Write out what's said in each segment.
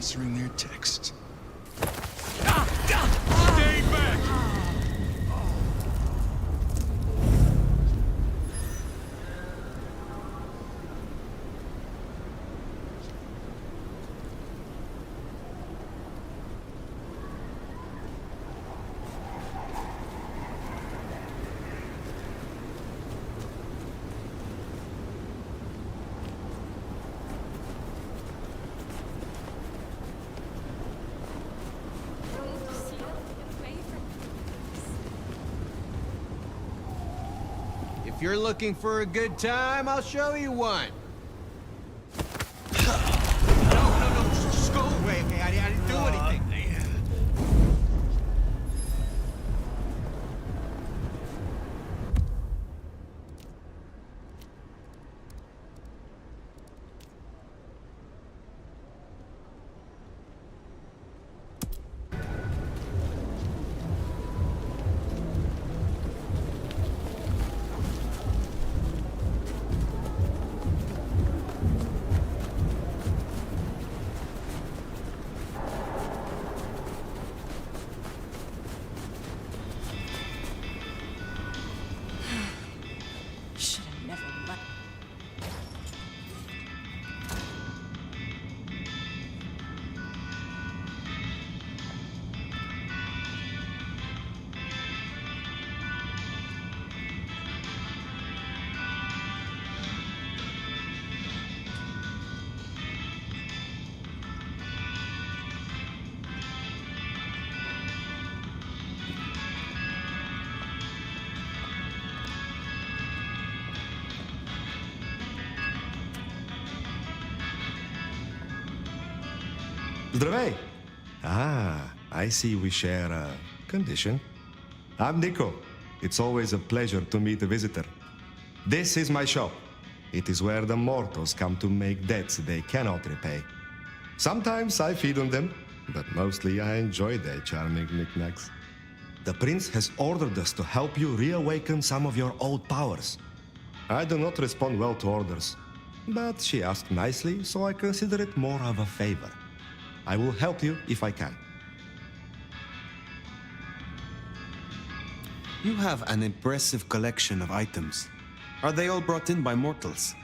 answering their text. Stay back! If you're looking for a good time, I'll show you one. No, just go away, okay? I didn't do anything. Should have never left. Zdravej! I see we share a condition. I'm Nico. It's always a pleasure to meet a visitor. This is my shop. It is where the mortals come to make debts they cannot repay. Sometimes I feed on them, but mostly I enjoy their charming knickknacks. The prince has ordered us to help you reawaken some of your old powers. I do not respond well to orders, but she asked nicely, so I consider it more of a favor. I will help you if I can. You have an impressive collection of items. Are they all brought in by mortals?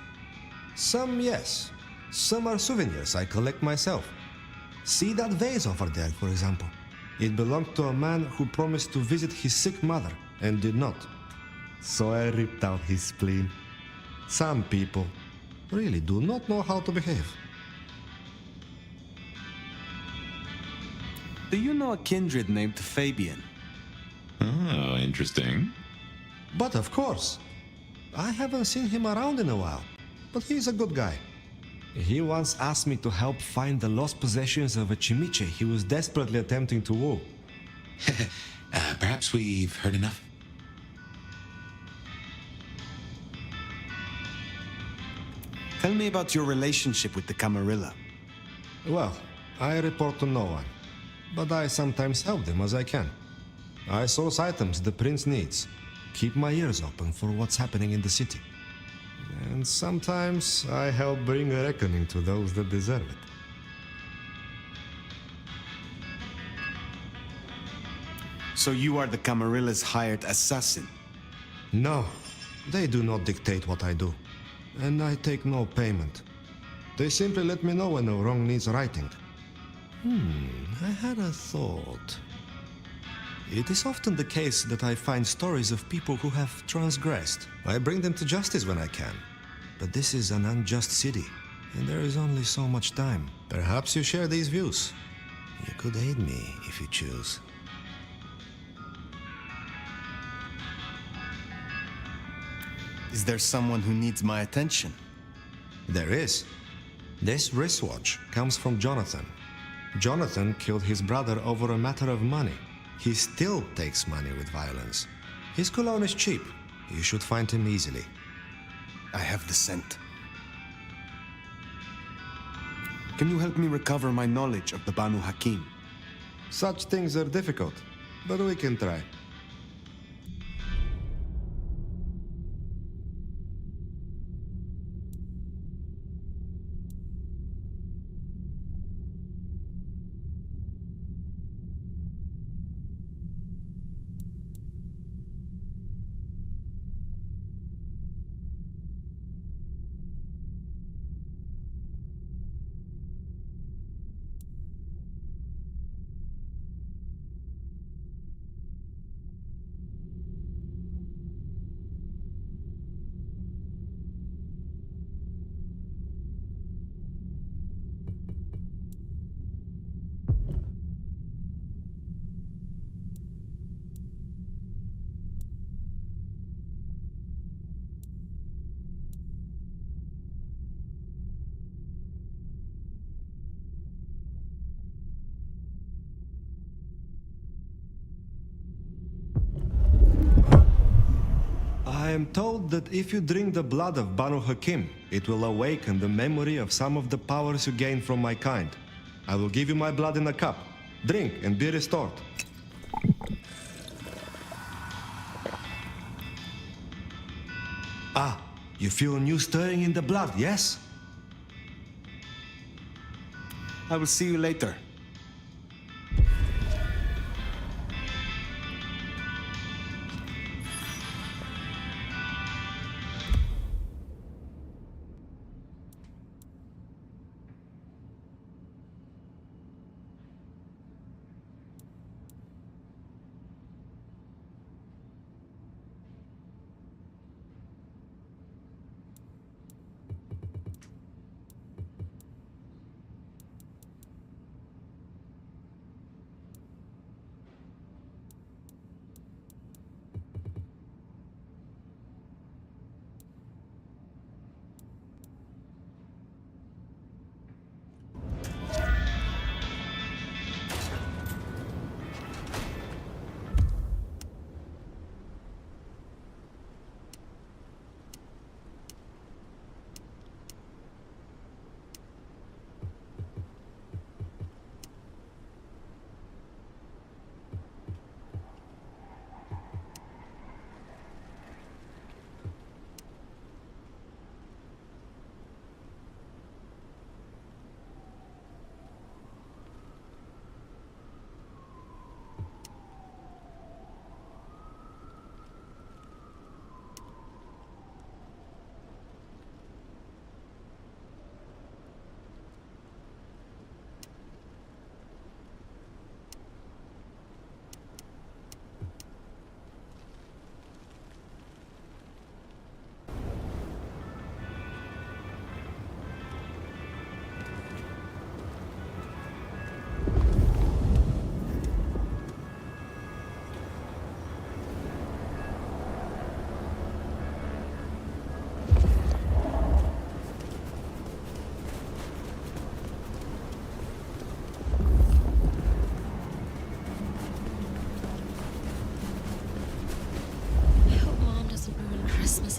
Some, yes. Some are souvenirs I collect myself. See that vase over there, for example. It belonged to a man who promised to visit his sick mother and did not. So I ripped out his spleen. Some people really do not know how to behave. Do you know a kindred named Fabian? Oh, interesting. But of course. I haven't seen him around in a while, but he's a good guy. He once asked me to help find the lost possessions of a chimiche he was desperately attempting to woo. Perhaps we've heard enough. Tell me about your relationship with the Camarilla. Well, I report to no one, but I sometimes help them as I can. I source items the prince needs, keep my ears open for what's happening in the city. And sometimes I help bring a reckoning to those that deserve it. So you are the Camarilla's hired assassin? No, they do not dictate what I do, and I take no payment. They simply let me know when a wrong needs righting. I had a thought. It is often the case that I find stories of people who have transgressed. I bring them to justice when I can. But this is an unjust city, and there is only so much time. Perhaps you share these views. You could aid me if you choose. Is there someone who needs my attention? There is. This wristwatch comes from Jonathan. Jonathan killed his brother over a matter of money. He still takes money with violence. His cologne is cheap. You should find him easily. I have the scent. Can you help me recover my knowledge of the Banu Hakim? Such things are difficult, but we can try. am told that if you drink the blood of Banu Hakim, it will awaken the memory of some of the powers you gain from my kind. I will give you my blood in a cup. Drink and be restored. Ah, you feel a new stirring in the blood, yes? I will see you later.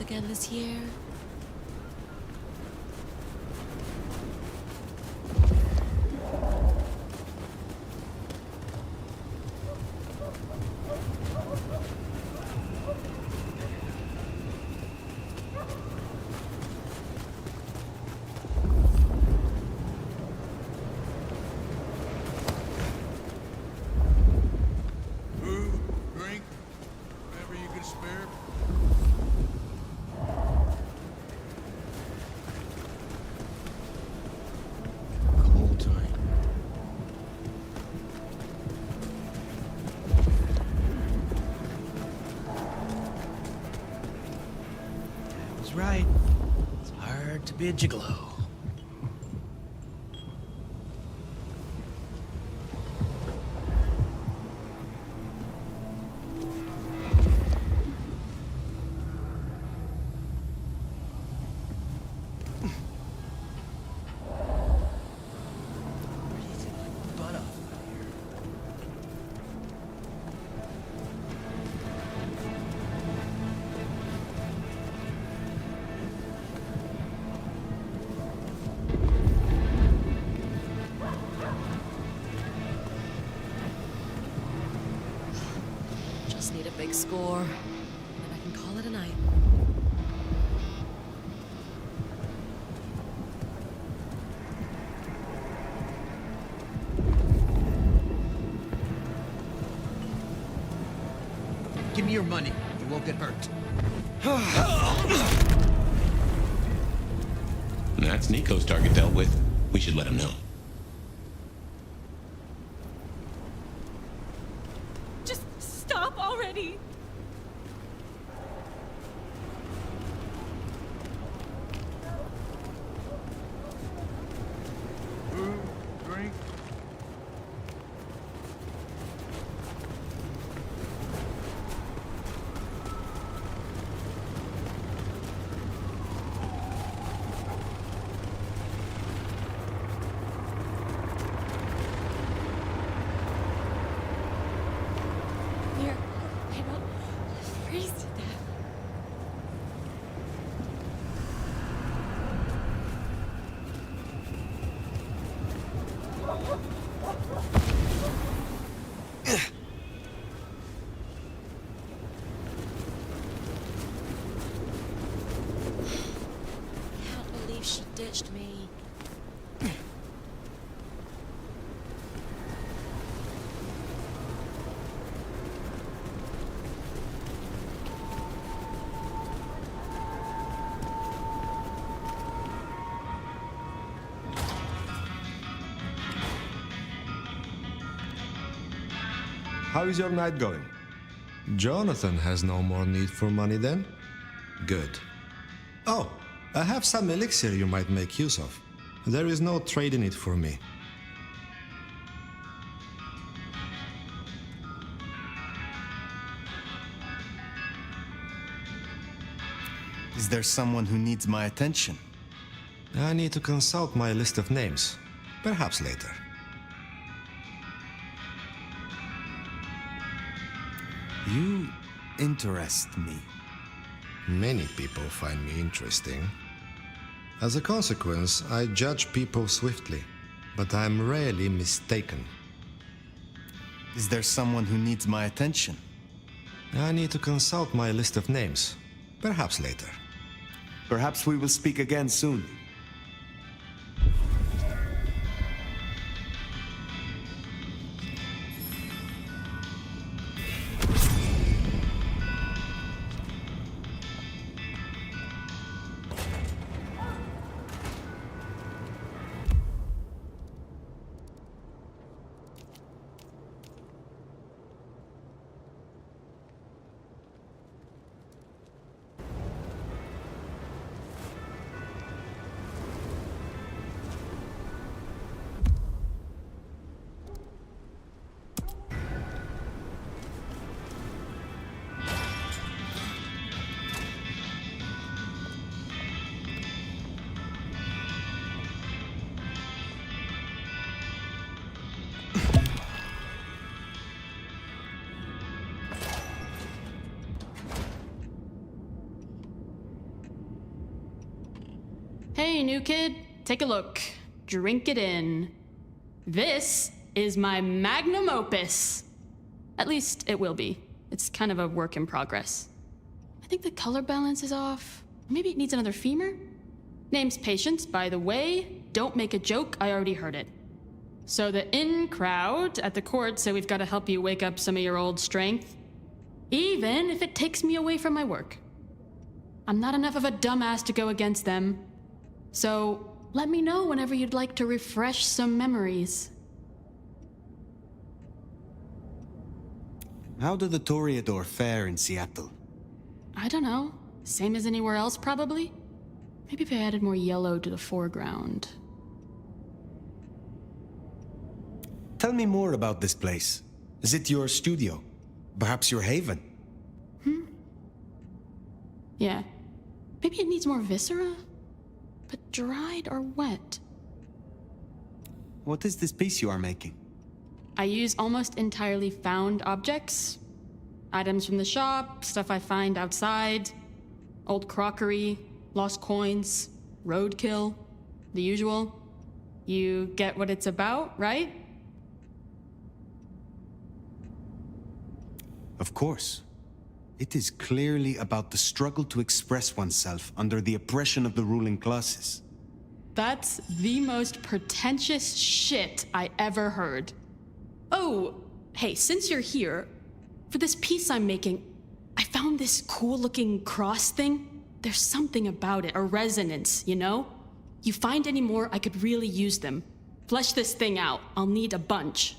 Again this year. Food, drink, whatever you can spare. Cold time. I was right. It's hard to be a gigolo. Just need a big score, and I can call it a night. Give me your money. You won't get hurt. That's Nico's target dealt with. We should let him know. Just stop already! Food, drink. Here, I wrote How is your night going? Jonathan has no more need for money then? Good. Oh, I have some elixir you might make use of. There is no trade in it for me. Is there someone who needs my attention? I need to consult my list of names. Perhaps later. You interest me. Many people find me interesting. As a consequence, I judge people swiftly, but I'm rarely mistaken. Is there someone who needs my attention? I need to consult my list of names. Perhaps later. Perhaps we will speak again soon. Hey, new kid, take a look. Drink it in. This is my magnum opus. At least it will be. It's kind of a work in progress. I think the color balance is off. Maybe it needs another femur? Name's Patience, by the way. Don't make a joke, I already heard it. So the in crowd at the court said we've got to help you wake up some of your old strength. Even if it takes me away from my work. I'm not enough of a dumbass to go against them. So, let me know whenever you'd like to refresh some memories. How do the Toreador fare in Seattle? I don't know. Same as anywhere else, probably? Maybe if I added more yellow to the foreground. Tell me more about this place. Is it your studio? Perhaps your haven? Yeah. Maybe it needs more viscera? But dried or wet? What is this piece you are making? I use almost entirely found objects. Items from the shop, stuff I find outside, old crockery, lost coins, roadkill, the usual. You get what it's about, right? Of course. It is clearly about the struggle to express oneself under the oppression of the ruling classes. That's the most pretentious shit I ever heard. Oh, hey, since you're here, for this piece I'm making, I found this cool-looking cross thing. There's something about it, a resonance, you know? You find any more, I could really use them. Flesh this thing out. I'll need a bunch.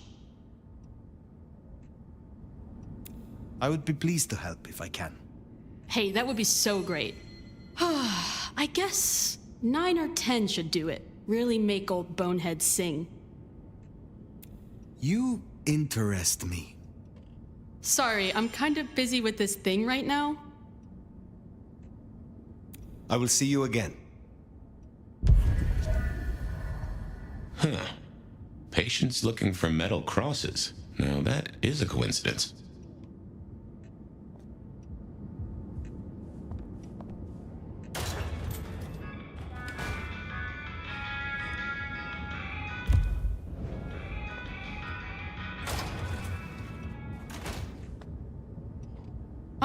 I would be pleased to help if I can. Hey, that would be so great. I guess 9 or 10 should do it. Really make old boneheads sing. You interest me. Sorry, I'm kind of busy with this thing right now. I will see you again. Patience looking for metal crosses. Now that is a coincidence.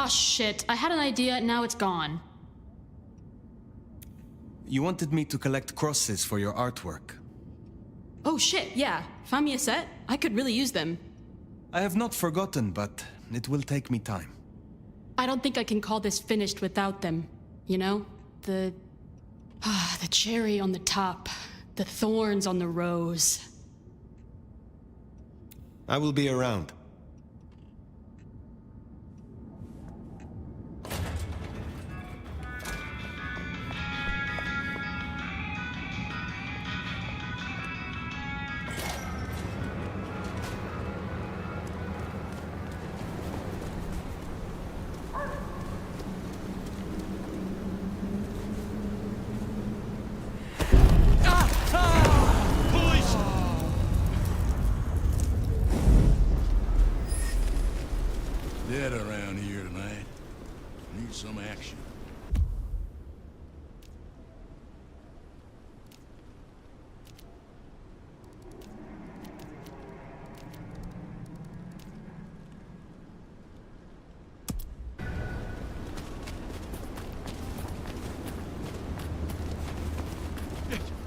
Oh shit, I had an idea, now it's gone. You wanted me to collect crosses for your artwork. Oh shit, yeah. Find me a set? I could really use them. I have not forgotten, but it will take me time. I don't think I can call this finished without them. You know? The cherry on the top. The thorns on the rose. I will be around. dead around here tonight. Need some action.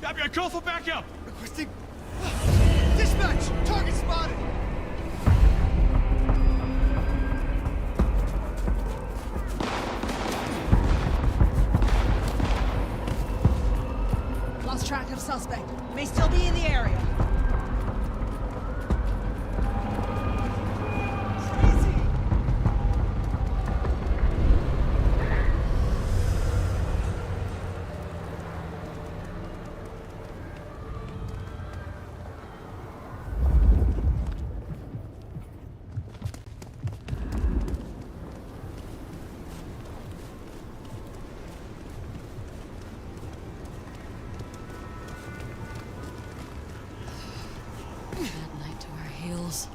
I've got call for backup! Requesting... Dispatch! Target spotted! Lost track of suspect. May still be in the area. Bad night to our heels.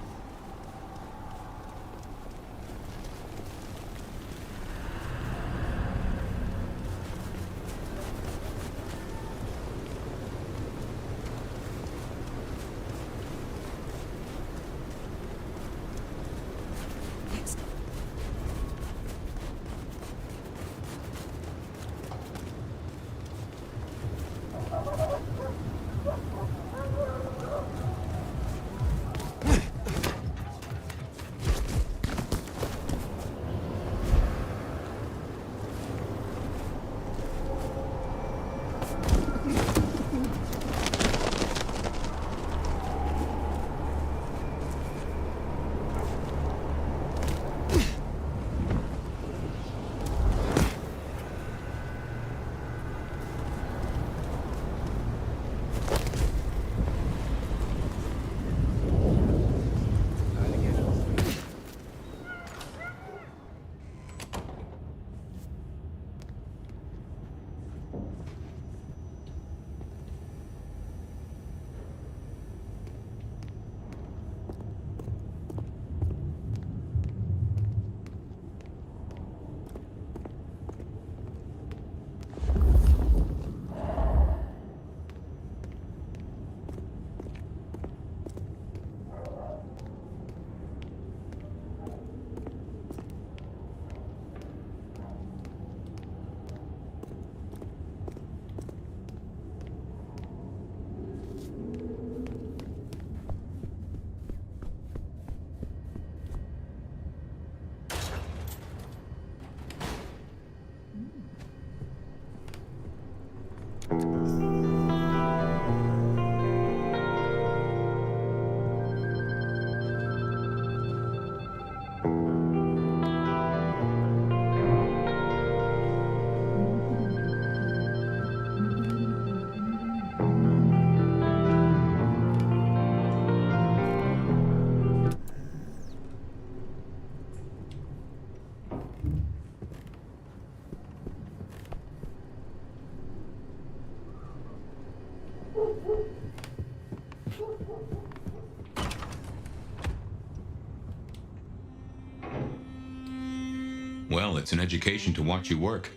Well, it's an education to watch you work.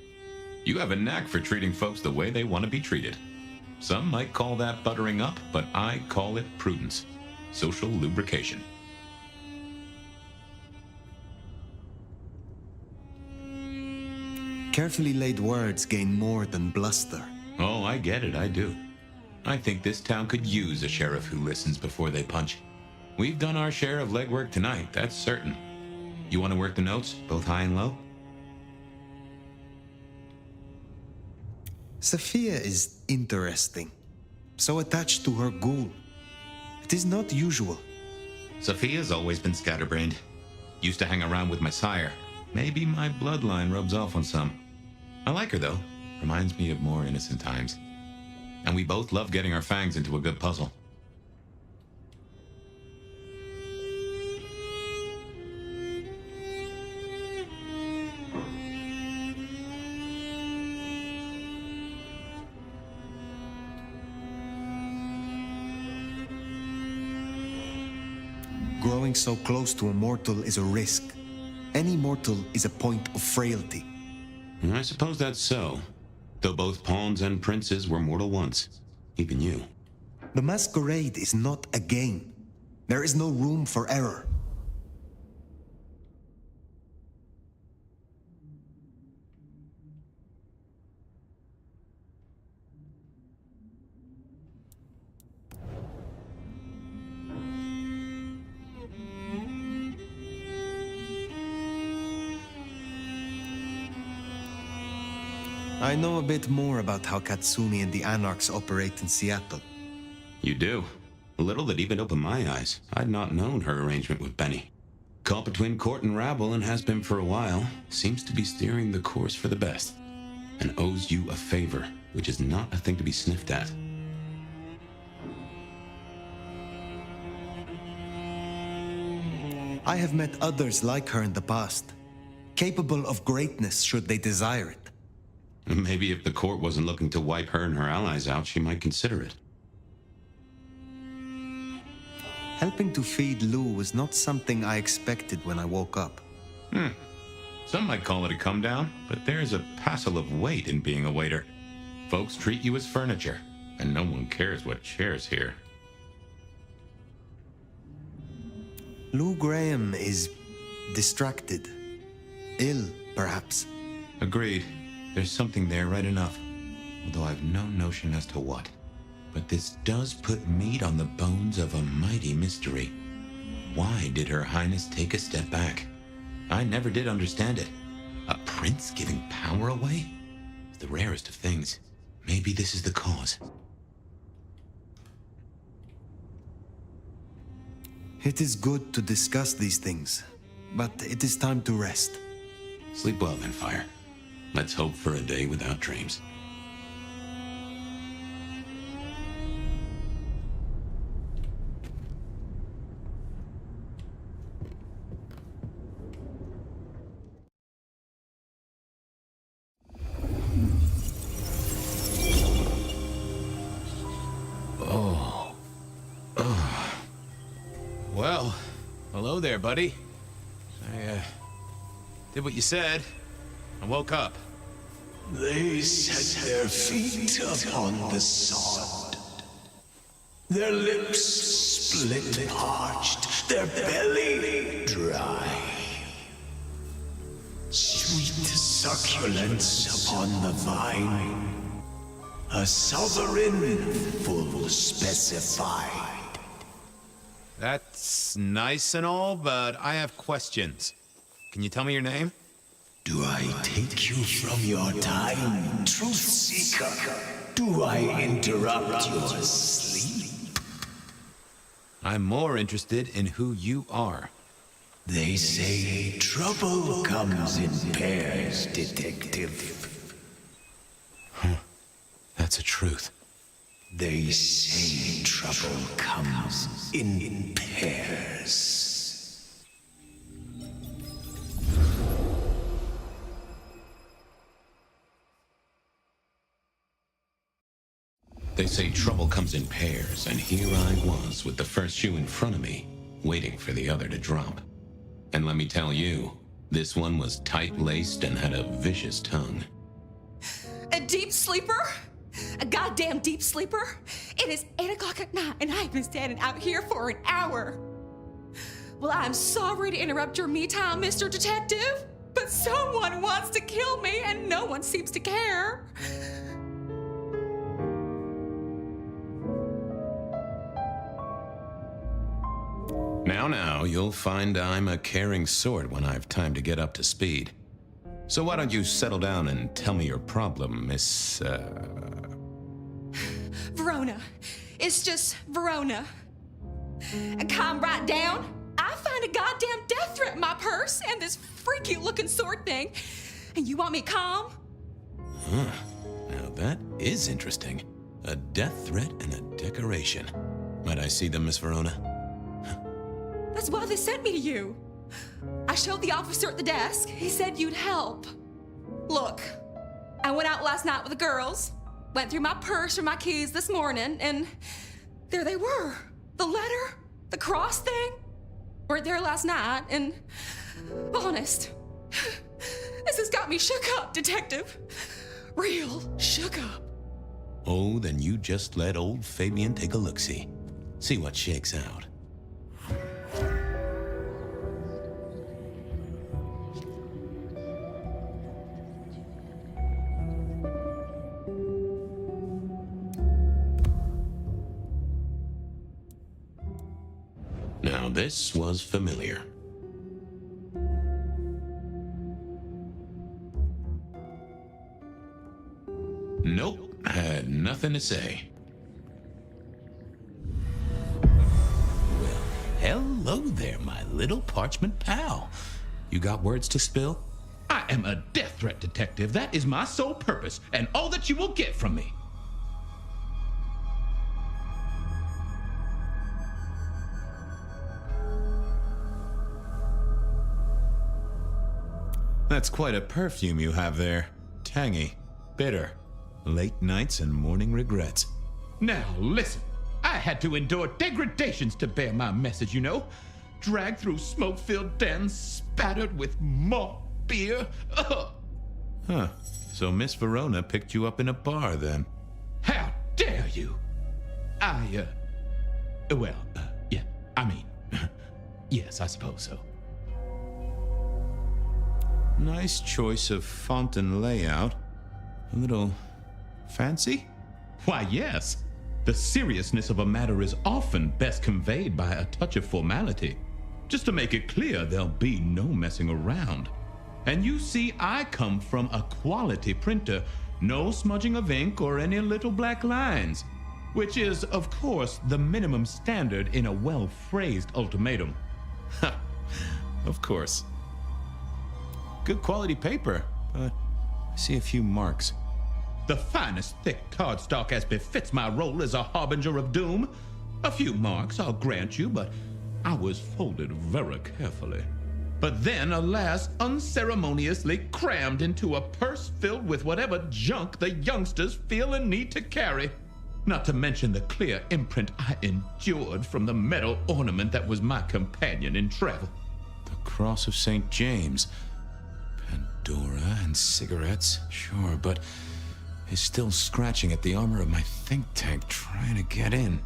You have a knack for treating folks the way they want to be treated. Some might call that buttering up, but I call it prudence. Social lubrication. Carefully laid words gain more than bluster. Oh, I get it, I do. I think this town could use a sheriff who listens before they punch. We've done our share of legwork tonight, that's certain. You want to work the notes, both high and low? Sophia is interesting. So attached to her ghoul. It is not usual. Sophia's always been scatterbrained. Used to hang around with my sire. Maybe my bloodline rubs off on some. I like her, though. Reminds me of more innocent times. And we both love getting our fangs into a good puzzle. Growing so close to a mortal is a risk. Any mortal is a point of frailty. I suppose that's so. Though both pawns and princes were mortal once. Even you. The Masquerade is not a game. There is no room for error. I know a bit more about how Katsumi and the Anarchs operate in Seattle. You do? Little that even opened my eyes. I'd not known her arrangement with Benny. Caught between court and rabble and has been for a while. Seems to be steering the course for the best. And owes you a favor, which is not a thing to be sniffed at. I have met others like her in the past, capable of greatness should they desire it. Maybe if the court wasn't looking to wipe her and her allies out, she might consider it. Helping to feed Lou was not something I expected when I woke up. Some might call it a come down, but there's a passel of weight in being a waiter. Folks treat you as furniture, and no one cares what shares here. Lou Graham is distracted. Ill, perhaps. Agreed. There's something there right enough, although I've no notion as to what. But this does put meat on the bones of a mighty mystery. Why did Her Highness take a step back? I never did understand it. A prince giving power away? It's the rarest of things. Maybe this is the cause. It is good to discuss these things, but it is time to rest. Sleep well then, Fire. Let's hope for a day without dreams. Well, hello there, buddy. I did what you said. I woke up. They set their feet upon the sod. Their lips split parched, their belly dry. Sweet succulence upon the vine. A sovereign full specified. That's nice and all, but I have questions. Can you tell me your name? Do I take you from your time, truth seeker? Do I interrupt your sleep? I'm more interested in who you are. They say trouble comes in pairs, detective. That's a truth. They say trouble comes in pairs. They say trouble comes in pairs, and here I was with the first shoe in front of me, waiting for the other to drop. And let me tell you, this one was tight-laced and had a vicious tongue. A deep sleeper? A goddamn deep sleeper? It is 8 o'clock at night and I've been standing out here for an hour. Well, I'm sorry to interrupt your me time, Mr. Detective, but someone wants to kill me and no one seems to care. Now, you'll find I'm a caring sort when I've time to get up to speed. So why don't you settle down and tell me your problem, Miss, Verona. It's just Verona. And calm right down. I find a goddamn death threat in my purse and this freaky looking sword thing. And you want me calm? Huh. Now that is interesting. A death threat and a decoration. Might I see them, Miss Verona? That's why they sent me to you. I showed the officer at the desk. He said you'd help. Look, I went out last night with the girls, went through my purse for my keys this morning, and there they were. The letter, the cross thing, were there last night, and Honest. This has got me shook up, Detective. Real shook up. Oh, then you just let old Fabian take a look-see. See what shakes out. Now this was familiar. Nope, had nothing to say. Well, hello there, my little parchment pal. You got words to spill? I am a death threat, Detective. That is my sole purpose, and all that you will get from me. That's quite a perfume you have there. Tangy, bitter, late nights and morning regrets. Now, listen. I had to endure degradations to bear my message, you know. Dragged through smoke-filled dens, spattered with malt beer. Ugh. Huh. So Miss Verona picked you up in a bar, then? How dare you? Yeah, I mean, yes, I suppose so. Nice choice of font and layout. A little fancy? Why, yes. The seriousness of a matter is often best conveyed by a touch of formality. Just to make it clear, there'll be no messing around. And you see, I come from a quality printer. No smudging of ink or any little black lines. Which is, of course, the minimum standard in a well-phrased ultimatum. Ha! Of course. Good quality paper, but I see a few marks. The finest thick cardstock as befits my role as a harbinger of doom. A few marks, I'll grant you, but I was folded very carefully. But then, alas, unceremoniously crammed into a purse filled with whatever junk the youngsters feel a need to carry. Not to mention the clear imprint I endured from the metal ornament that was my companion in travel. The Cross of St. James. Pandora and cigarettes, sure, but is still scratching at the armor of my think tank trying to get in.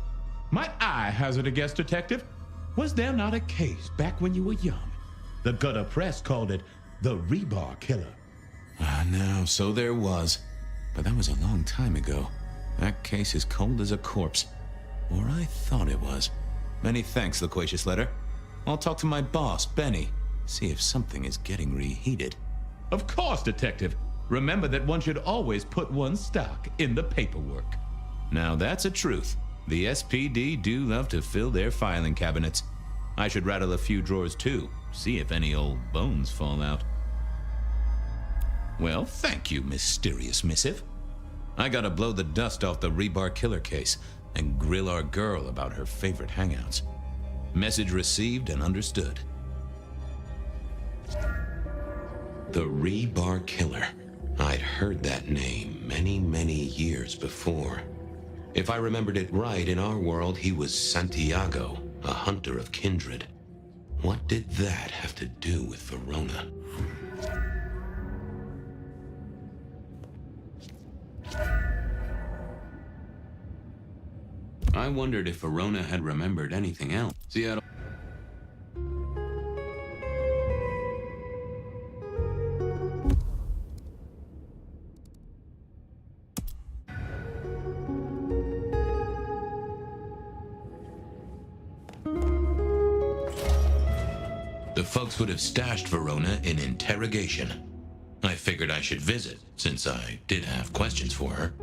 Might I hazard a guess, Detective? Was there not a case back when you were young? The gutter press called it the rebar killer. No, so there was. But that was a long time ago. That case is cold as a corpse. Or I thought it was. Many thanks, Loquacious Letter. I'll talk to my boss, Benny, see if something is getting reheated. Of course, Detective. Remember that one should always put one's stock in the paperwork. Now that's a truth. The SPD do love to fill their filing cabinets. I should rattle a few drawers too, see if any old bones fall out. Well, thank you, mysterious missive. I gotta blow the dust off the rebar killer case and grill our girl about her favorite hangouts. Message received and understood. The Rebar Killer. I'd heard that name many, many years before. If I remembered it right, in our world, he was Santiago, a hunter of kindred. What did that have to do with Verona? I wondered if Verona had remembered anything else. Seattle. The folks would have stashed Verona in interrogation. I figured I should visit, since I did have questions for her.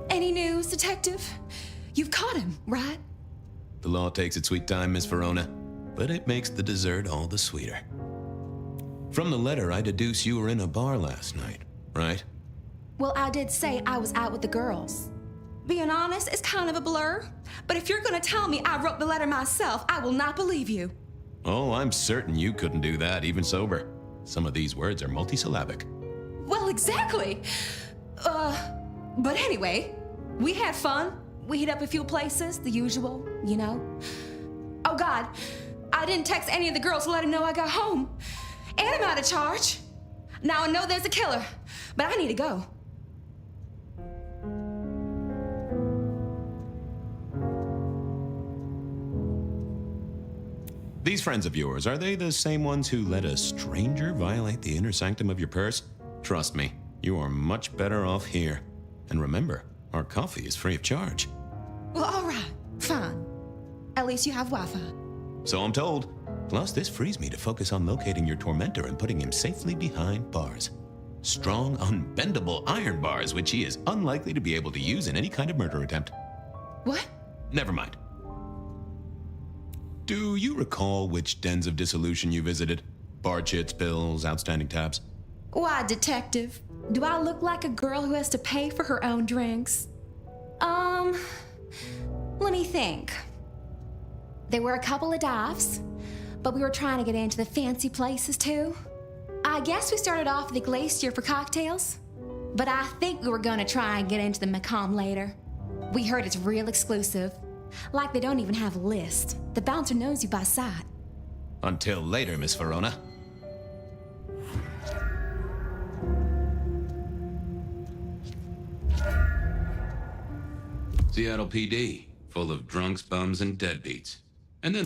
Any news, Detective? You've caught him, right? The law takes its sweet time, Miss Verona, but it makes the dessert all the sweeter. From the letter, I deduce you were in a bar last night, right? Well, I did say I was out with the girls. Being honest, it's kind of a blur. But if you're gonna tell me I wrote the letter myself, I will not believe you. Oh, I'm certain you couldn't do that, even sober. Some of these words are multisyllabic. Well, exactly. But anyway, we had fun. We hit up a few places, the usual, you know. Oh God, I didn't text any of the girls to let them know I got home. And I'm out of charge. Now I know there's a killer, but I need to go. These friends of yours, are they the same ones who let a stranger violate the inner sanctum of your purse? Trust me, you are much better off here. And remember, our coffee is free of charge. Well, all right, fine. At least you have Wi-Fi. So I'm told. Plus, this frees me to focus on locating your tormentor and putting him safely behind bars. Strong, unbendable iron bars, which he is unlikely to be able to use in any kind of murder attempt. What? Never mind. Do you recall which dens of dissolution you visited? Bar chits, pills, outstanding tabs? Why, detective? Do I look like a girl who has to pay for her own drinks? Let me think. There were a couple of dives, but we were trying to get into the fancy places too. I guess we started off at the Glacier for cocktails, but I think we were gonna try and get into the Macomb later. We heard it's real exclusive. Like they don't even have a list. The bouncer knows you by sight. Until later, Miss Verona. Seattle PD, full of drunks, bums, and deadbeats. And then...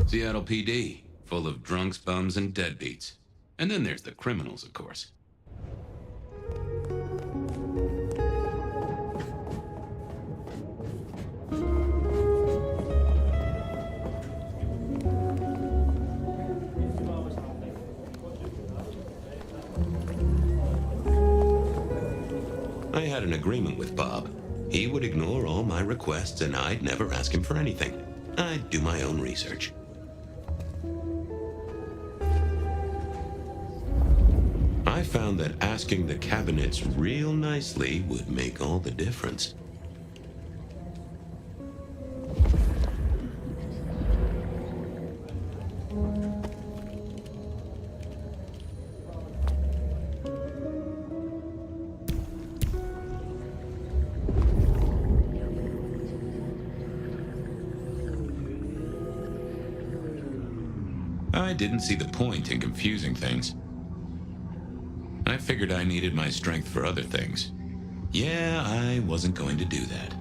Seattle PD, full of drunks, bums, and deadbeats. And then there's the criminals, of course. I had an agreement with Bob. He would ignore all my requests and I'd never ask him for anything. I'd do my own research. I found that asking the cabinets real nicely would make all the difference. I didn't see the point in confusing things. I figured I needed my strength for other things. Yeah, I wasn't going to do that.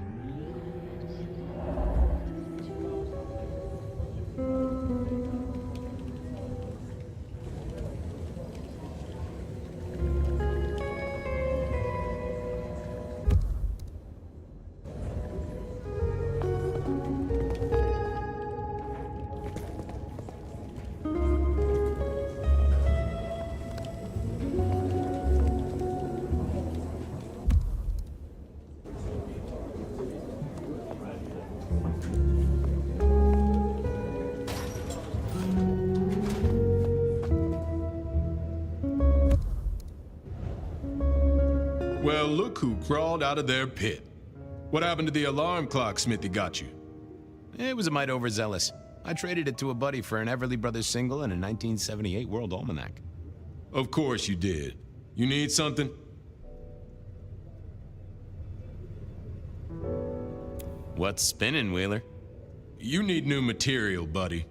Well, look who crawled out of their pit. What happened to the alarm clock Smithy got you? It was a mite overzealous. I traded it to a buddy for an Everly Brothers single and a 1978 World Almanac. Of course you did. You need something? What's spinning, Wheeler? You need new material, buddy.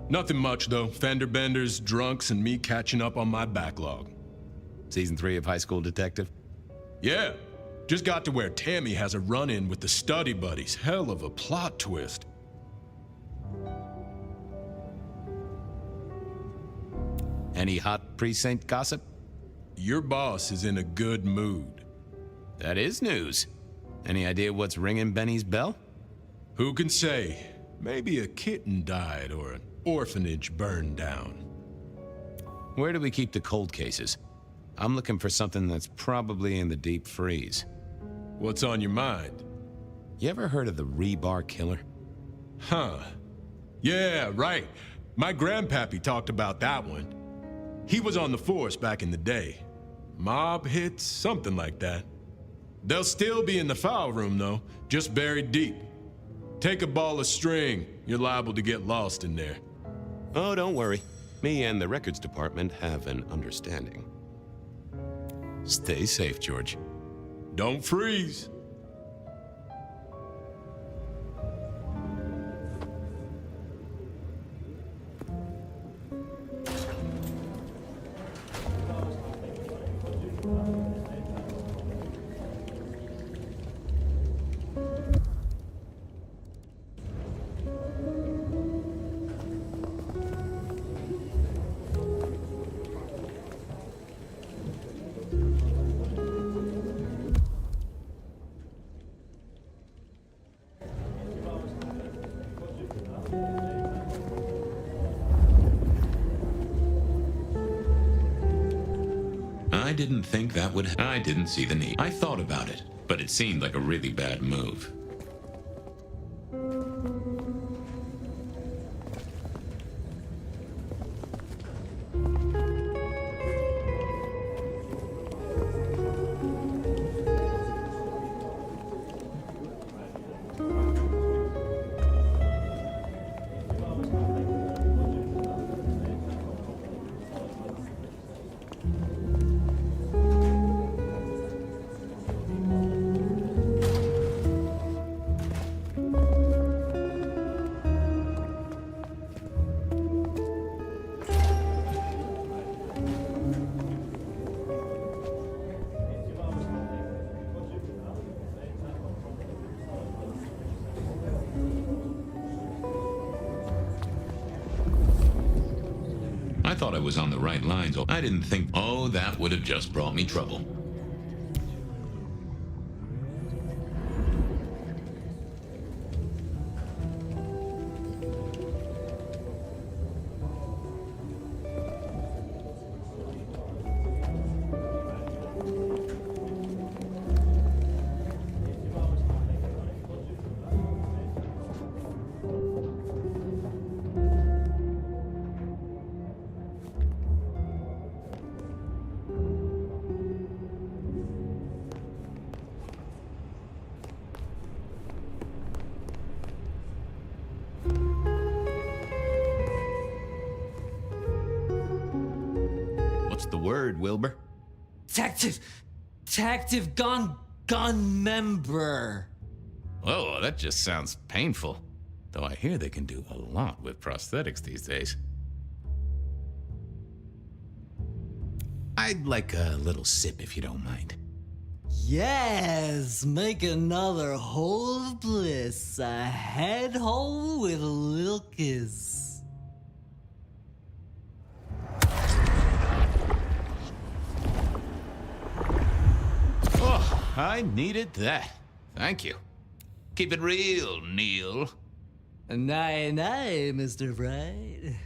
Nothing much, though. Fender benders, drunks, and me catching up on my backlog. Season 3 of High School Detective? Yeah. Just got to where Tammy has a run-in with the Study Buddies. Hell of a plot twist. Any hot precinct gossip? Your boss is in a good mood. That is news. Any idea what's ringing Benny's bell? Who can say? Maybe a kitten died or an orphanage burned down. Where do we keep the cold cases? I'm looking for something that's probably in the deep freeze. What's on your mind? You ever heard of the Rebar Killer? Huh. Yeah, right. My grandpappy talked about that one. He was on the force back in the day. mob hits, something like that. They'll still be in the file room, though, just buried deep. Take a ball of string, you're liable to get lost in there. Oh, don't worry. Me and the records department have an understanding. Stay safe, George. Don't freeze. I didn't see the need. I thought about it, but it seemed like a really bad move. I thought I was on the right lines. I didn't think, oh, that would have just brought me trouble. What's the word, Wilbur? Tactive gun member. Oh, that just sounds painful. Though I hear they can do a lot with prosthetics these days. I'd like a little sip if you don't mind. Yes, make another hole of bliss. A head hole with a little kiss. Oh, I needed that. Thank you. Keep it real, Neil. Night, Mr. Bright.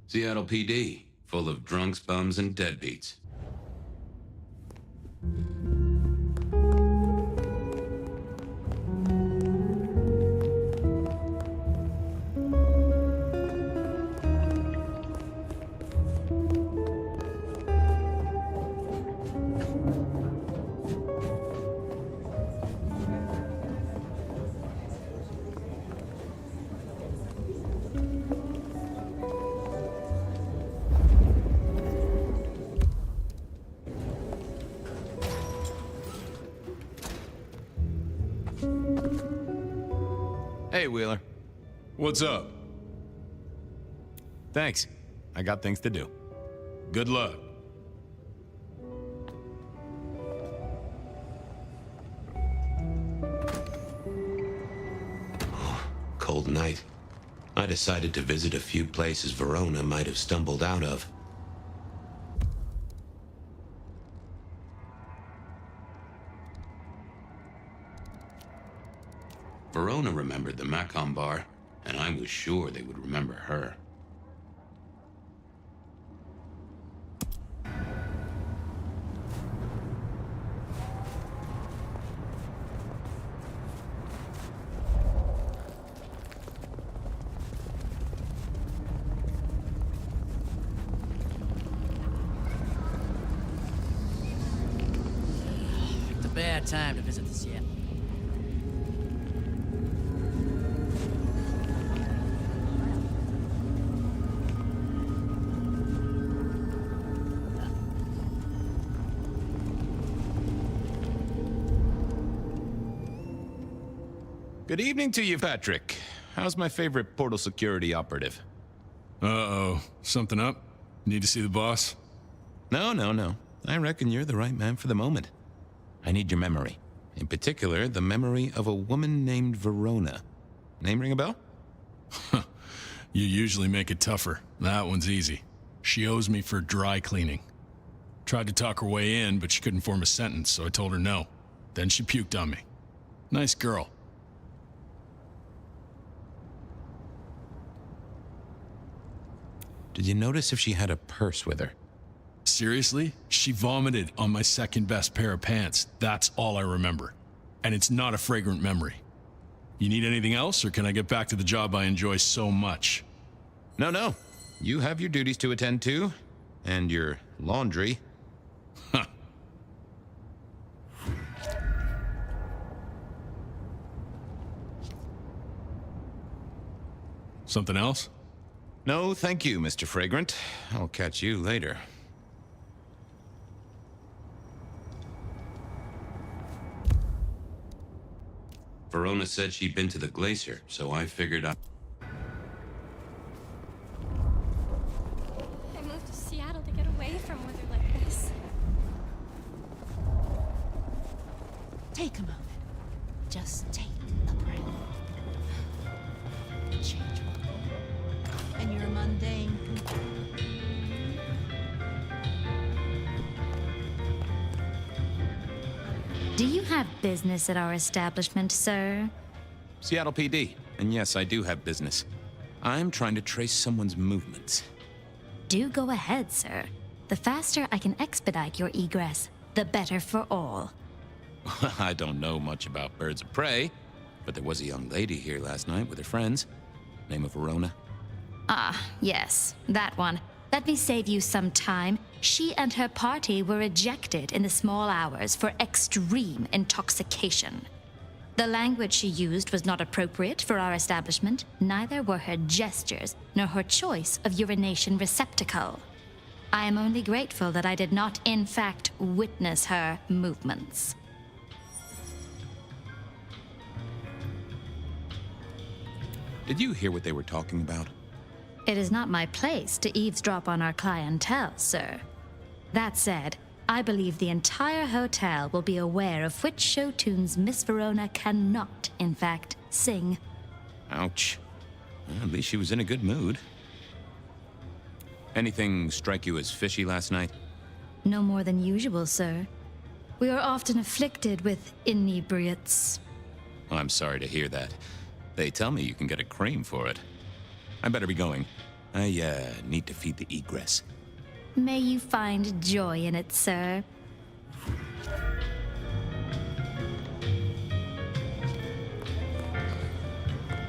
Seattle PD, full of drunks, bums, and deadbeats. Hey, Wheeler. What's up? Thanks. I got things to do. Good luck. Cold night. I decided to visit a few places Verona might have stumbled out of. Verona remembered the Macon bar, and I was sure they would remember her. It's a bad time to visit the Seattle. Good evening to you, Patrick. How's my favorite portal security operative? Uh-oh. Something up? Need to see the boss? No. I reckon you're the right man for the moment. I need your memory. In particular, the memory of a woman named Verona. Name ring a bell? You usually make it tougher. That one's easy. She owes me for dry cleaning. Tried to talk her way in, but she couldn't form a sentence, so I told her no. Then she puked on me. Nice girl. Did you notice if she had a purse with her? Seriously? She vomited on my second best pair of pants. That's all I remember. And it's not a fragrant memory. You need anything else, or can I get back to the job I enjoy so much? No. You have your duties to attend to, and your laundry. Huh. Something else? No, thank you, Mr. Fragrant. I'll catch you later. Verona said she'd been to the glacier, so I figured I moved to Seattle to get away from weather like this. Take a moment. Just take a breath. Change. And your mundane. Do you have business at our establishment, sir? Seattle PD. And yes, I do have business. I'm trying to trace someone's movements. Do go ahead, sir. The faster I can expedite your egress, the better for all. I don't know much about birds of prey, but there was a young lady here last night with her friends. Name of Verona. Ah, yes, that one. Let me save you some time. She and her party were ejected in the small hours for extreme intoxication. The language she used was not appropriate for our establishment, neither were her gestures, nor her choice of urination receptacle. I am only grateful that I did not, in fact, witness her movements. Did you hear what they were talking about? It is not my place to eavesdrop on our clientele, sir. That said, I believe the entire hotel will be aware of which show tunes Miss Verona cannot, in fact, sing. Ouch. Well, at least she was in a good mood. Anything strike you as fishy last night? No more than usual, sir. We are often afflicted with inebriates. I'm sorry to hear that. They tell me you can get a cream for it. I better be going. I need to feed the egress. May you find joy in it, sir.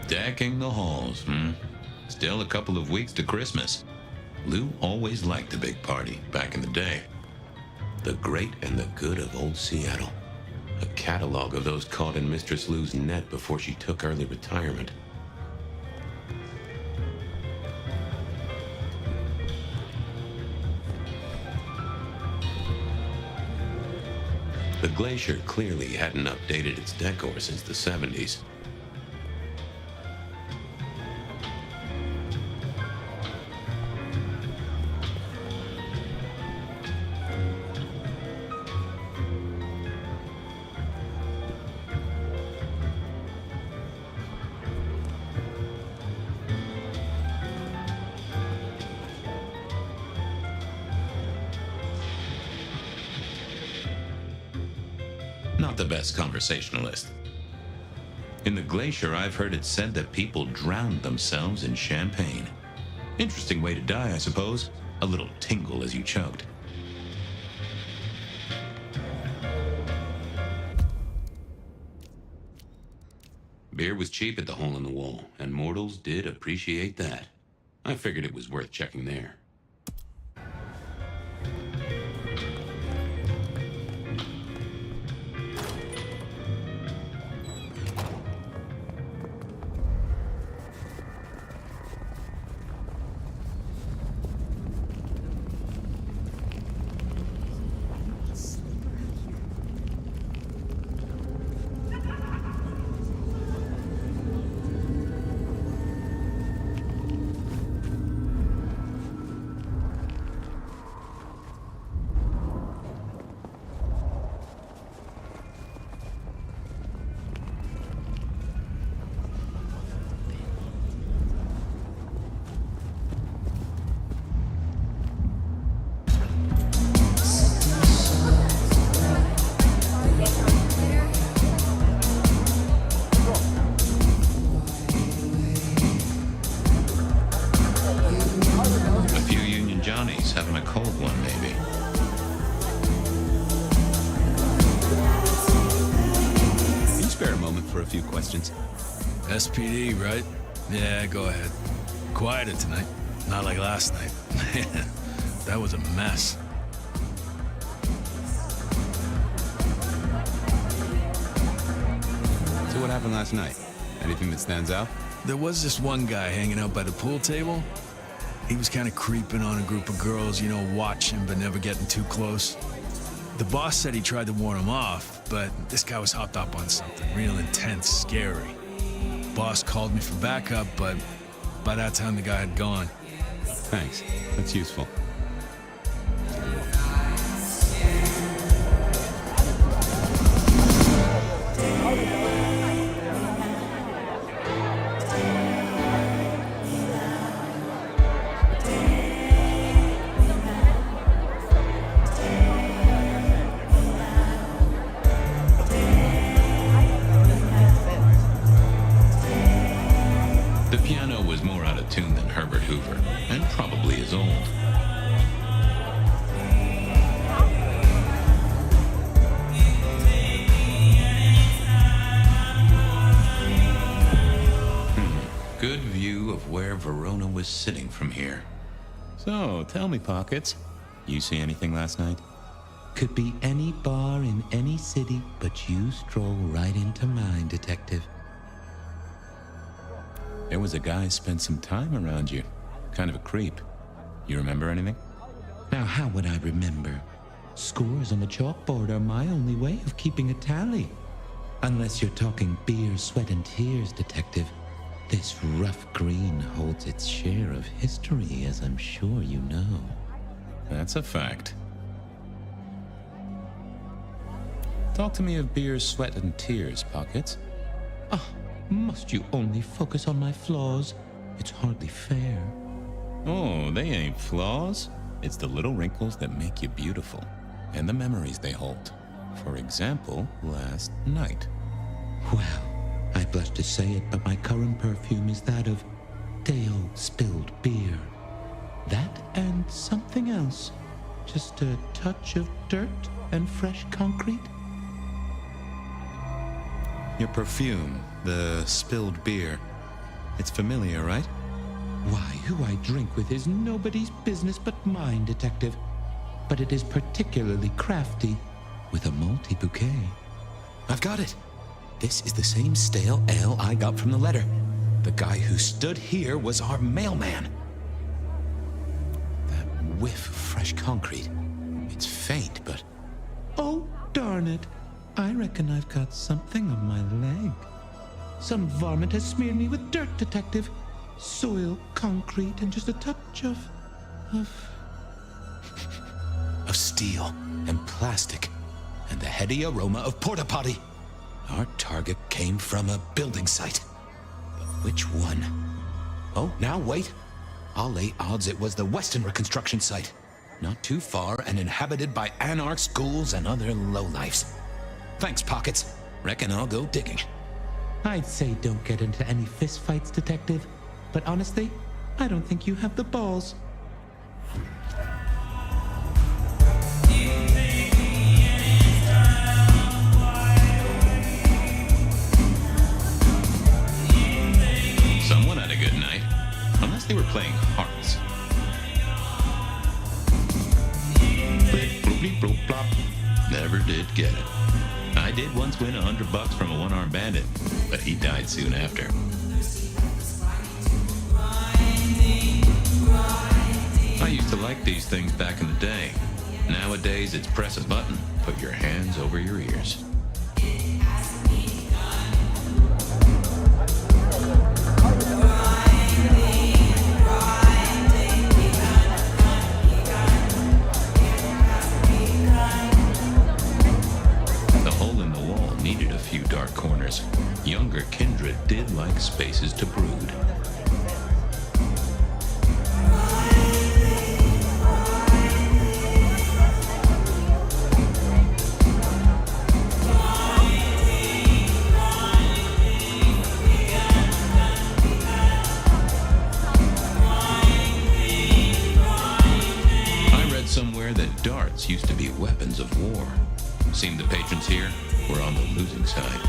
Decking the halls, Still a couple of weeks to Christmas. Lou always liked a big party back in the day. The great and the good of old Seattle. A catalog of those caught in Mistress Lou's net before she took early retirement. The glacier clearly hadn't updated its decor since the 70s. Not the best conversationalist. In the glacier, I've heard it said that people drowned themselves in champagne. Interesting way to die, I suppose. A little tingle as you choked. Beer was cheap at the hole in the wall, and mortals did appreciate that. I figured it was worth checking there. Having a cold one, maybe. Can you spare a moment for a few questions? SPD, right? Yeah, go ahead. Quieter tonight. Not like last night. That was a mess. So what happened last night? Anything that stands out? There was this one guy hanging out by the pool table. He was kind of creeping on a group of girls, you know, watching but never getting too close. The boss said he tried to warn him off, but this guy was hopped up on something real intense, scary. Boss called me for backup, but by that time the guy had gone. Thanks. That's useful. The piano was more out of tune than Herbert Hoover, and probably as old. Good view of where Verona was sitting from here. So, tell me, Pockets. You see anything last night? Could be any bar in any city, but you stroll right into mine, Detective. There was a guy spent some time around you. Kind of a creep. You remember anything? Now, how would I remember? Scores on the chalkboard are my only way of keeping a tally. Unless you're talking beer, sweat, and tears, Detective. This rough green holds its share of history, as I'm sure you know. That's a fact. Talk to me of beer, sweat, and tears, Pockets. Ah, must you only focus on my flaws? It's hardly fair. Oh, they ain't flaws. It's the little wrinkles that make you beautiful, and the memories they hold. For example, last night. Well, I blush to say it, but my current perfume is that of day-old spilled beer. That and something else. Just a touch of dirt and fresh concrete. Your perfume, the spilled beer. It's familiar, right? Why, who I drink with is nobody's business but mine, Detective. But it is particularly crafty, with a malty bouquet. I've got it. This is the same stale ale I got from the letter. The guy who stood here was our mailman. That whiff of fresh concrete. It's faint, but... Oh, darn it. I reckon I've got something on my leg. Some varmint has smeared me with dirt, Detective. Soil, concrete, and just a touch of steel and plastic and the heady aroma of porta potty. Our target came from a building site. But which one? Oh, now wait. I'll lay odds it was the Westenra construction site. Not too far and inhabited by anarchs, ghouls, and other lowlifes. Thanks, Pockets. Reckon I'll go digging. I'd say don't get into any fistfights, Detective. But honestly, I don't think you have the balls. Someone had a good night. Unless they were playing hearts. Blip, bloop, bleep, bloop, plop. Never did get it. I did once win $100 from a one-armed bandit, but he died soon after. I used to like these things back in the day. Nowadays, it's press a button, put your hands over your ears. The hole in the wall needed a few dark corners. Younger kindred did like spaces to brood. Somewhere that darts used to be weapons of war. Seemed the patrons here were on the losing side.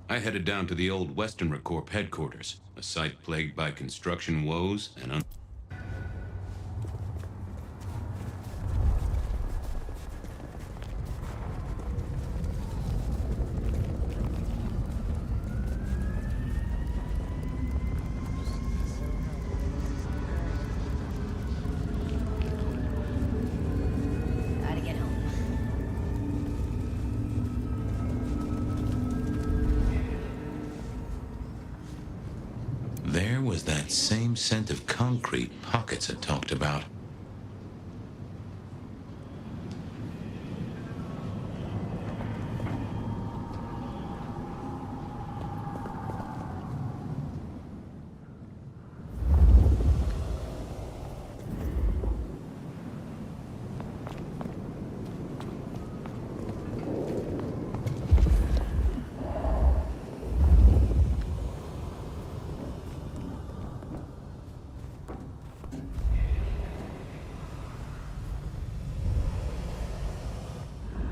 I headed down to the old Western Corp headquarters, a site plagued by construction woes and Gotta get home. there was that same scent of concrete Pockets had talked about.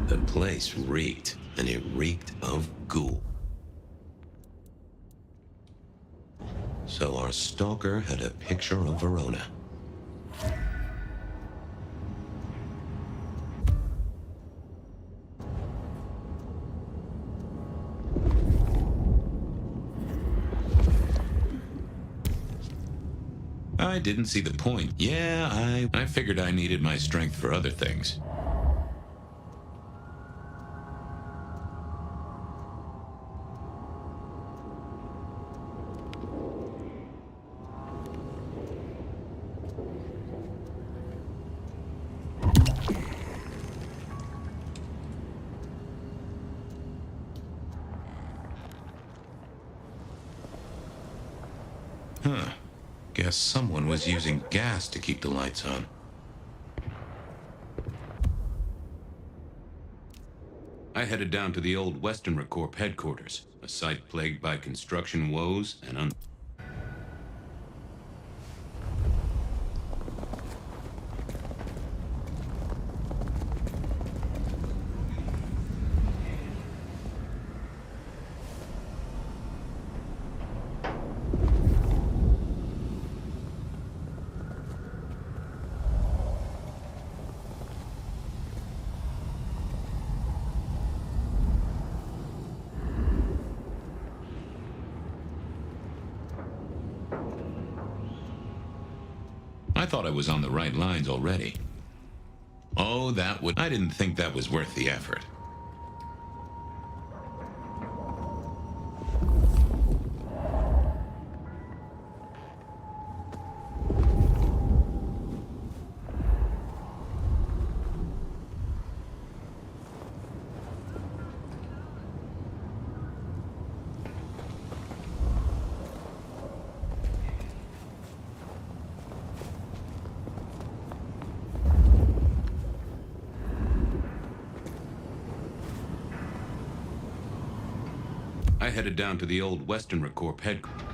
The place reeked, and it reeked of ghoul. So our stalker had a picture of Verona. I didn't see the point. Yeah, I figured I needed my strength for other things. Huh. Guess someone was using gas to keep the lights on. I headed down to the old Western Corp headquarters, a site plagued by construction woes and I thought I was on the right lines already. Oh, I didn't think that was worth the effort. I headed down to the old Western Corp headquarters.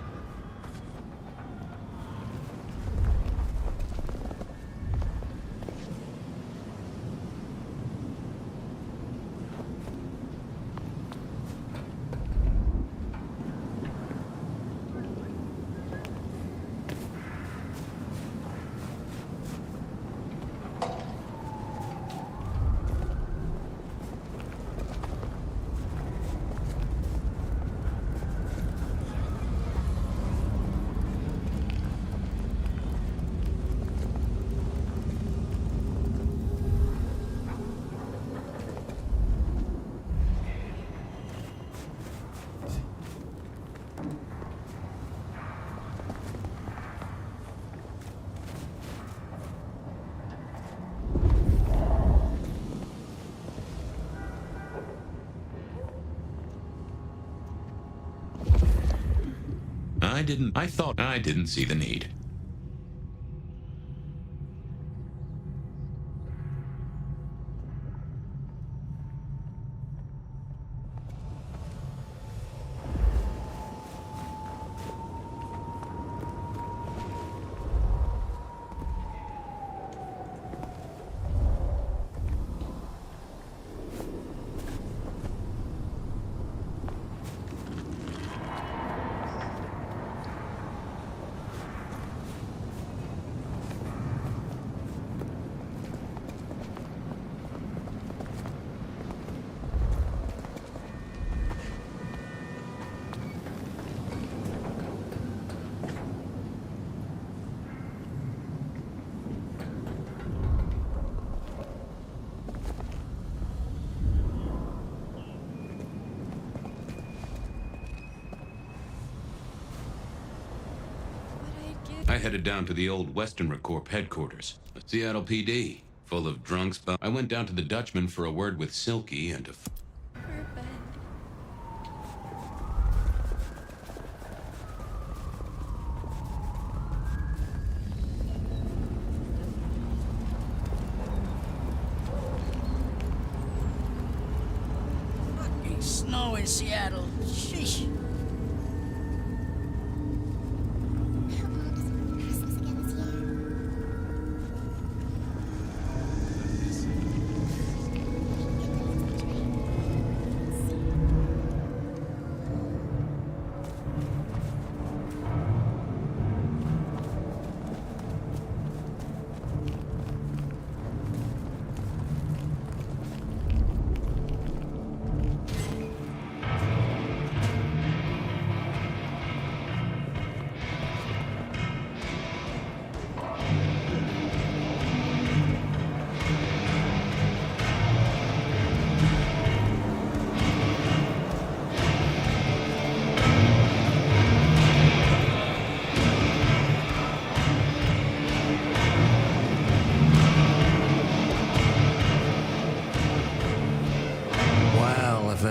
I thought I didn't see the need. I headed down to the old Western Corp headquarters, Seattle PD, full of drunks. I went down to the Dutchman for a word with Silky and to... Fucking snow in Seattle. Sheesh.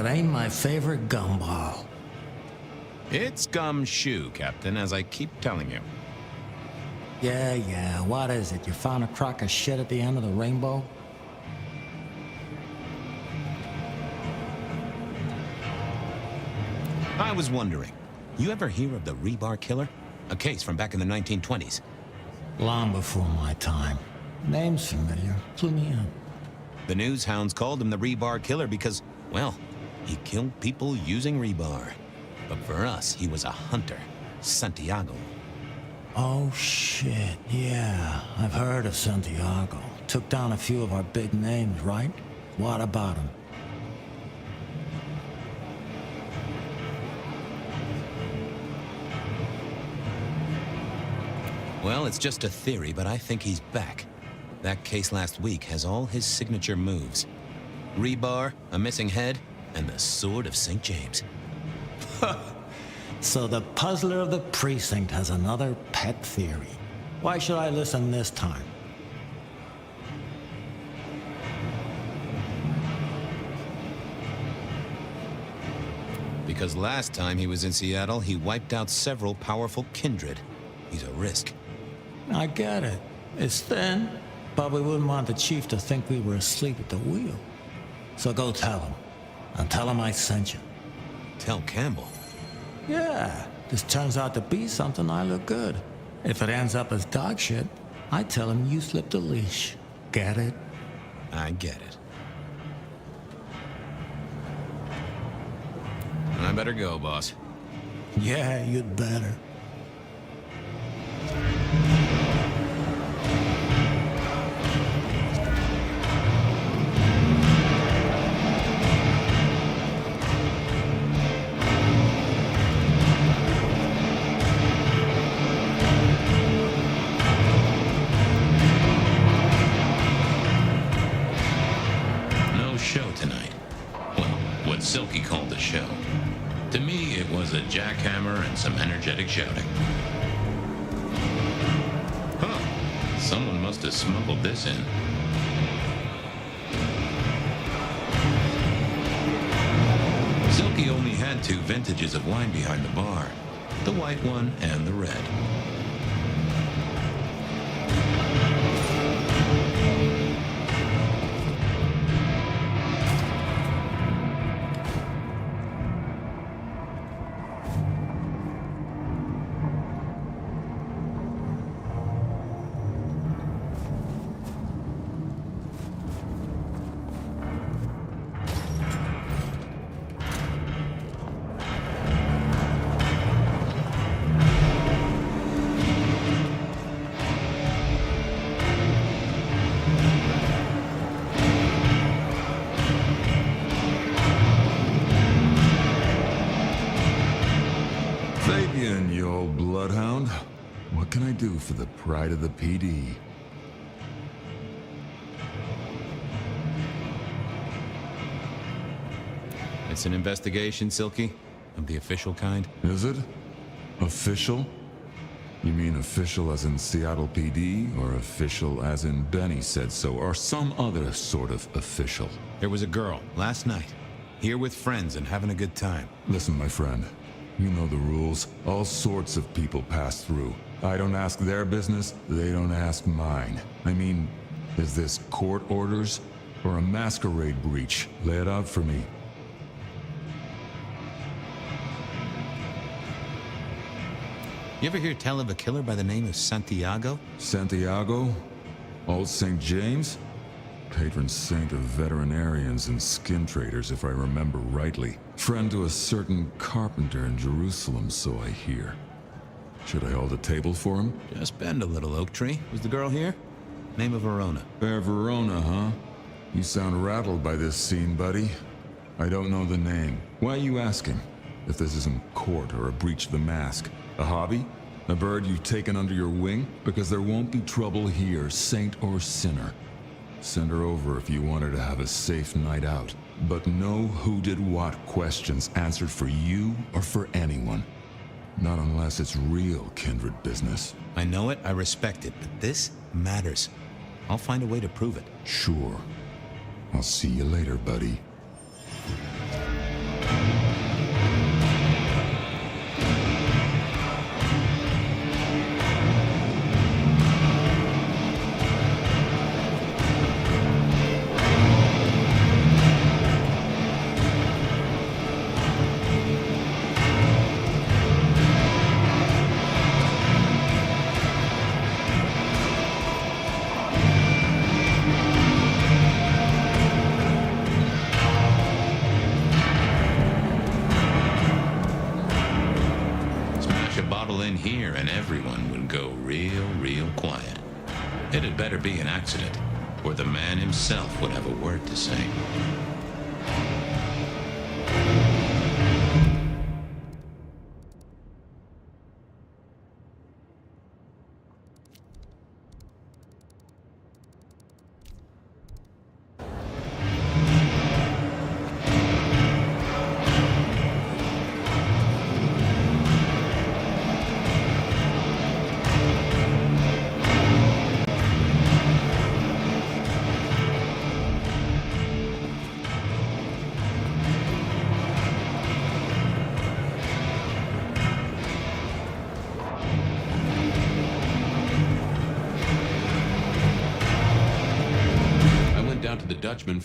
Ain't my favorite gumball. It's gumshoe, Captain, as I keep telling you. Yeah, what is it? You found a crock of shit at the end of the rainbow? I was wondering, you ever hear of the rebar killer? A case from back in the 1920s. Long before my time. Name's familiar. Clue me in. The news hounds called him the rebar killer because, well, he killed people using rebar. But for us, he was a hunter. Santiago. Oh, shit. Yeah, I've heard of Santiago. Took down a few of our big names, right? What about him? Well, it's just a theory, but I think he's back. That case last week has all his signature moves. Rebar, a missing head, and the Sword of St. James. So the puzzler of the precinct has another pet theory. Why should I listen this time? Because last time he was in Seattle, he wiped out several powerful kindred. He's a risk. I get it. It's thin, but we wouldn't want the chief to think we were asleep at the wheel. So go tell him. And tell him I sent you. tell Campbell. Yeah, this turns out to be something, I look good. If it ends up as dog shit, I tell him you slipped a leash. Get it? I get it. I better go, boss. Yeah, you'd better. No show tonight. Well, what Silky called a show. To me, it was a jackhammer and some energetic shouting. Huh. Someone must have smuggled this in. Silky only had 2 vintages of wine behind the bar. The white one and the red. Fabian, you old bloodhound. What can I do for the pride of the PD? It's an investigation, Silky? Of the official kind? Is it? Official? You mean official as in Seattle PD, or official as in Benny said so, or some other sort of official? There was a girl, last night, here with friends and having a good time. Listen, my friend. You know the rules. All sorts of people pass through. I don't ask their business, they don't ask mine. I mean, is this court orders or a masquerade breach? Lay it out for me. You ever hear tell of a killer by the name of Santiago? Santiago? Old St. James? Patron saint of veterinarians and skin traders, if I remember rightly. Friend to a certain carpenter in Jerusalem, so I hear. Should I hold a table for him? Just bend a little, Oak Tree. Was the girl here? Name of Verona. Fair Verona, huh? You sound rattled by this scene, buddy. I don't know the name. Why are you asking? If this isn't court or a breach of the mask. A hobby? A bird you've taken under your wing? Because there won't be trouble here, saint or sinner. Send her over if you want her to have a safe night out. But no who did what questions answered for you or for anyone. Not unless it's real kindred business. I know it, I respect it, but this matters. I'll find a way to prove it. Sure. I'll see you later, buddy. In here and everyone would go real quiet. It had better be an accident, or the man himself would have a word to say. To the Dutchman.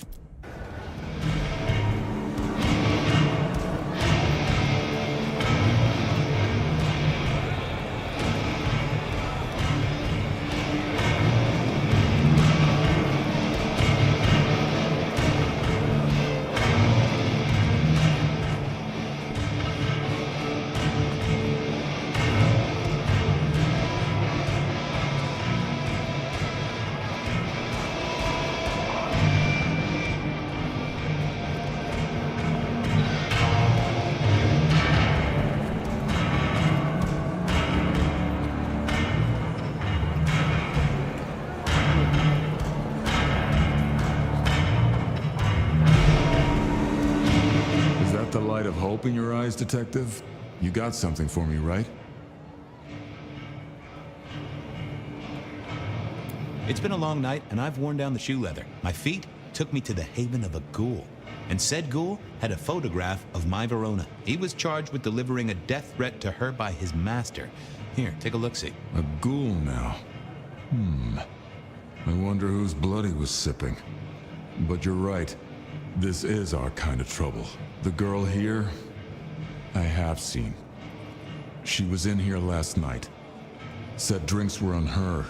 Open your eyes, detective. You got something for me, right? It's been a long night, and I've worn down the shoe leather. My feet took me to the haven of a ghoul. And said ghoul had a photograph of my Verona. He was charged with delivering a death threat to her by his master. Here, take a look-see. A ghoul now. I wonder whose blood he was sipping. But you're right. This is our kind of trouble. The girl here, I have seen. She was in here last night. Said drinks were on her.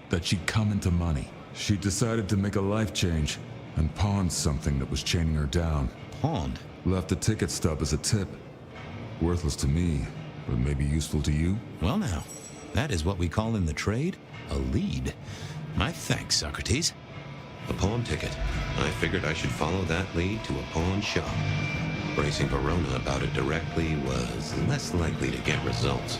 That she'd come into money. She decided to make a life change and pawned something that was chaining her down. Pawned? Left a ticket stub as a tip. Worthless to me, but maybe useful to you? Well now, that is what we call in the trade a lead. My thanks, Socrates. A pawn ticket. I figured I should follow that lead to a pawn shop. Bracing Verona about it directly was less likely to get results.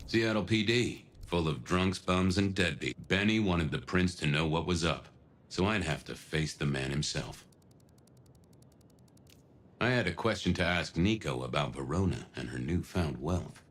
Seattle PD. Full of drunks, bums, and deadbeat. Benny wanted the prince to know what was up, so I'd have to face the man himself. I had a question to ask Nico about Verona and her newfound wealth.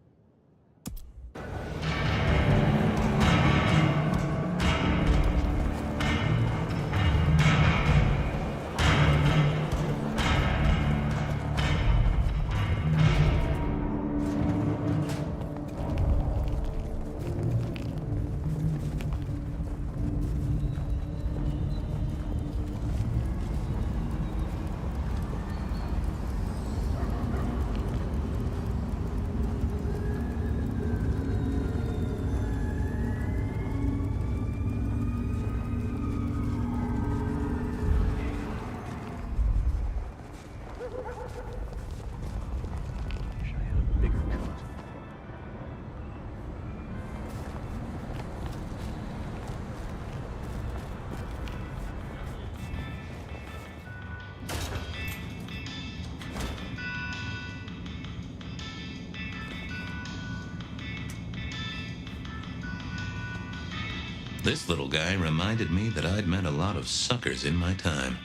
This little guy reminded me that I'd met a lot of suckers in my time.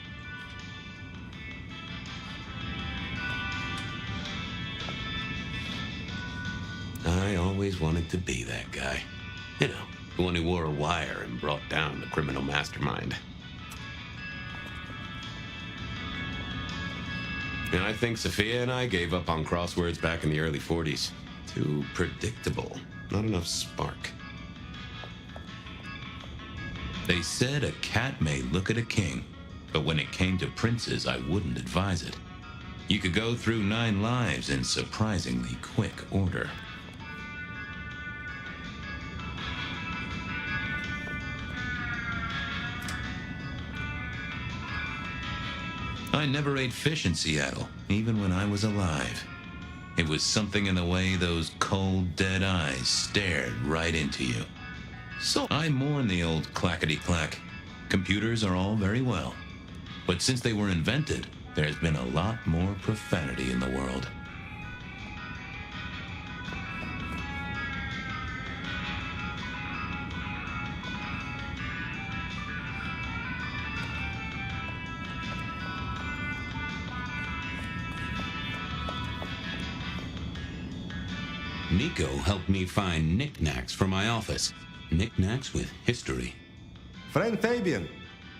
I always wanted to be that guy. You know, the one who wore a wire and brought down the criminal mastermind. And I think Sophia and I gave up on crosswords back in the early 40s. Too predictable. Not enough spark. They said a cat may look at a king, but when it came to princes, I wouldn't advise it. You could go through 9 lives in surprisingly quick order. I never ate fish in Seattle, even when I was alive. It was something in the way those cold, dead eyes stared right into you. So I mourn the old clackety-clack. Computers are all very well. But since they were invented, there's been a lot more profanity in the world. Nico helped me find knickknacks for my office. Knickknacks with history. Friend Fabian,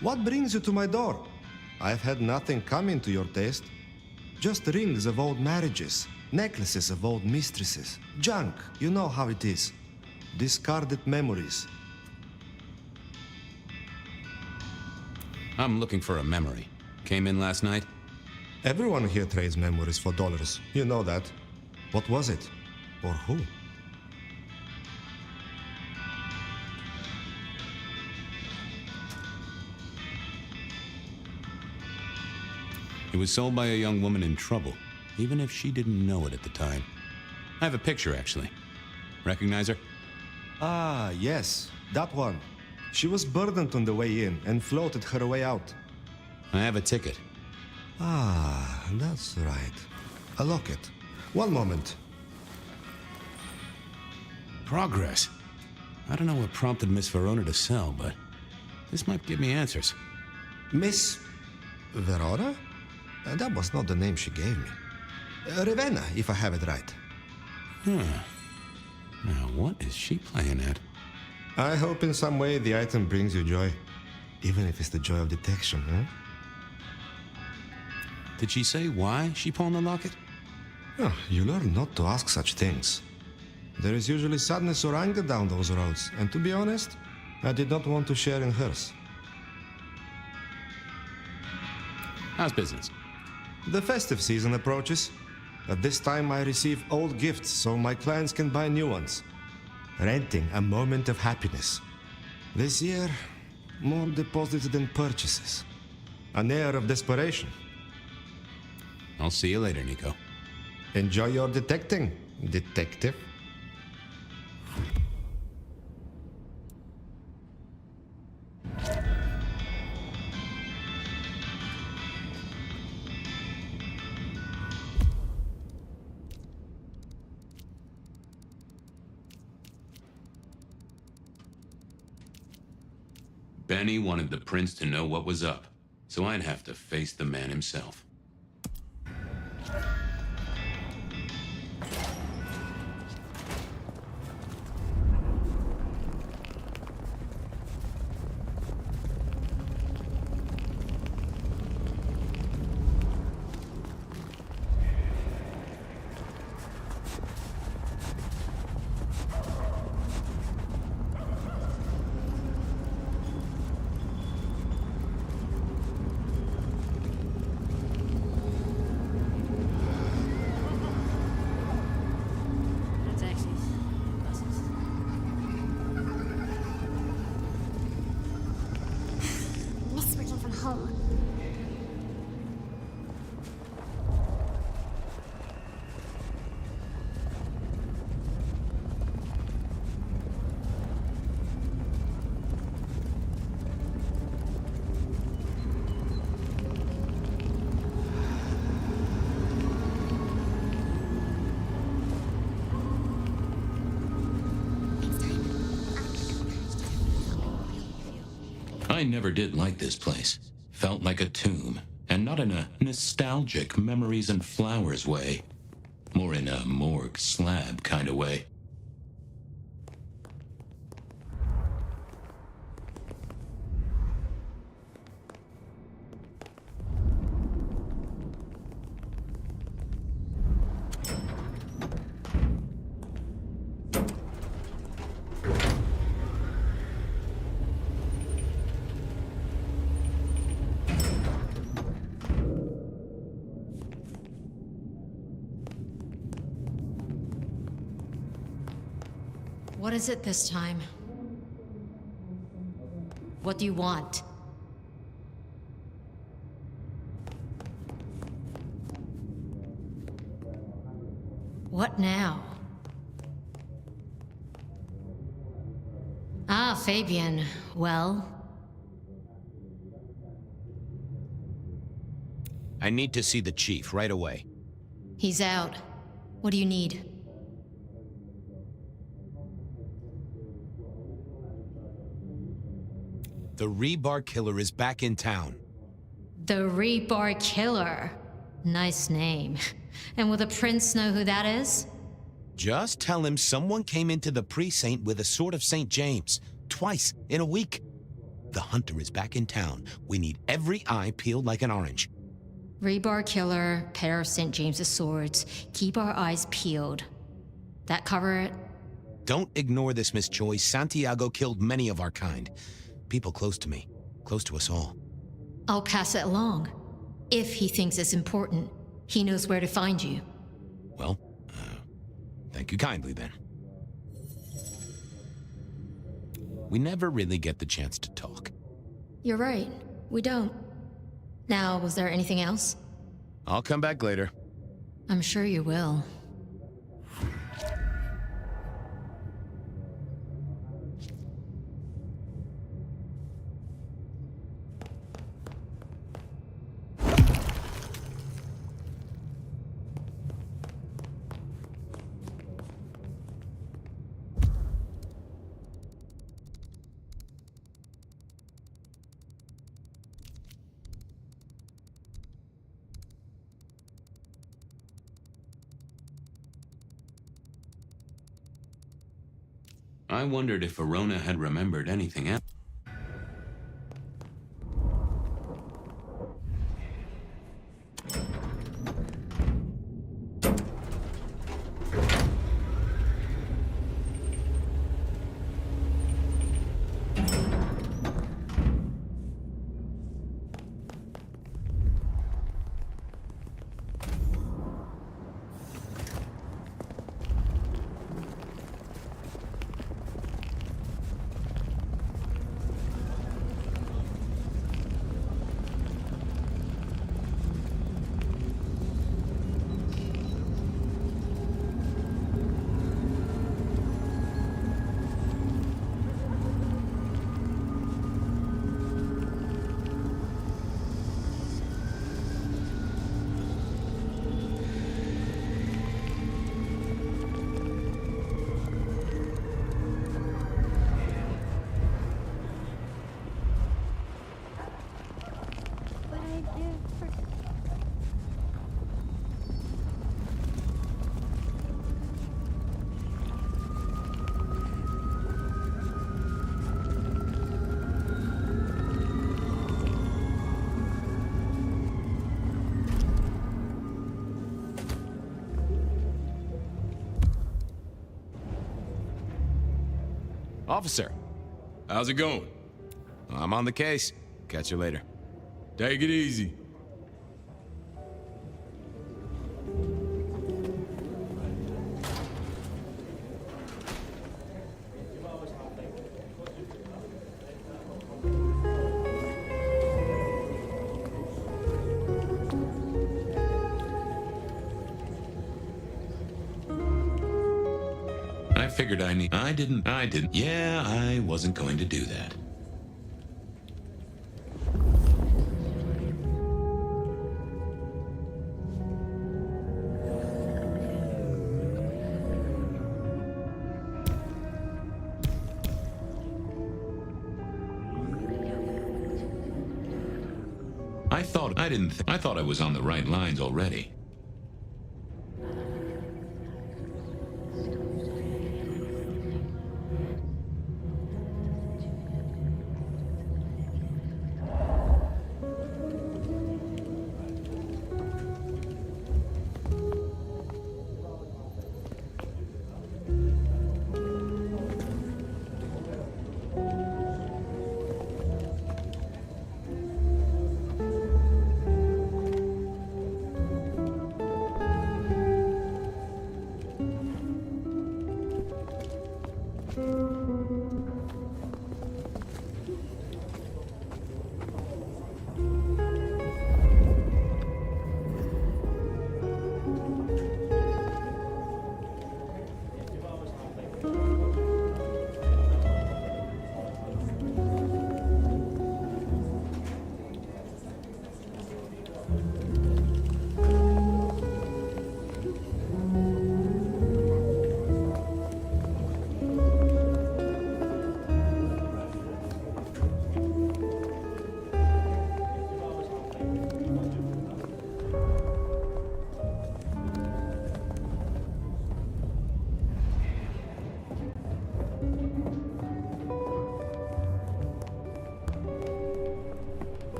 what brings you to my door? I've had nothing coming to your taste. Just rings of old marriages, necklaces of old mistresses, junk, you know how it is. Discarded memories. I'm looking for a memory. Came in last night? Everyone here trades memories for dollars. You know that. What was it? Or who? It was sold by a young woman in trouble, even if she didn't know it at the time. I have a picture, actually. Recognize her? Ah, yes, that one. She was burdened on the way in and floated her way out. I have a ticket. Ah, that's right. A locket. One moment. Progress. I don't know what prompted Miss Verona to sell, but this might give me answers. Miss, Verona? That was not the name she gave me. Ravenna, if I have it right. Now, what is she playing at? I hope in some way the item brings you joy. Even if it's the joy of detection, huh? Did she say why she pawned the locket? Oh, you learn not to ask such things. There is usually sadness or anger down those roads, and to be honest, I did not want to share in hers. How's business? The festive season approaches. At this time, I receive old gifts so my clients can buy new ones. Renting a moment of happiness. This year, more deposits than purchases. An air of desperation. I'll see you later, Nico. Enjoy your detecting, detective. Benny wanted the prince to know what was up, so I'd have to face the man himself. Miss working from home. I never did like this place. Felt like a tomb, and not in a nostalgic memories and flowers way. More in a morgue slab kind of way. What is it this time? What do you want? What now? Ah, Fabian. Well? I need to see the chief right away. He's out. What do you need? The Rebar Killer is back in town. The Rebar Killer. Nice name. And will the prince know who that is? Just tell him someone came into the precinct with a sword of St. James. Twice in a week. The hunter is back in town. We need every eye peeled like an orange. Rebar Killer, pair of St. James's swords. Keep our eyes peeled. That cover it? Don't ignore this, Miss Choi. Santiago killed many of our kind. People close to me. Close to us all. I'll pass it along. If he thinks it's important, he knows where to find you. Well, thank you kindly then. We never really get the chance to talk. You're right. We don't. Now, was there anything else? I'll come back later. I'm sure you will. I wondered if Verona had remembered anything else. Officer. How's it going? I'm on the case. Catch you later. Take it easy. I figured I didn't. Yeah, I wasn't going to do that. I thought I was on the right lines already.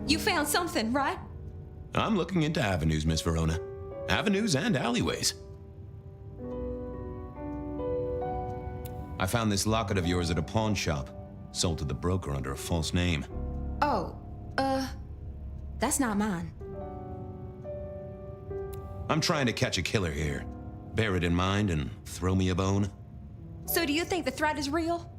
You found something, right? I'm looking into avenues, Miss Verona. Avenues and alleyways. I found this locket of yours at a pawn shop. Sold to the broker under a false name. Oh, that's not mine. I'm trying to catch a killer here. Bear it in mind and throw me a bone. So do you think the threat is real?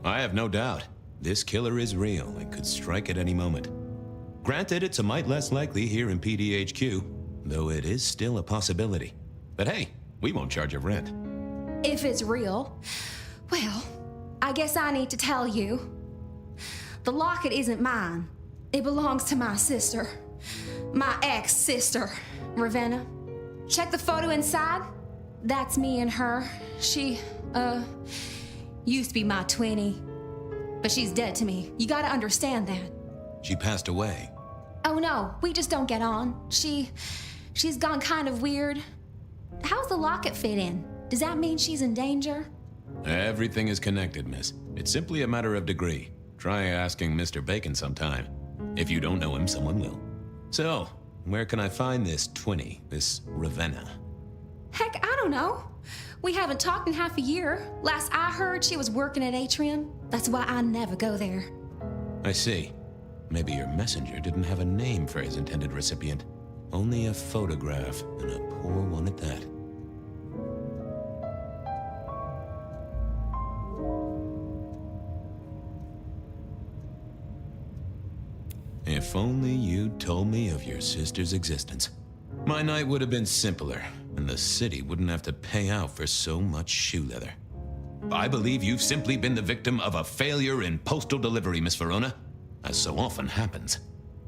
I have no doubt. This killer is real and could strike at any moment. Granted, it's a mite less likely here in PDHQ, though it is still a possibility. But hey, we won't charge a rent. If it's real, well, I guess I need to tell you. The locket isn't mine. It belongs to my sister. My ex-sister, Ravenna. Check the photo inside. That's me and her. She, used to be my twinnie. But she's dead to me. You gotta understand that. She passed away. Oh no, we just don't get on. She's gone kind of weird. How's the locket fit in? Does that mean she's in danger? Everything is connected, miss. It's simply a matter of degree. Try asking Mr. Bacon sometime. If you don't know him, someone will. So, where can I find this twinny, this Ravenna? Heck, I don't know. We haven't talked in half a year. Last I heard, she was working at Atrium. That's why I never go there. I see. Maybe your messenger didn't have a name for his intended recipient. Only a photograph, and a poor one at that. If only you'd told me of your sister's existence. My night would have been simpler, and the city wouldn't have to pay out for so much shoe leather. I believe you've simply been the victim of a failure in postal delivery, Miss Verona, as so often happens.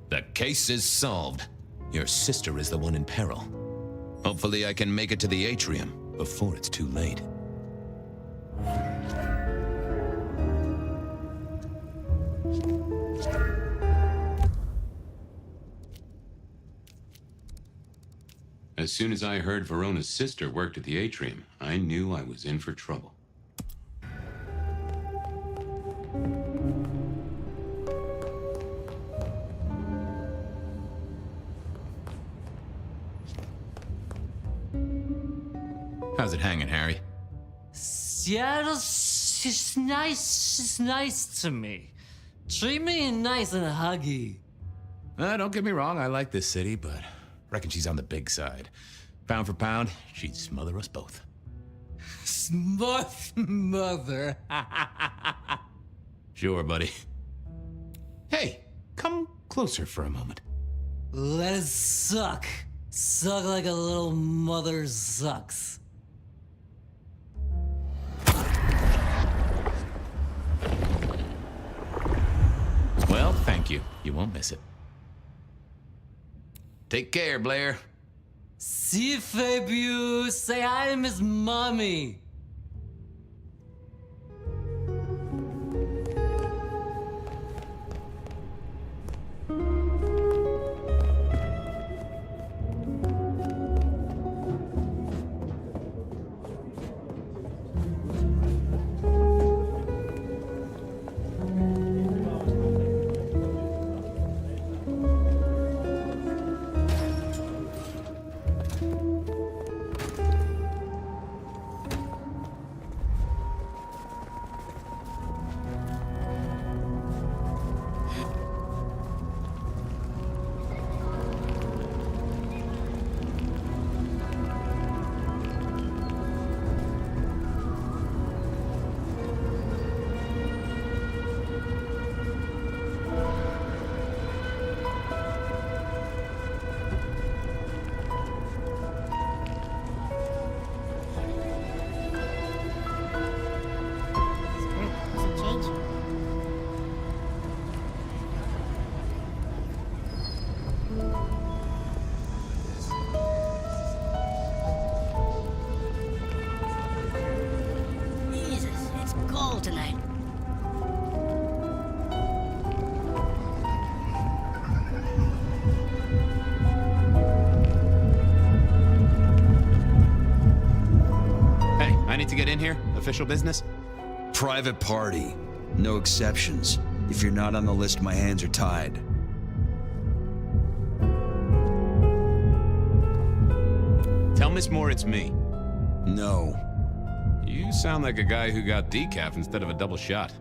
The case is solved. Your sister is the one in peril. Hopefully I can make it to the atrium before it's too late. As soon as I heard Verona's sister worked at the atrium, I knew I was in for trouble. How's it hanging, Harry? She's nice. She's nice to me. Treat me nice and huggy. Don't get me wrong, I like this city, but reckon she's on the big side. Pound for pound, she'd smother us both. Mother. Sure, buddy. Hey, come closer for a moment. Let it suck. Suck like a little mother sucks. Well, thank you. You won't miss it. Take care, Blair. See, Fabius. Say hi to Miss Mommy. Tonight. Hey, I need to get in here. Official business? Private party. No exceptions. If you're not on the list, my hands are tied. Tell Miss Moore it's me. No. You sound like a guy who got decaf instead of a double shot.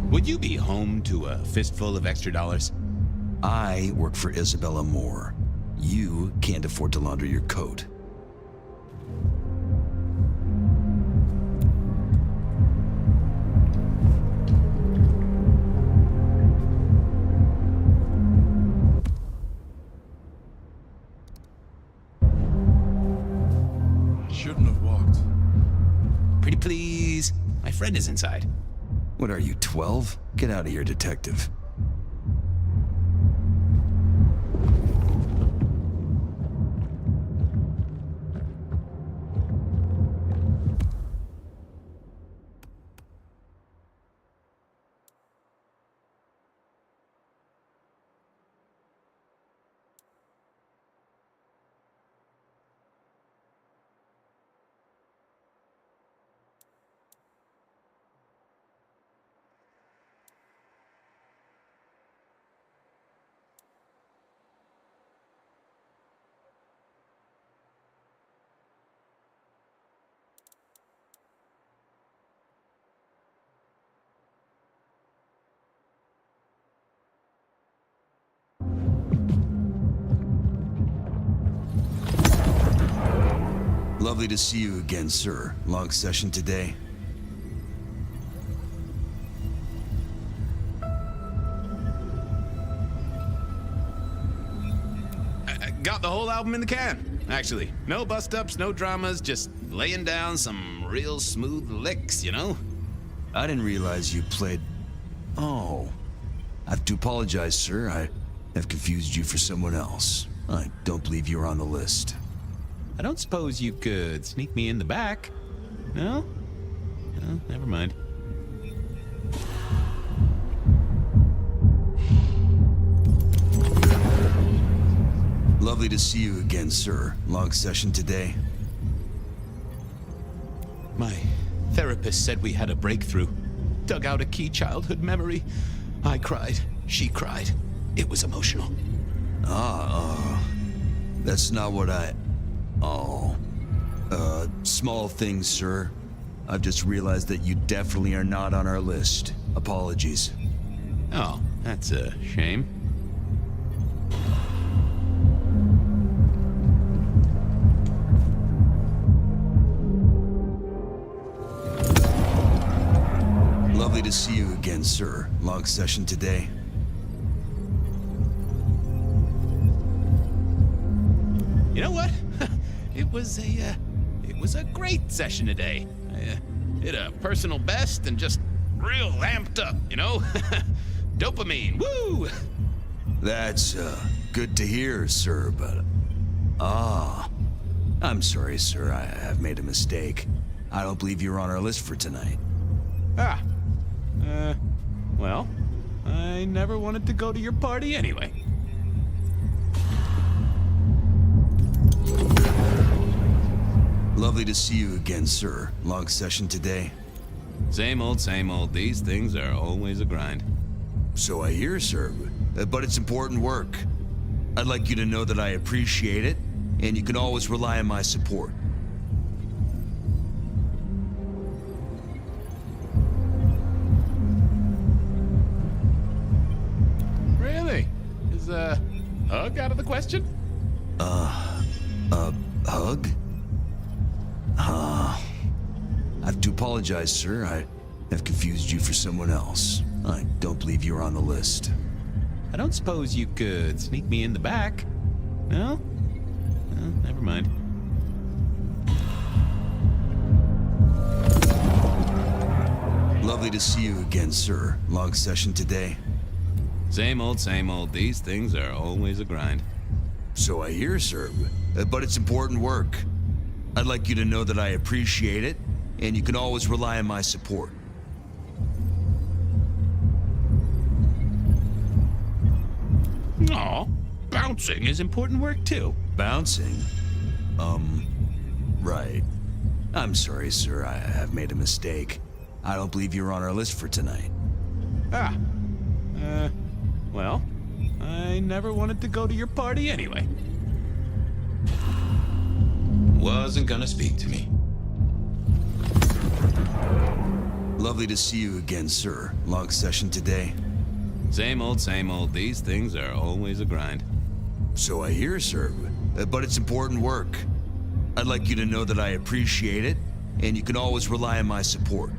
Would you be home to a fistful of extra dollars? I work for Isabella Moore. You can't afford to launder your coat. Shouldn't have walked. Pretty please. My friend is inside. What are you, 12? Get out of here, detective. Lovely to see you again, sir. Long session today? Got the whole album in the can, actually. No bust-ups, no dramas, just laying down some real smooth licks, you know? I didn't realize you played... Oh. I have to apologize, sir. I have confused you for someone else. I don't believe you're on the list. I don't suppose you could sneak me in the back? No? No, never mind. Lovely to see you again, sir. Long session today? My therapist said we had a breakthrough. Dug out a key childhood memory. I cried. She cried. It was emotional. That's not what I... Oh. Small things, sir. I've just realized that you definitely are not on our list. Apologies. Oh, that's a shame. Lovely to see you again, sir. Long session today? You know what? It was a great session today. I hit a personal best and just real amped up, you know? Dopamine, woo! That's, good to hear, sir, but... I'm sorry, sir. I have made a mistake. I don't believe you're on our list for tonight. Well, I never wanted to go to your party anyway. Lovely to see you again, sir. Long session today? Same old, same old. These things are always a grind. So I hear, sir, but it's important work. I'd like you to know that I appreciate it, and you can always rely on my support. Really? Is a hug out of the question? Hug? I have to apologize, sir. I have confused you for someone else. I don't believe you're on the list. I don't suppose you could sneak me in the back? No? No, never mind. Lovely to see you again, sir. Long session today? Same old, same old. These things are always a grind. So I hear, sir, but it's important work. I'd like you to know that I appreciate it, and you can always rely on my support. Aw, bouncing is important work too. Bouncing? Right. I'm sorry, sir. I have made a mistake. I don't believe you're on our list for tonight. Well, I never wanted to go to your party anyway. Wasn't gonna speak to me. Lovely to see you again, sir. Long session today? Same old, same old. These things are always a grind. So I hear, sir, but it's important work. I'd like you to know that I appreciate it, and you can always rely on my support.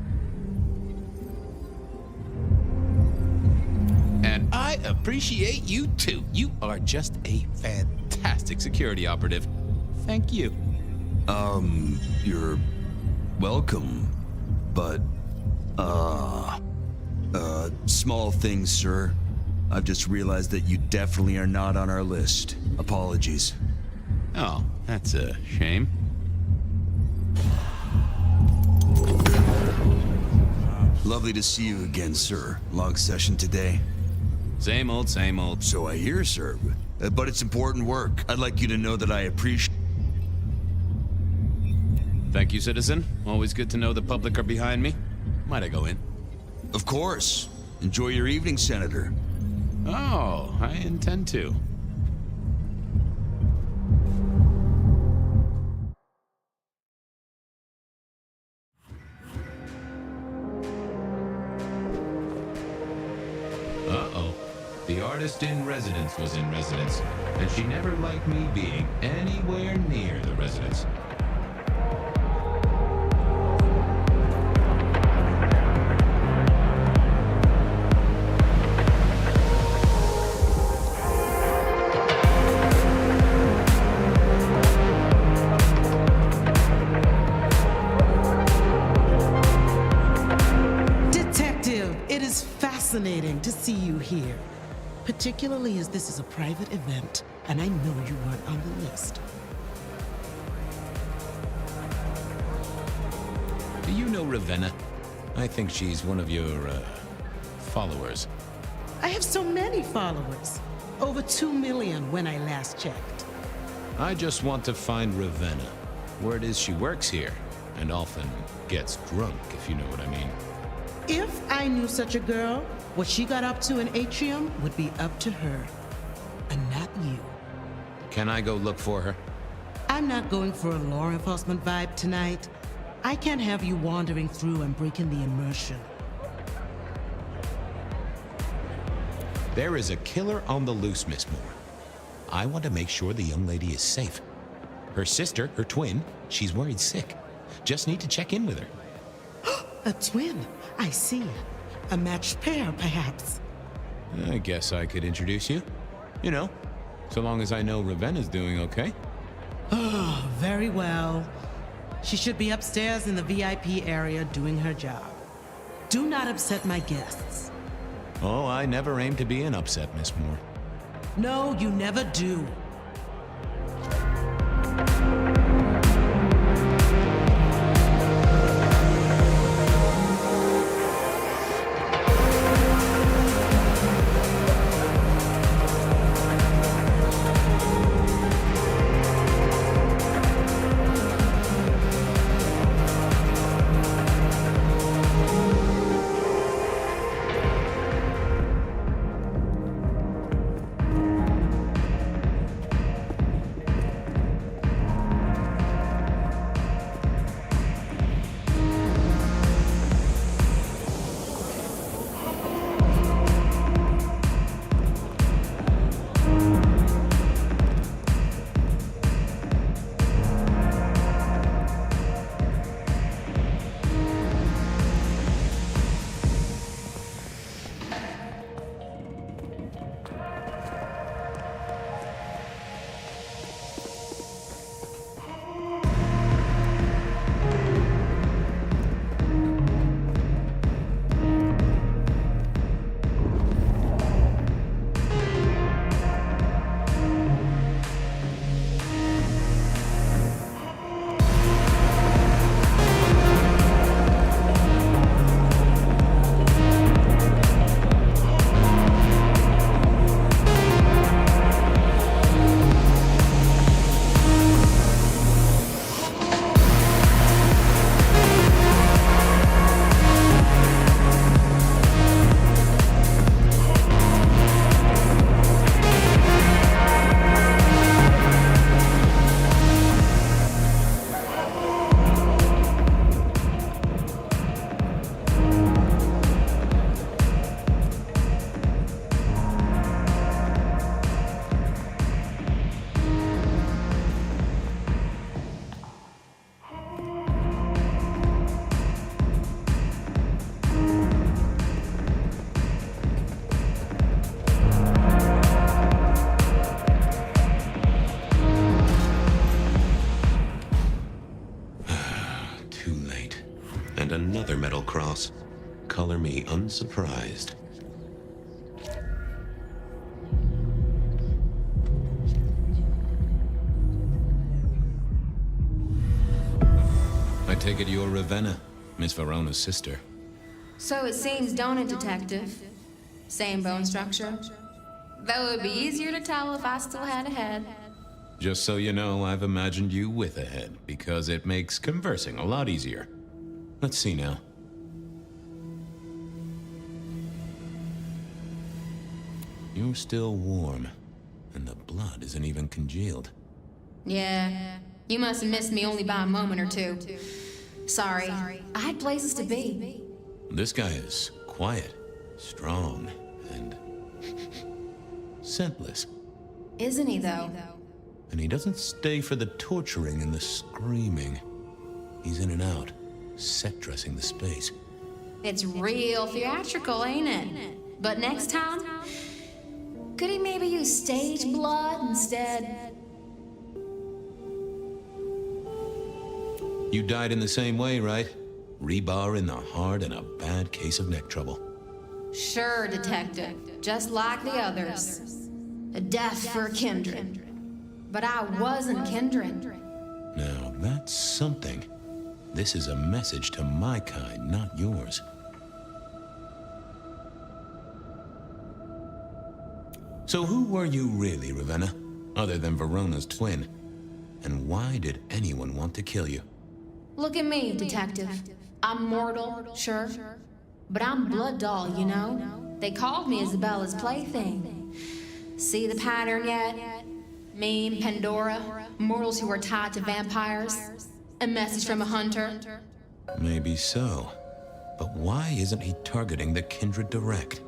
And I appreciate you too. You are just a fantastic security operative. Thank you. You're welcome, but, small things, sir. I've just realized that you definitely are not on our list. Apologies. Oh, that's a shame. Lovely to see you again, sir. Long session today? Same old, same old. So I hear, sir, but it's important work. I'd like you to know that I appreciate... Thank you, citizen. Always good to know the public are behind me. Might I go in? Of course. Enjoy your evening, Senator. Oh, I intend to. Uh-oh. The artist in residence was in residence, and she never liked me being anywhere near the residence. to see you here, particularly as this is a private event, and I know you weren't on the list. Do you know Ravenna? I think she's one of your, followers. I have so many followers. Over 2 million when I last checked. I just want to find Ravenna. Word is she works here, and often gets drunk, if you know what I mean. If I knew such a girl, what she got up to in Atrium would be up to her, and not you. Can I go look for her? I'm not going for a law enforcement vibe tonight. I can't have you wandering through and breaking the immersion. There is a killer on the loose, Miss Moore. I want to make sure the young lady is safe. Her sister, her twin, she's worried sick. Just need to check in with her. A twin, I see. A matched pair, perhaps. I guess I could introduce you. You know, so long as I know Ravenna's doing okay. Oh, very well. She should be upstairs in the VIP area doing her job. Do not upset my guests. Oh, I never aim to be an upset, Miss Moore. No, you never do. Another metal cross. Color me unsurprised. I take it you're Ravenna, Miss Verona's sister. So it seems, don't it, Detective? Same bone structure? Though it would be easier to tell if I still had a head. Just so you know, I've imagined you with a head, because it makes conversing a lot easier. Let's see now. You're still warm, and the blood isn't even congealed. Yeah, you must have missed me only by a moment or two. Sorry, I had places to be. This guy is quiet, strong, and scentless. Isn't he, though? And he doesn't stay for the torturing and the screaming. He's in and out, set dressing the space. It's real theatrical, ain't it? But next time, could he maybe use stage blood instead? You died in the same way, right? Rebar in the heart and a bad case of neck trouble. Sure, Detective. Just like the others. A death for kindred. But I wasn't kindred. Now, that's something. This is a message to my kind, not yours. So who were you really, Ravenna? Other than Verona's twin? And why did anyone want to kill you? Look at me, Detective. I'm mortal, sure. But I'm blood doll, you know? They called me Isabella's plaything. See the pattern yet? Me and Pandora, mortals who are tied to vampires. A message from a hunter. Maybe so. But why isn't he targeting the kindred direct?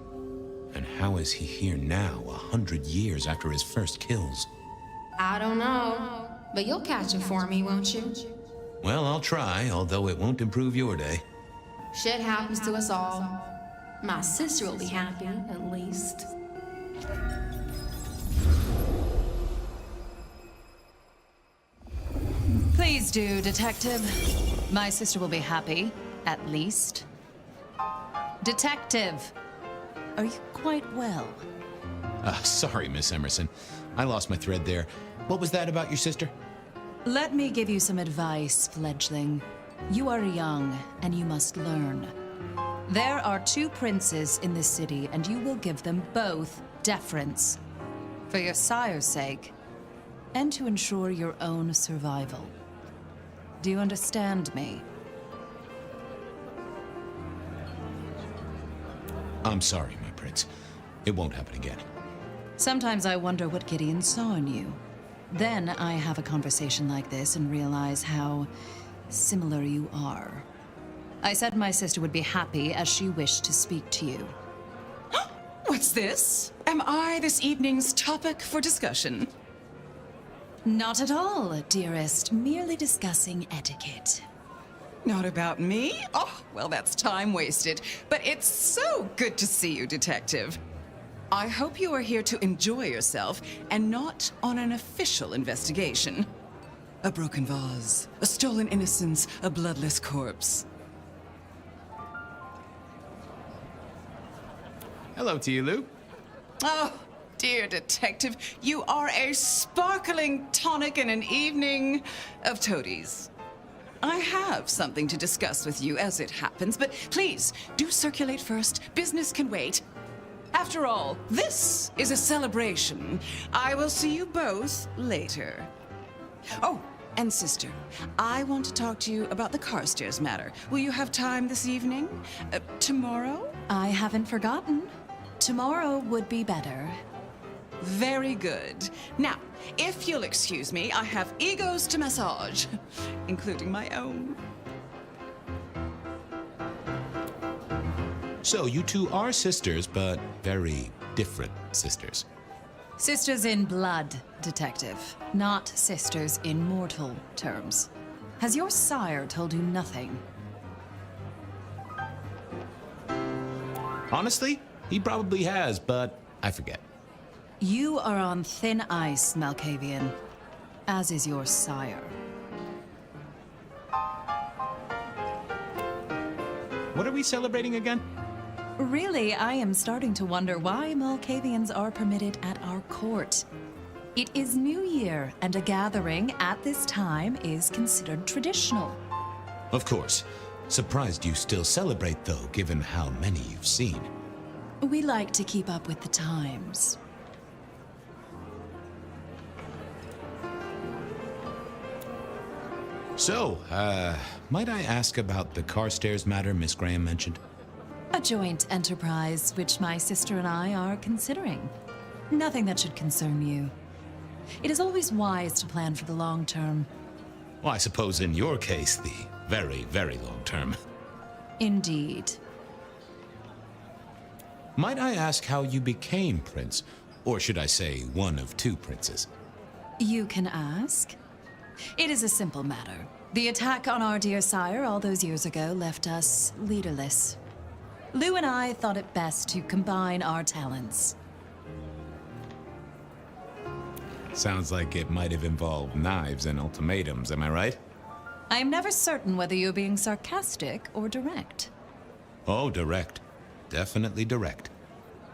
And how is he here now, 100 years after his first kills? I don't know. But you'll catch it for me, won't you? Well, I'll try, although it won't improve your day. Shit happens to us all. My sister will be happy, at least. Please do, Detective. My sister will be happy, at least. Detective, are you quite well? Sorry, Miss Emerson. I lost my thread there. What was that about your sister? Let me give you some advice, fledgling. You are young, and you must learn. There are 2 princes in this city, and you will give them both deference. For your sire's sake, and to ensure your own survival. Do you understand me? I'm sorry, my prince. It won't happen again. Sometimes I wonder what Gideon saw in you. Then I have a conversation like this and realize how similar you are. I said my sister would be happy as she wished to speak to you. What's this? Am I this evening's topic for discussion? Not at all, dearest. Merely discussing etiquette. Not about me? Oh, well, that's time wasted. But it's so good to see you, Detective. I hope you are here to enjoy yourself and not on an official investigation. A broken vase, a stolen innocence, a bloodless corpse. Hello to you, Lou. Oh, dear Detective, you are a sparkling tonic in an evening of toadies. I have something to discuss with you as it happens, but please, do circulate first. Business can wait. After all, this is a celebration. I will see you both later. Oh, and sister, I want to talk to you about the Carstairs matter. Will you have time this evening? Tomorrow? I haven't forgotten. Tomorrow would be better. Very good. Now, if you'll excuse me, I have egos to massage, including my own. So you 2 are sisters, but very different sisters. Sisters in blood, Detective, not sisters in mortal terms. Has your sire told you nothing? Honestly, he probably has, but I forget. You are on thin ice, Malkavian, as is your sire. What are we celebrating again? Really, I am starting to wonder why Malkavians are permitted at our court. It is New Year, and a gathering at this time is considered traditional. Of course. Surprised you still celebrate, though, given how many you've seen. We like to keep up with the times. So, might I ask about the Carstairs matter Miss Graham mentioned? A joint enterprise which my sister and I are considering. Nothing that should concern you. It is always wise to plan for the long term. Well, I suppose in your case, the very, very long term. Indeed. Might I ask how you became prince? Or should I say, one of 2 princes? You can ask. It is a simple matter. The attack on our dear sire all those years ago left us leaderless. Lou and I thought it best to combine our talents. Sounds like it might have involved knives and ultimatums, am I right? I am never certain whether you're being sarcastic or direct. Oh, direct. definitely direct.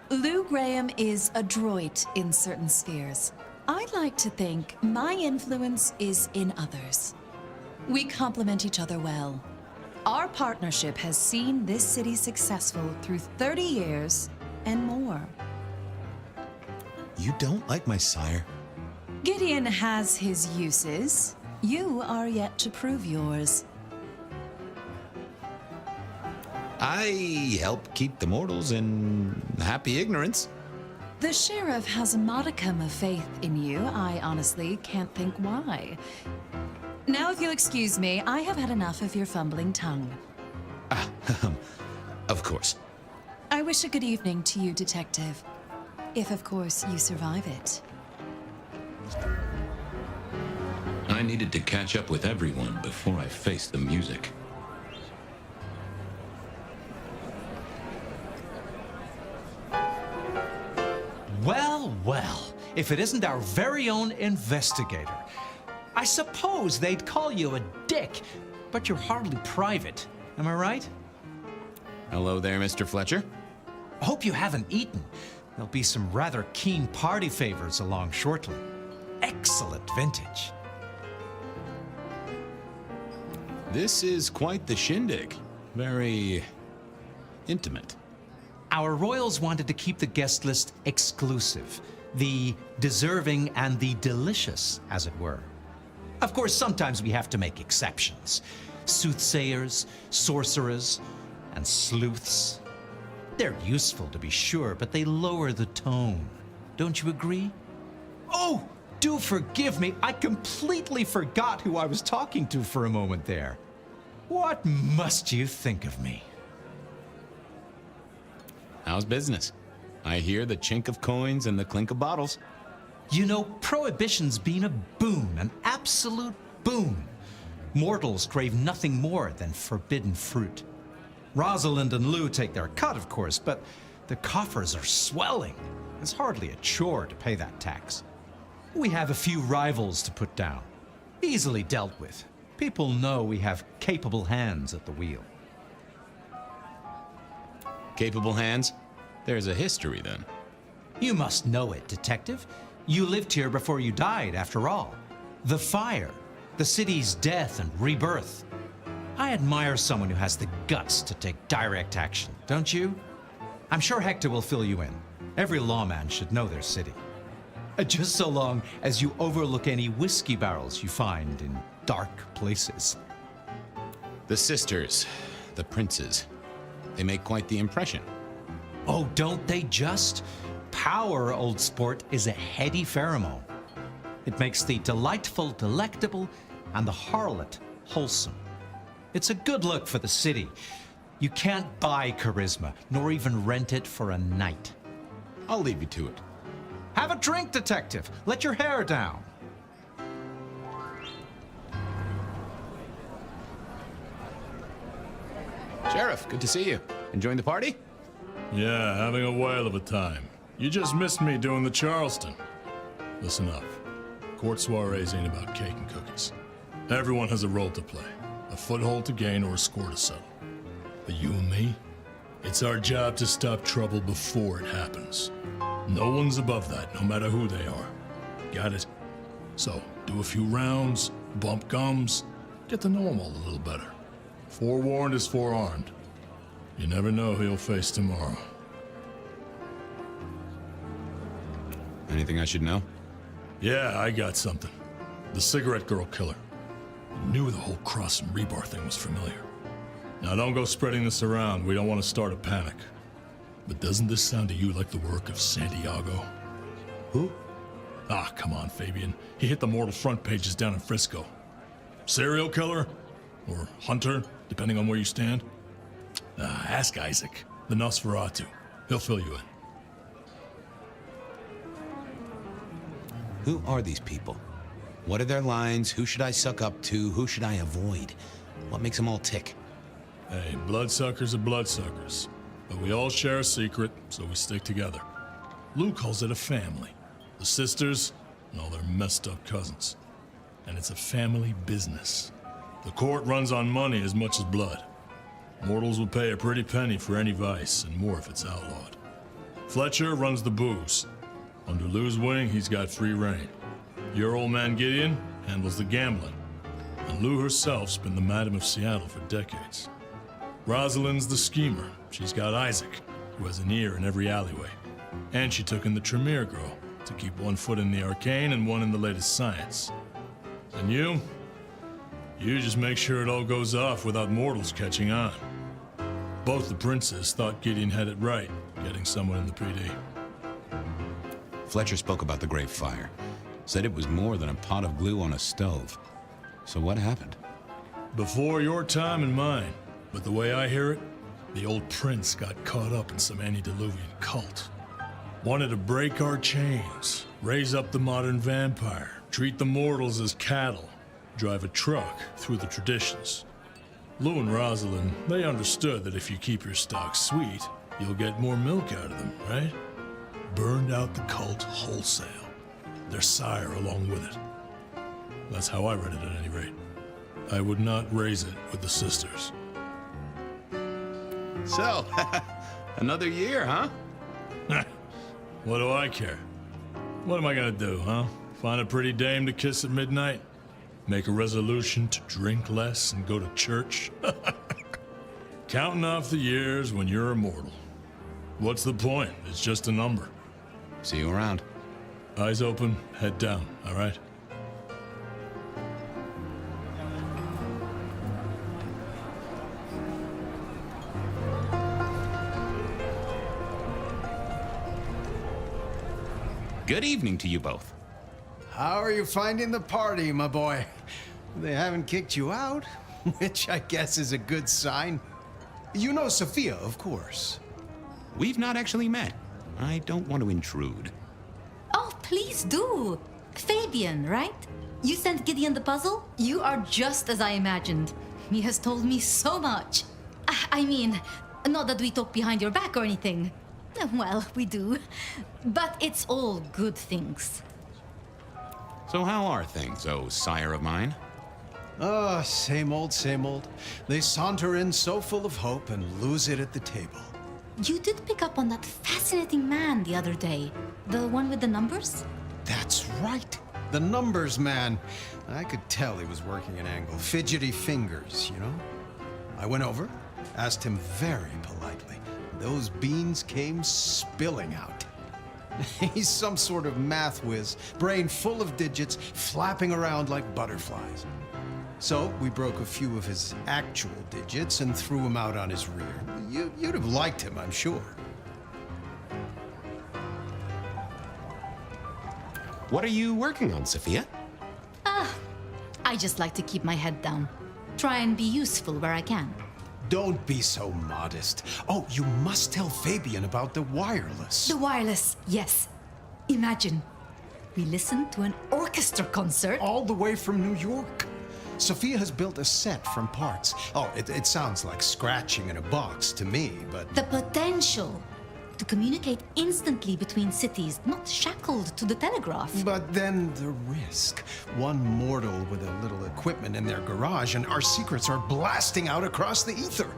Lou Graham is adroit in certain spheres. I like to think my influence is in others. We complement each other well. Our partnership has seen this city successful through 30 years and more. You don't like my sire? Gideon has his uses. You are yet to prove yours. I help keep the mortals in happy ignorance. The sheriff has a modicum of faith in you. I honestly can't think why. Now, if you'll excuse me, I have had enough of your fumbling tongue. Of course. I wish a good evening to you, Detective. If, of course, you survive it. I needed to catch up with everyone before I faced the music. Well, well, if it isn't our very own investigator. I suppose they'd call you a dick, but you're hardly private. Am I right? Hello there, Mr. Fletcher. Hope you haven't eaten. There'll be some rather keen party favors along shortly. Excellent vintage. This is quite the shindig. Very intimate. Our royals wanted to keep the guest list exclusive. The deserving and the delicious, as it were. Of course, sometimes we have to make exceptions. Soothsayers, sorcerers, and sleuths. They're useful, to be sure, but they lower the tone. Don't you agree? Oh, do forgive me. I completely forgot who I was talking to for a moment there. What must you think of me? How's business? I hear the chink of coins and the clink of bottles. You know, Prohibition's been a boon, an absolute boon. Mortals crave nothing more than forbidden fruit. Rosalind and Lou take their cut, of course, but the coffers are swelling. It's hardly a chore to pay that tax. We have a few rivals to put down. Easily dealt with. People know we have capable hands at the wheel. Capable hands? There's a history, then. You must know it, Detective. You lived here before you died, after all. The fire, the city's death and rebirth. I admire someone who has the guts to take direct action, don't you? I'm sure Hector will fill you in. Every lawman should know their city. Just so long as you overlook any whiskey barrels you find in dark places. The sisters, the princes, they make quite the impression. Oh, don't they just? Power, old sport, is a heady pheromone. It makes the delightful delectable and the harlot wholesome. It's a good look for the city. You can't buy charisma, nor even rent it for a night. I'll leave you to it. Have a drink, Detective. Let your hair down. Sheriff, good to see you. Enjoying the party? Yeah, having a whale of a time. You just missed me doing the Charleston. Listen up. Court soirees ain't about cake and cookies. Everyone has a role to play. A foothold to gain or a score to settle. But you and me, it's our job to stop trouble before it happens. No one's above that, no matter who they are. Got it? So, do a few rounds, bump gums, get to know them all a little better. Forewarned is forearmed. You never know who you'll face tomorrow. Anything I should know? Yeah, I got something. The cigarette girl killer. Knew the whole cross and rebar thing was familiar. Now don't go spreading this around. We don't want to start a panic. But doesn't this sound to you like the work of Santiago? Who? Ah, come on, Fabian. He hit the mortal front pages down in Frisco. Serial killer? Or hunter, depending on where you stand? Ask Isaac, the Nosferatu. He'll fill you in. Who are these people? What are their lines? Who should I suck up to? Who should I avoid? What makes them all tick? Hey, bloodsuckers are bloodsuckers. But we all share a secret, so we stick together. Lou calls it a family. The sisters and all their messed up cousins. And it's a family business. The court runs on money as much as blood. Mortals will pay a pretty penny for any vice, and more if it's outlawed. Fletcher runs the booze. Under Lou's wing, he's got free reign. Your old man Gideon handles the gambling. And Lou herself's been the Madam of Seattle for decades. Rosalind's the schemer. She's got Isaac, who has an ear in every alleyway. And she took in the Tremere girl to keep one foot in the arcane and one in the latest science. And you just make sure it all goes off without mortals catching on. Both the princes thought Gideon had it right, getting someone in the PD. Fletcher spoke about the Great Fire. Said it was more than a pot of glue on a stove. So what happened? Before your time and mine. But the way I hear it, the old prince got caught up in some antediluvian cult. Wanted to break our chains, raise up the modern vampire, treat the mortals as cattle, drive a truck through the traditions. Lou and Rosalind, they understood that if you keep your stock sweet, you'll get more milk out of them, right? Burned out the cult wholesale. Their sire along with it. That's how I read it at any rate. I would not raise it with the sisters. So, another year, huh? What do I care? What am I gonna do, huh? Find a pretty dame to kiss at midnight? Make a resolution to drink less and go to church? Counting off the years when you're immortal. What's the point? It's just a number. See you around. Eyes open, head down, all right? Good evening to you both. How are you finding the party, my boy? They haven't kicked you out, which I guess is a good sign. You know Sophia, of course. We've not actually met. I don't want to intrude. Oh, please do. Fabian, right? You sent Gideon the puzzle? You are just as I imagined. He has told me so much. I mean, not that we talk behind your back or anything. Well, we do. But it's all good things. So how are things, oh sire of mine? Oh, same old, same old. They saunter in so full of hope and lose it at the table. You did pick up on that fascinating man the other day. The one with the numbers? That's right. The numbers man. I could tell he was working an angle. Fidgety fingers, you know? I went over, asked him very politely. Those beans came spilling out. He's some sort of math whiz, brain full of digits, flapping around like butterflies. So we broke a few of his actual digits and threw him out on his rear. You'd have liked him, I'm sure. What are you working on, Sophia? I just like to keep my head down. Try and be useful where I can. Don't be so modest. Oh, you must tell Fabian about the wireless. The wireless, yes. Imagine, we listened to an orchestra concert. All the way from New York. Sophia has built a set from parts. Oh, it sounds like scratching in a box to me, but... The potential to communicate instantly between cities, not shackled to the telegraph. But then the risk. One mortal with a little equipment in their garage and our secrets are blasting out across the ether.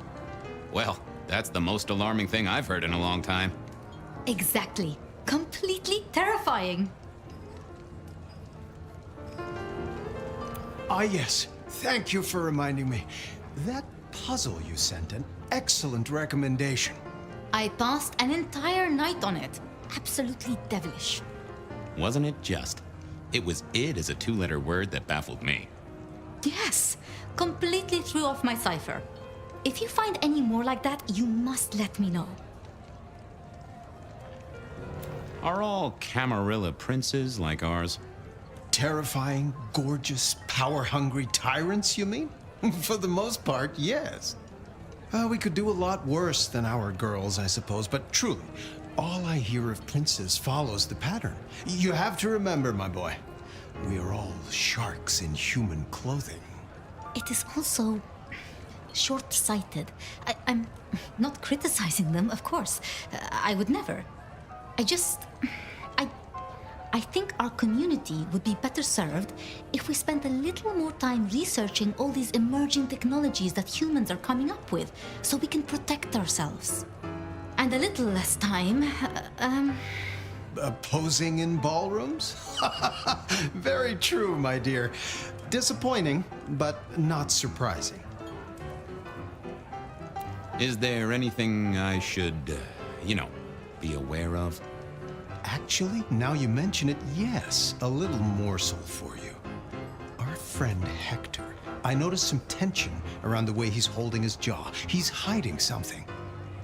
Well, that's the most alarming thing I've heard in a long time. Exactly. Completely terrifying. Ah, yes. Thank you for reminding me. That puzzle you sent, an excellent recommendation. I passed an entire night on it. Absolutely devilish. Wasn't it just? It was id as a two-letter word that baffled me. Yes, completely threw off my cipher. If you find any more like that, you must let me know. Are all Camarilla princes like ours? Terrifying, gorgeous, power-hungry tyrants, you mean? For the most part, yes. We could do a lot worse than our girls, I suppose, but truly, all I hear of princes follows the pattern. You have to remember, my boy, we are all sharks in human clothing. It is also short-sighted. I'm not criticizing them, of course. I would never. I think our community would be better served if we spent a little more time researching all these emerging technologies that humans are coming up with so we can protect ourselves. And a little less time, Posing in ballrooms? Very true, my dear. Disappointing, but not surprising. Is there anything I should, be aware of? Actually, now you mention it, yes, a little morsel for you. Our friend Hector. I noticed some tension around the way he's holding his jaw. He's hiding something.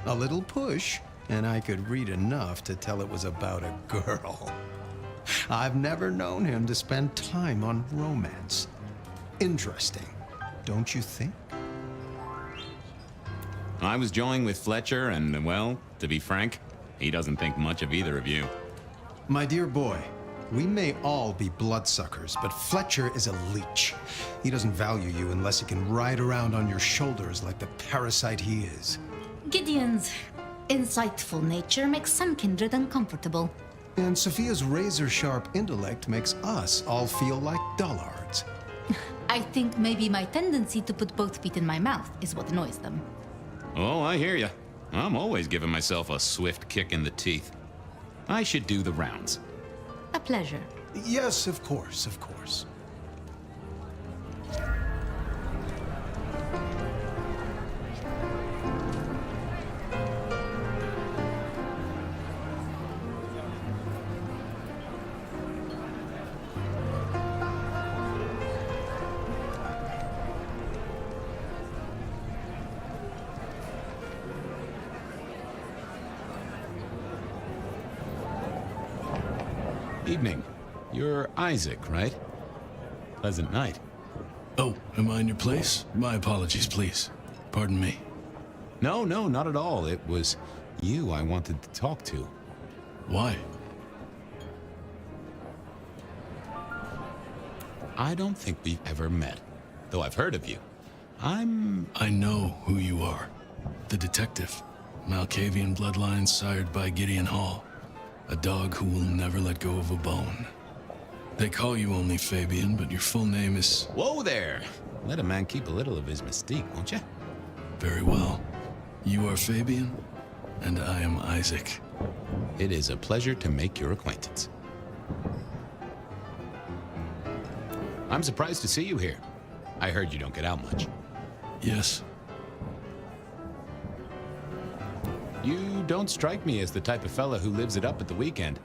A little push, and I could read enough to tell it was about a girl. I've never known him to spend time on romance. Interesting, don't you think? I was joined with Fletcher, and, well, to be frank, he doesn't think much of either of you. My dear boy, we may all be bloodsuckers, but Fletcher is a leech. He doesn't value you unless he can ride around on your shoulders like the parasite he is. Gideon's insightful nature makes some kindred uncomfortable. And Sophia's razor-sharp intellect makes us all feel like dullards. I think maybe my tendency to put both feet in my mouth is what annoys them. Oh, I hear ya. I'm always giving myself a swift kick in the teeth. I should do the rounds. A pleasure. Yes, of course, of course. Evening. You're Isaac, right? Pleasant night. Oh, am I in your place? My apologies, please. Pardon me. No, not at all. It was you I wanted to talk to. Why? I don't think we've ever met, though I've heard of you. I know who you are. The detective. Malkavian bloodlines sired by Gideon Hall. A dog who will never let go of a bone. They call you only Fabian, but your full name is... Whoa there! Let a man keep a little of his mystique, won't you? Very well. You are Fabian, and I am Isaac. It is a pleasure to make your acquaintance. I'm surprised to see you here. I heard you don't get out much. Yes. You don't strike me as the type of fella who lives it up at the weekend.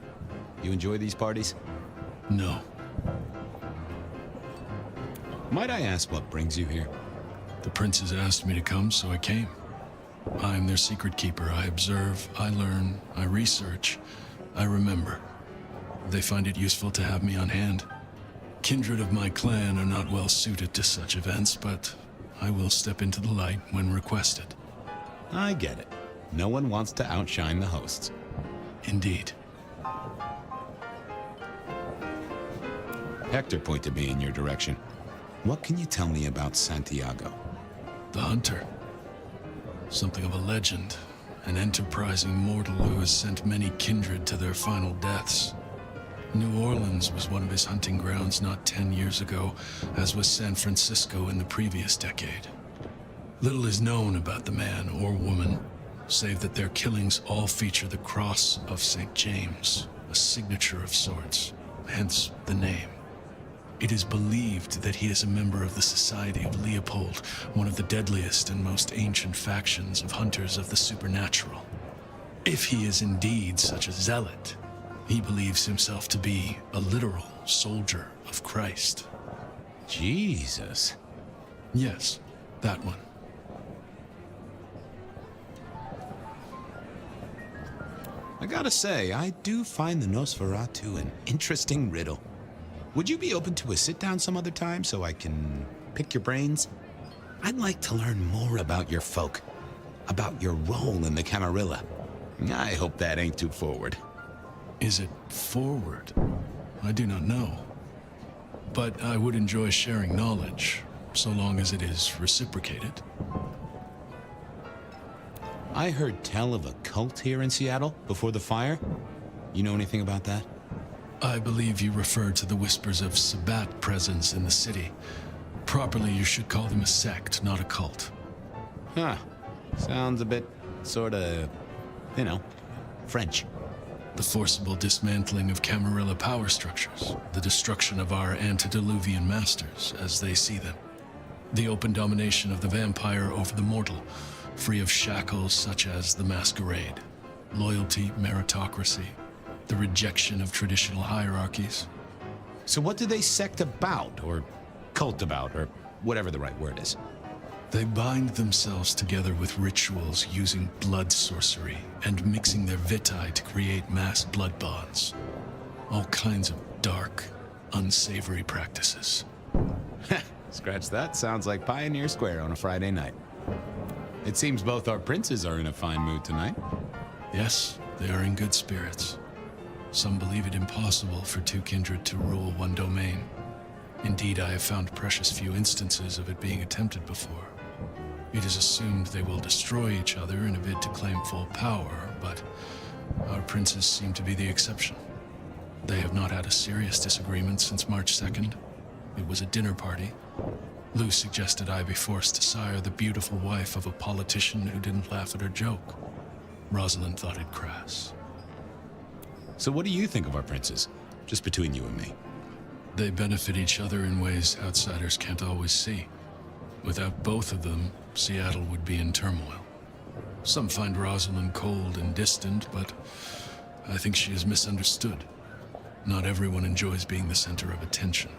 You enjoy these parties? No. Might I ask what brings you here? The princes asked me to come, so I came. I'm their secret keeper. I observe, I learn, I research, I remember. They find it useful to have me on hand. Kindred of my clan are not well suited to such events, but I will step into the light when requested. I get it. No one wants to outshine the hosts. Indeed. Hector pointed me in your direction. What can you tell me about Santiago? The hunter. Something of a legend. An enterprising mortal who has sent many kindred to their final deaths. New Orleans was one of his hunting grounds not 10 years ago, as was San Francisco in the previous decade. Little is known about the man or woman, save that their killings all feature the cross of St. James, a signature of sorts, hence the name. It is believed that he is a member of the Society of Leopold, one of the deadliest and most ancient factions of hunters of the supernatural. If he is indeed such a zealot, he believes himself to be a literal soldier of Christ. Jesus. Yes, that one. I gotta say, I do find the Nosferatu an interesting riddle. Would you be open to a sit-down some other time so I can pick your brains? I'd like to learn more about your folk, about your role in the Camarilla. I hope that ain't too forward. Is it forward? I do not know. But I would enjoy sharing knowledge, so long as it is reciprocated. I heard tell of a cult here in Seattle before the fire. You know anything about that? I believe you refer to the whispers of Sabbat presence in the city. Properly, you should call them a sect, not a cult. Huh. Sounds a bit, sorta, you know, French. The forcible dismantling of Camarilla power structures, the destruction of our antediluvian masters as they see them, the open domination of the vampire over the mortal, free of shackles such as the Masquerade, loyalty, meritocracy, the rejection of traditional hierarchies. So what do they sect about, or cult about, or whatever the right word is? They bind themselves together with rituals using blood sorcery and mixing their vitae to create mass blood bonds. All kinds of dark, unsavory practices. Scratch that, sounds like Pioneer Square on a Friday night. It seems both our princes are in a fine mood tonight. Yes, they are in good spirits. Some believe it impossible for two kindred to rule one domain. Indeed, I have found precious few instances of it being attempted before. It is assumed they will destroy each other in a bid to claim full power, but our princes seem to be the exception. They have not had a serious disagreement since March 2nd. It was a dinner party. Lou suggested I be forced to sire the beautiful wife of a politician who didn't laugh at her joke. Rosalind thought it crass. So what do you think of our princes? Just between you and me. They benefit each other in ways outsiders can't always see. Without both of them, Seattle would be in turmoil. Some find Rosalind cold and distant, but I think she is misunderstood. Not everyone enjoys being the center of attention.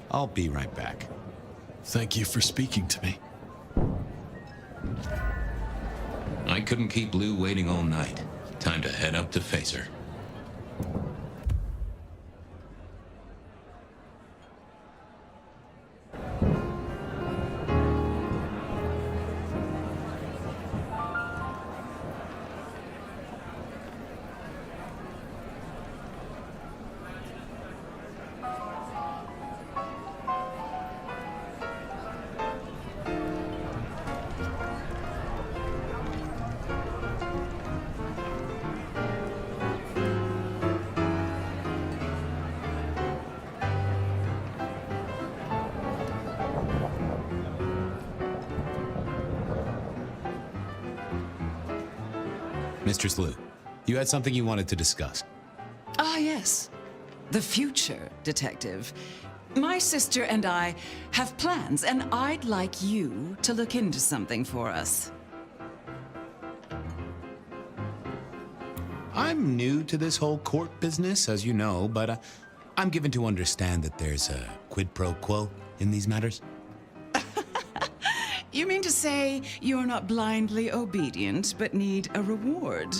I'll be right back. Thank you for speaking to me. I couldn't keep Lou waiting all night. Time to head up to face her. Mistress Liu, you had something you wanted to discuss. Ah, yes. The future, Detective. My sister and I have plans, and I'd like you to look into something for us. I'm new to this whole court business, as you know, but I'm given to understand that there's a quid pro quo in these matters. You mean to say you're not blindly obedient, but need a reward?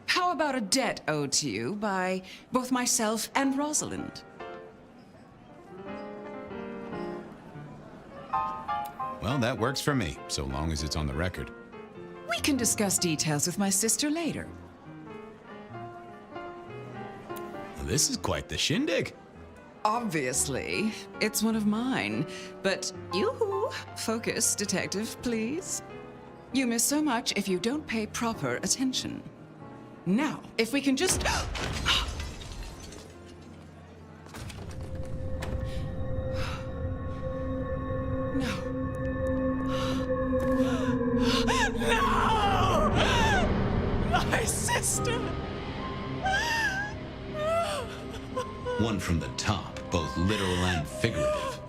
How about a debt owed to you by both myself and Rosalind? Well, that works for me, so long as it's on the record. We can discuss details with my sister later. Well, this is quite the shindig. Obviously, it's one of mine. But yoo-hoo, focus, Detective, please. You miss so much if you don't pay proper attention. Now, if we can just... No! My sister! One from the top, both literal and figurative.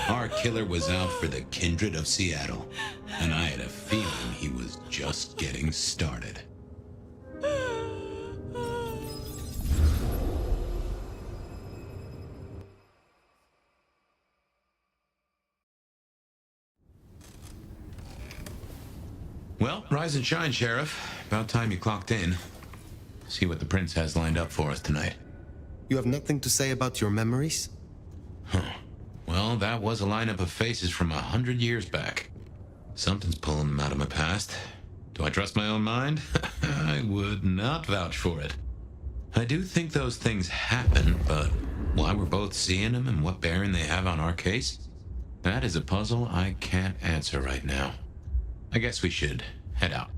Our killer was out for the kindred of Seattle, and I had a feeling he was just getting started. Well, rise and shine, Sheriff. About time you clocked in. See what the prince has lined up for us tonight. You have nothing to say about your memories? Well, that was a lineup of faces from 100 years back. Something's pulling them out of my past. Do I trust my own mind? I would not vouch for it. I do think those things happen, but why we're both seeing them and what bearing they have on our case? That is a puzzle I can't answer right now. I guess we should head out.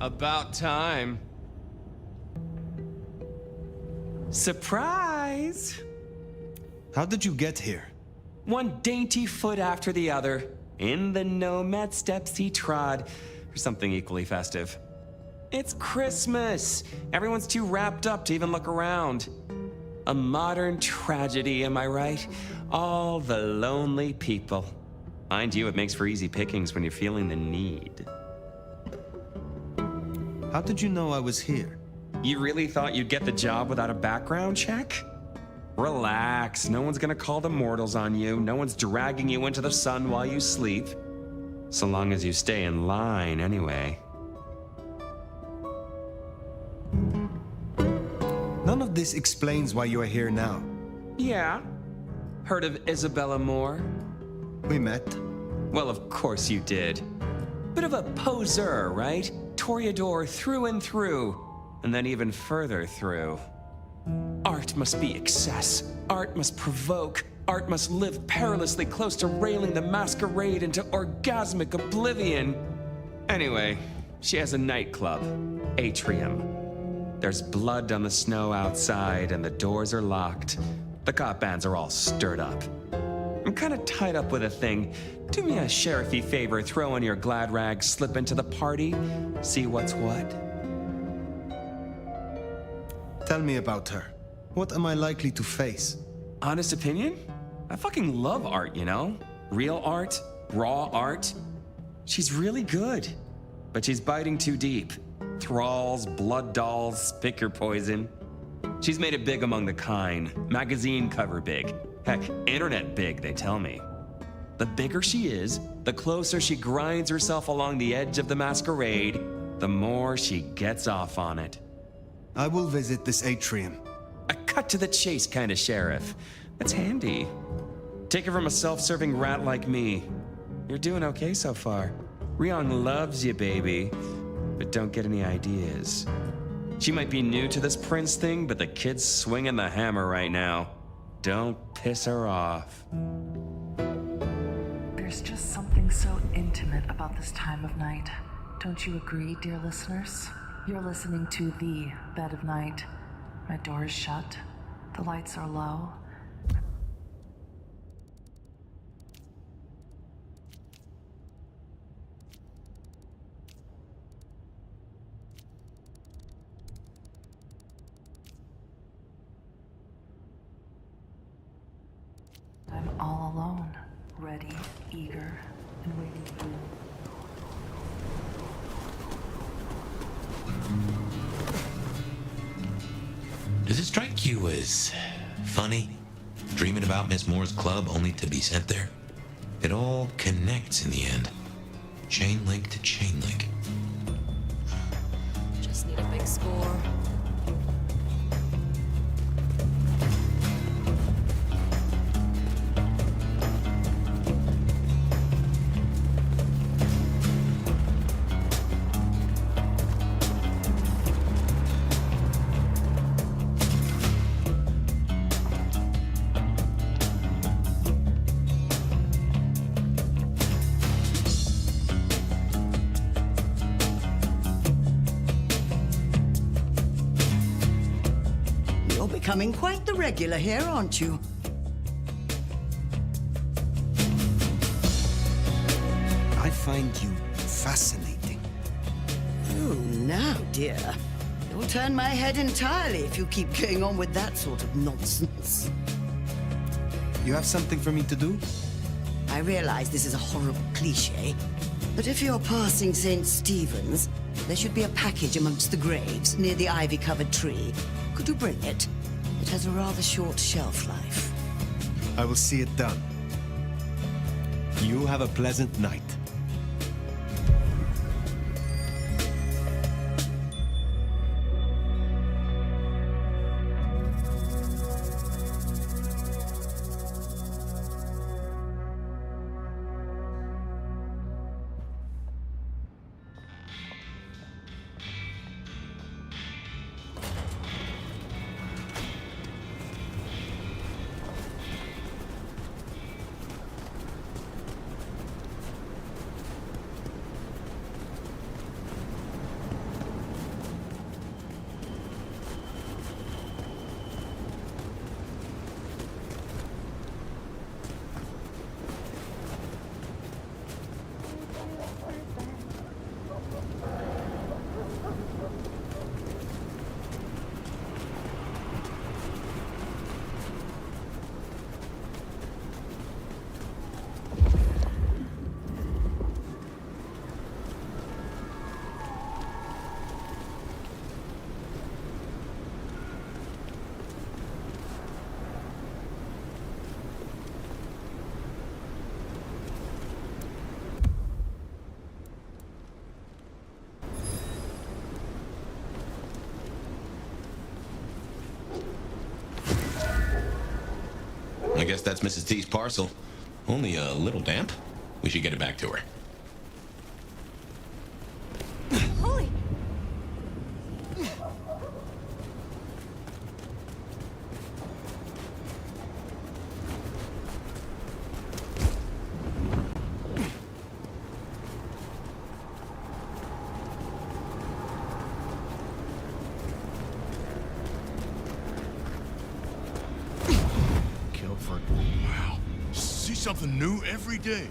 About time. Surprise! How did you get here? One dainty foot after the other. In the nomad steps he trod. For something equally festive. It's Christmas! Everyone's too wrapped up to even look around. A modern tragedy, am I right? All the lonely people. Mind you, it makes for easy pickings when you're feeling the need. How did you know I was here? You really thought you'd get the job without a background check? Relax, no one's gonna call the mortals on you. No one's dragging you into the sun while you sleep. So long as you stay in line, anyway. None of this explains why you are here now. Yeah. Heard of Isabella Moore? We met. Well, of course you did. Bit of a poseur, right? Toreador through and through. And then even further through. Art must be excess. Art must provoke. Art must live perilously close to railing the masquerade into orgasmic oblivion. Anyway, she has a nightclub, Atrium. There's blood on the snow outside and the doors are locked. The cop bands are all stirred up. I'm kind of tied up with a thing. Do me a sheriffy favor, throw on your glad rags, slip into the party, see what's what. Tell me about her. What am I likely to face? Honest opinion? I fucking love art, you know? Real art, raw art. She's really good, but she's biting too deep. Thralls, blood dolls, pick your poison. She's made it big among the kind. Magazine cover big. Heck, internet big, they tell me. The bigger she is, the closer she grinds herself along the edge of the masquerade, the more she gets off on it. I will visit this atrium. A cut to the chase kind of sheriff. That's handy. Take it from a self-serving rat like me. You're doing okay so far. Ryong loves you, baby. But don't get any ideas. She might be new to this prince thing, but the kid's swinging the hammer right now. Don't piss her off. There's just something so intimate about this time of night. Don't you agree, dear listeners? You're listening to The Bed of Night. My door is shut. The lights are low. I'm all alone, ready, eager, and waiting for you. Does it strike you as funny? Dreaming about Miss Moore's club only to be sent there? It all connects in the end. Chain link to chain link. Just need a big score. Becoming quite the regular here, aren't you? I find you fascinating. Oh, now, dear. You'll turn my head entirely if you keep going on with that sort of nonsense. You have something for me to do? I realize this is a horrible cliché, but if you're passing St. Stephen's, there should be a package amongst the graves near the ivy-covered tree. Could you bring it? It has a rather short shelf life. I will see it done. You have a pleasant night. guess that's Mrs. T's parcel. Only a little damp. We should get it back to her. Holy! Wow. See something new every day.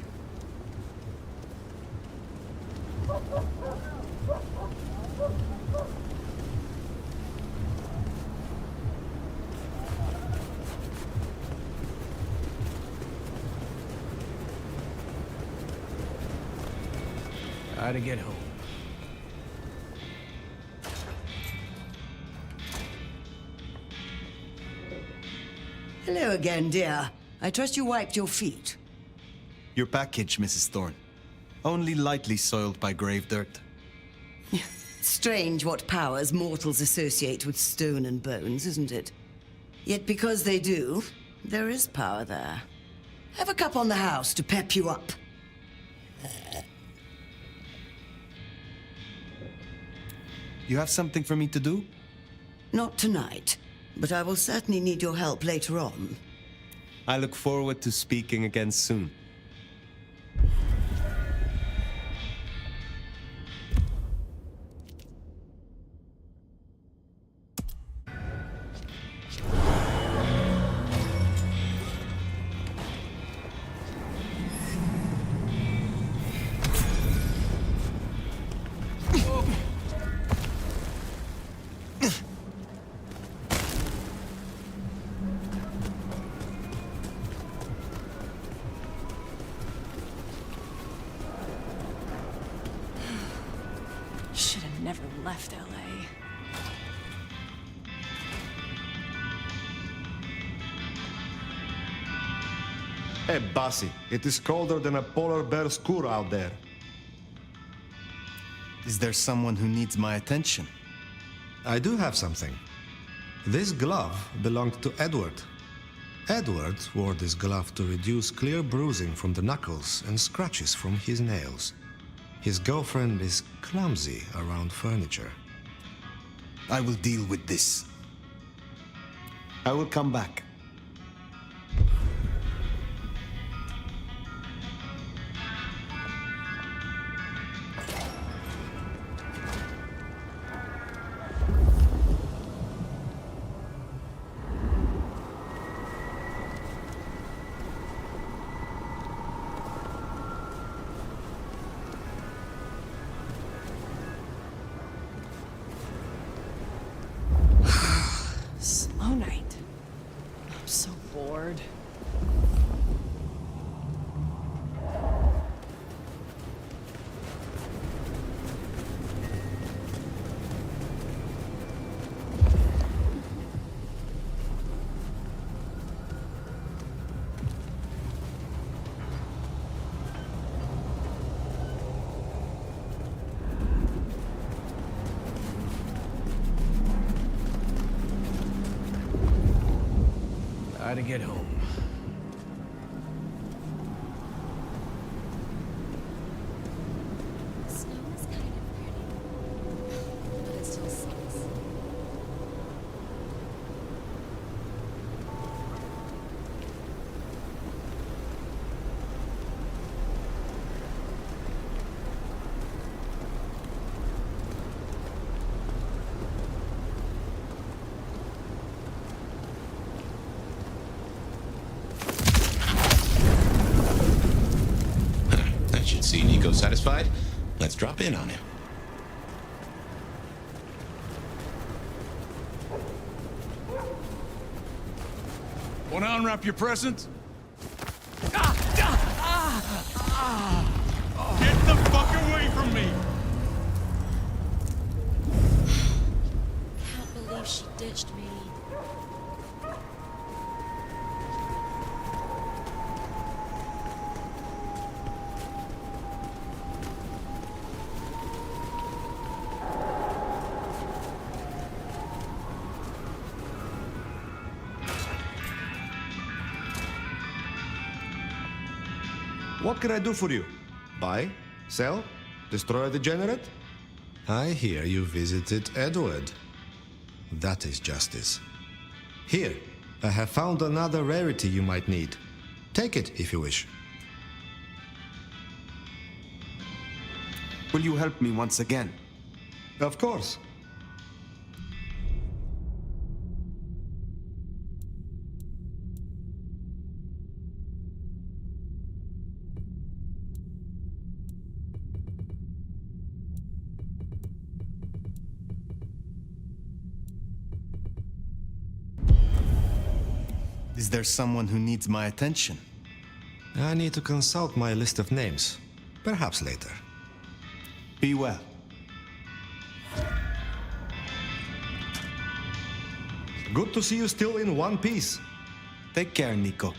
Gotta get home. Hello again, dear. I trust you wiped your feet. Your package, Mrs. Thorne. Only lightly soiled by grave dirt. Strange what powers mortals associate with stone and bones, isn't it? Yet because they do, there is power there. Have a cup on the house to pep you up. You have something for me to do? Not tonight, but I will certainly need your help later on. I look forward to speaking again soon. Should have never left LA. Hey, bossy, it is colder than a polar bear's cur out there. Is there someone who needs my attention? I do have something. This glove belonged to Edward. Edward wore this glove to reduce clear bruising from the knuckles and scratches from his nails. His girlfriend is clumsy around furniture. I will deal with this. I will come back. Slow night. I'm so bored. Gotta get home. Snow is kind of pretty, but it still sucks. That should see Nico satisfied. Let's drop in on him. Want to unwrap your presents? Get the fuck away from me! Can't believe she ditched me. What can I do for you? Buy? Sell? Destroy a degenerate? I hear you visited Edward. That is justice. Here, I have found another rarity you might need. Take it if you wish. Will you help me once again? Of course. Is there someone who needs my attention? I need to consult my list of names. Perhaps later. Be well. Good to see you still in one piece. Take care, Nico.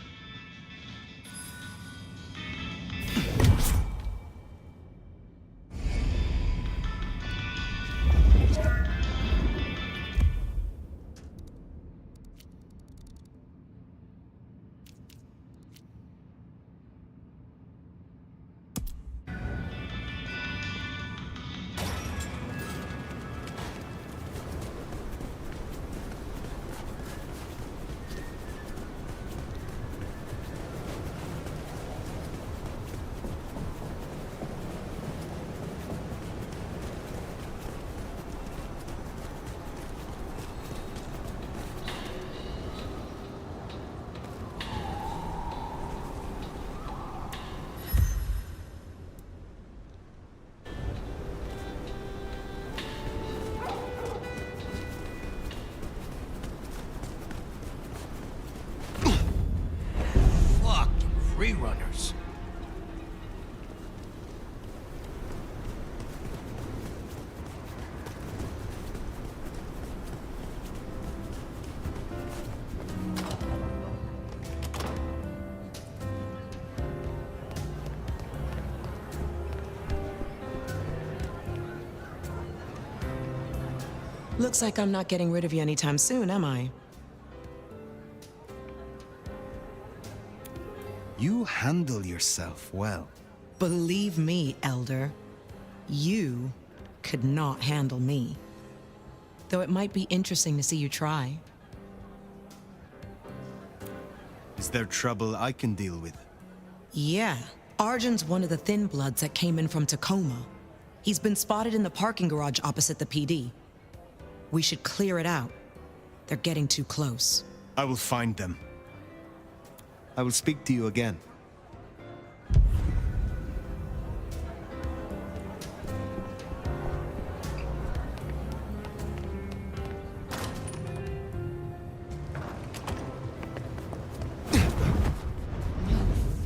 Rerunners. Looks like I'm not getting rid of you anytime soon, am I? You handle yourself well. Believe me, Elder, you could not handle me. Though it might be interesting to see you try. Is there trouble I can deal with? Yeah, Arjun's one of the Thin Bloods that came in from Tacoma. He's been spotted in the parking garage opposite the PD. We should clear it out. They're getting too close. I will find them. I will speak to you again.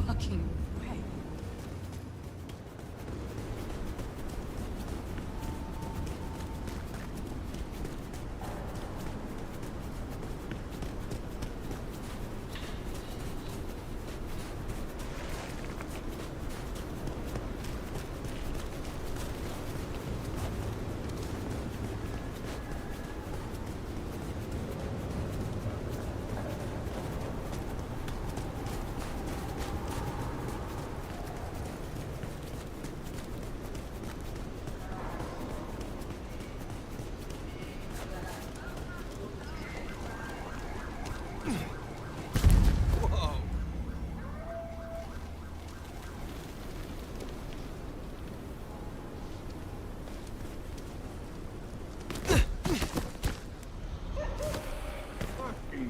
Fucking way.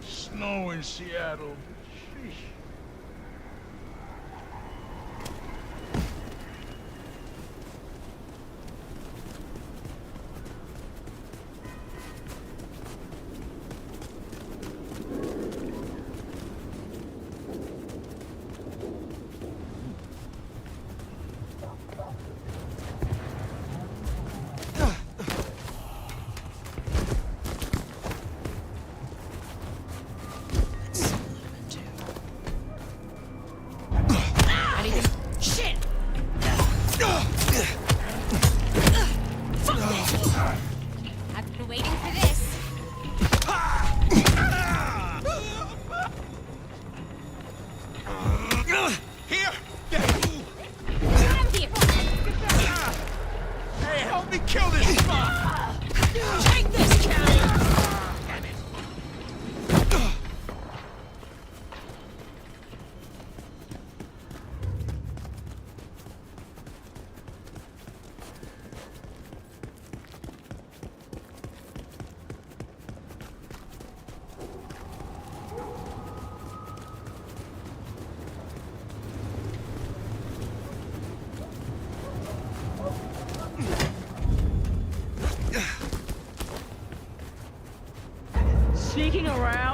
Snow in Seattle. Sheesh.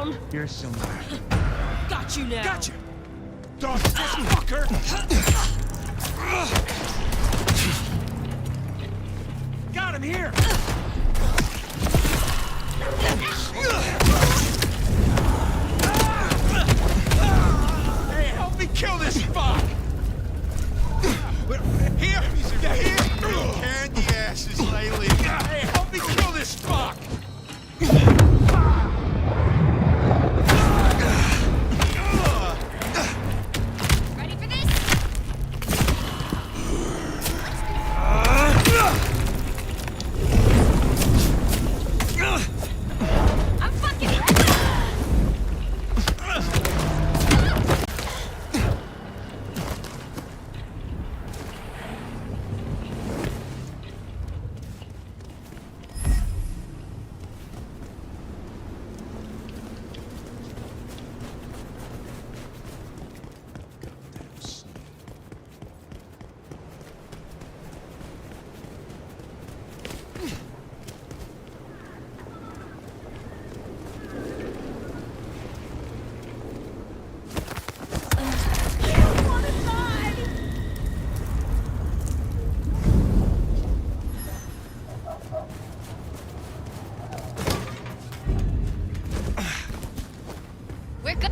down. You're so nice. Got you now. Gotcha! Dodge this fucker! Got him here! Hey, help me kill this fuck! Here! Yeah, here! Candy asses lately! Hey, help me kill this fuck! Ready for this? I'm fucking ready! We're good.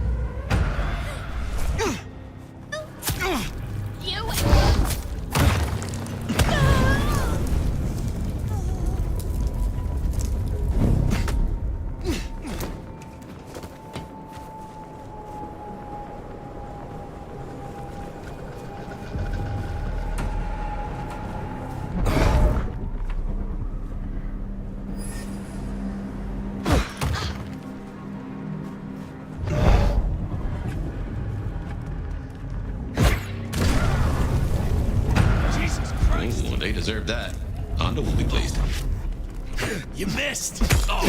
You. Jesus Christ! Ooh, they deserve that. Hondo will be pleased. You missed! Oh.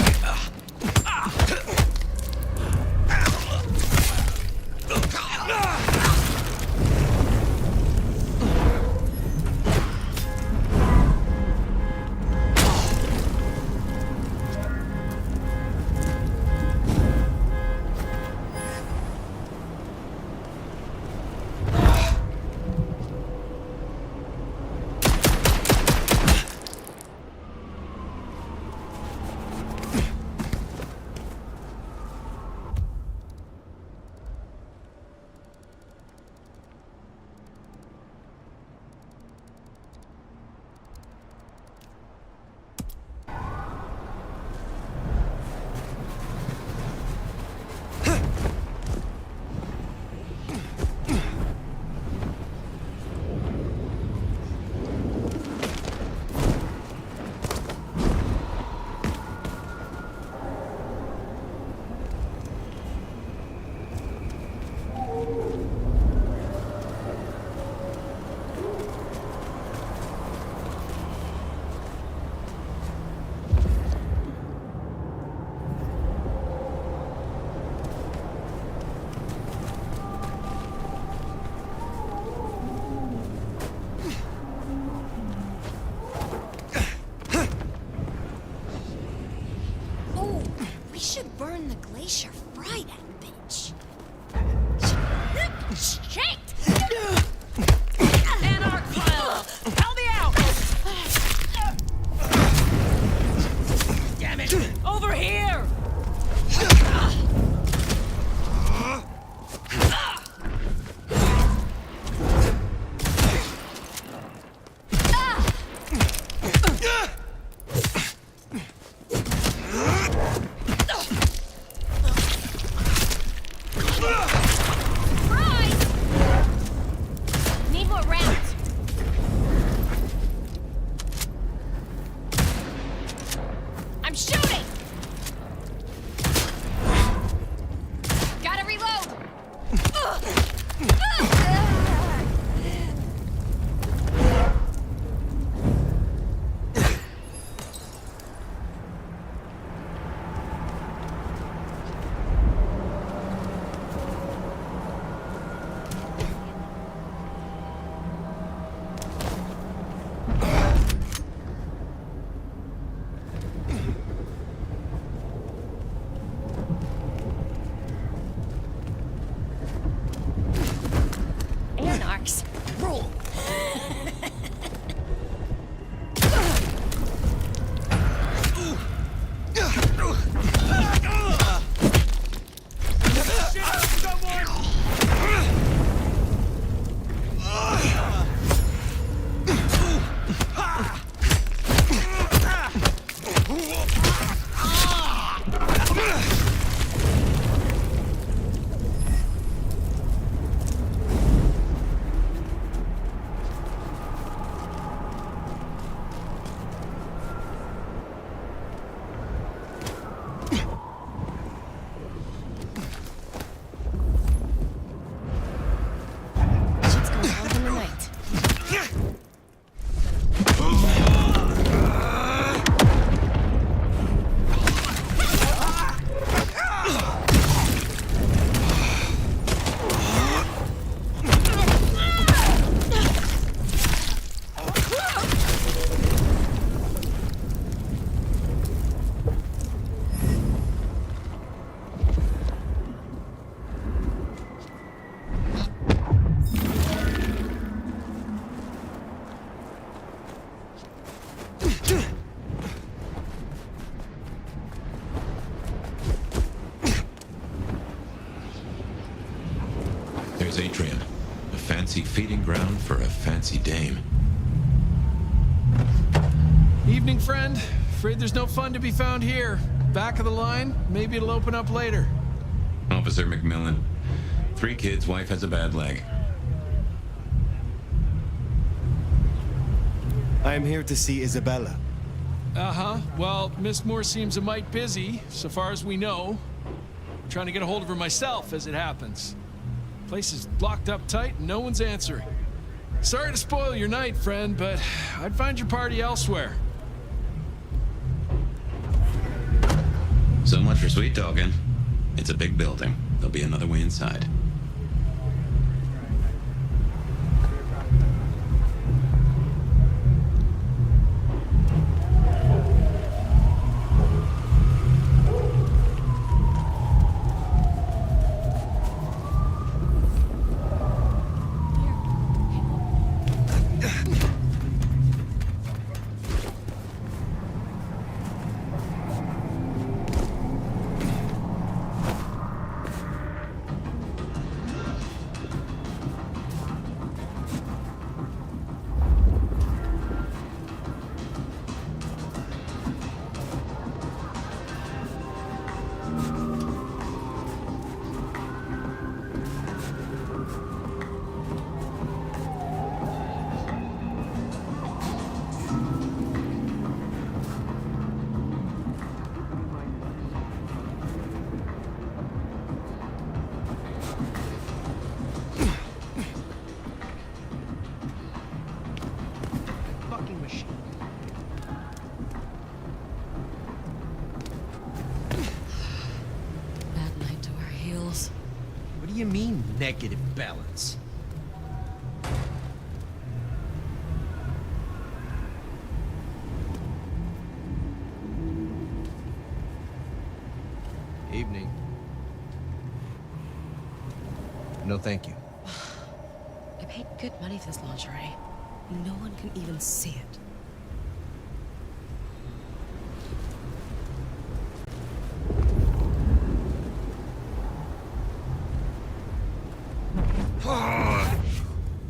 Here's Atrium. A fancy feeding ground for a fancy dame. Evening, friend. Afraid there's no fun to be found here. Back of the line, maybe it'll open up later. Officer McMillan. 3 kids, wife has a bad leg. I am here to see Isabella. Uh-huh. Well, Miss Moore seems a mite busy, so far as we know. I'm trying to get a hold of her myself, as it happens. Place is locked up tight and no one's answering. Sorry to spoil your night, friend, but I'd find your party elsewhere. So much for sweet talking. It's a big building. There'll be another way inside. What do you mean, negative balance? Evening. No, thank you. I paid good money for this lingerie. No one can even see it.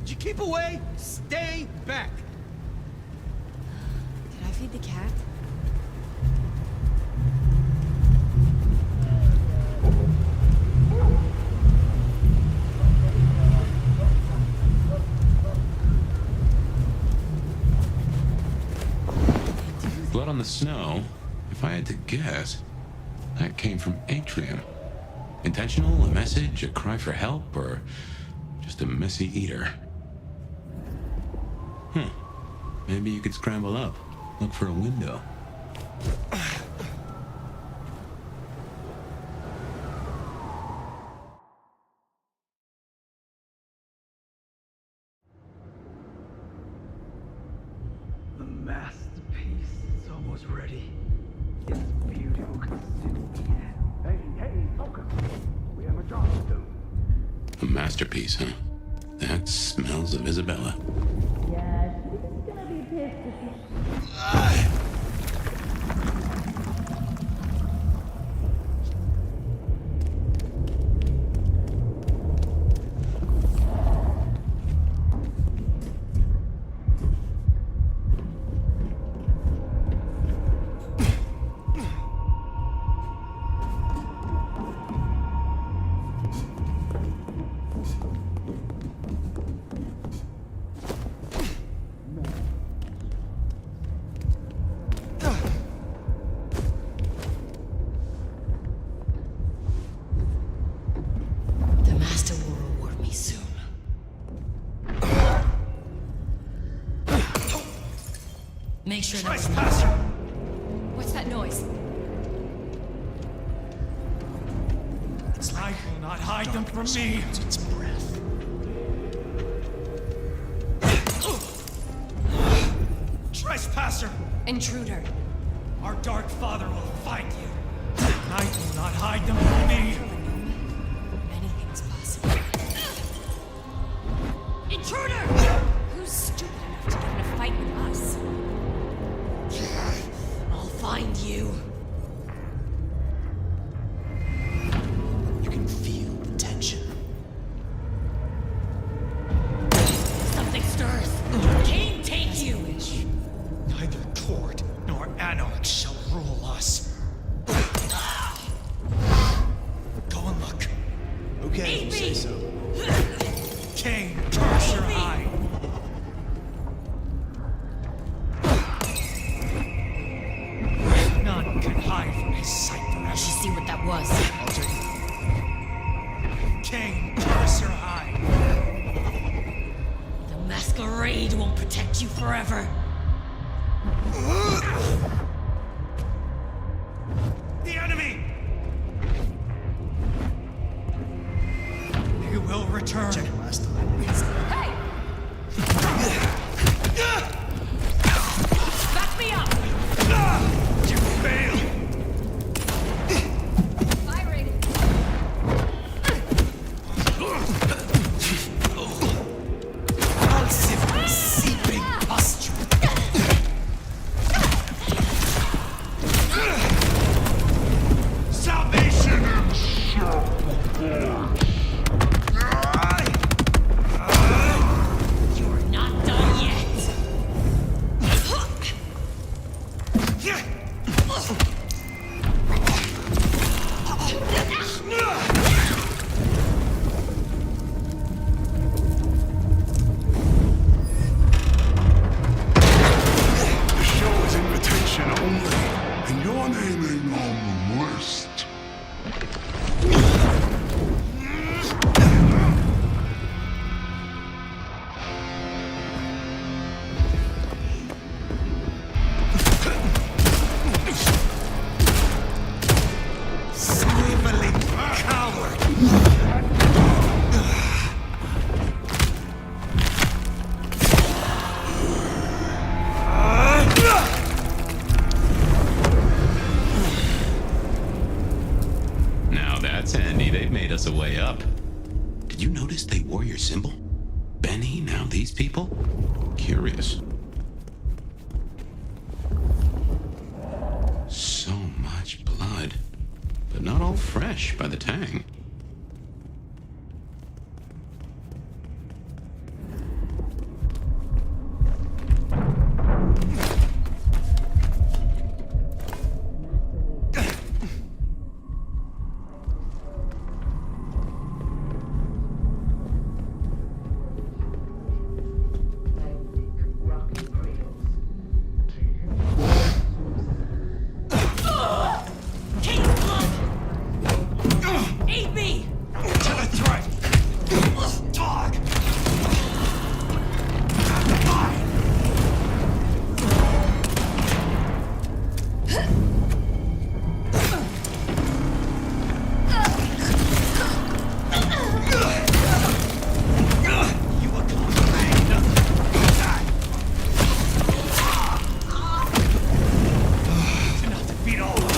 Did you keep away? Stay back. Did I feed the cat? Blood on the snow? If I had to guess, that came from Atrium. Intentional? A message? A cry for help? Or just a messy eater? Maybe you could scramble up. Look for a window. The masterpiece is almost ready. Its beauty will consume me. Hey, focus. We have a job to do. A masterpiece, huh? That smells of Isabella. Yeah, she's gonna be pissed if you... The Master will reward me soon. Make sure that Trespasser! What's that noise? I will not hide them from me. Its breath. Trespasser! Intruder. Our Dark Father will find you. Night will not hide them from me. Anything's possible. Intruder! Who's stupid enough to get in a fight with us? I'll find you. You can feel the tension. Cain, curse your hide! None can hide from his sight forever. You should see what that was. I'll take it. Cain, curse your hide! The Masquerade won't protect you forever. The enemy! He will return. Check it last time. Hey! Back me up! You failed! Fire rated. Repulsive, seeping posture. Salvation and self-reform. You're not done yet. The show is invitation only, and your name ain't on the list. Sniveling coward! Now that's handy. They've made us a way up. Did you notice they wore your symbol? Benny, now these people? Curious. So much blood. But not all fresh by the tang. King's blood! Aid me! To the threat! Dog! You will come to not defeat all of them.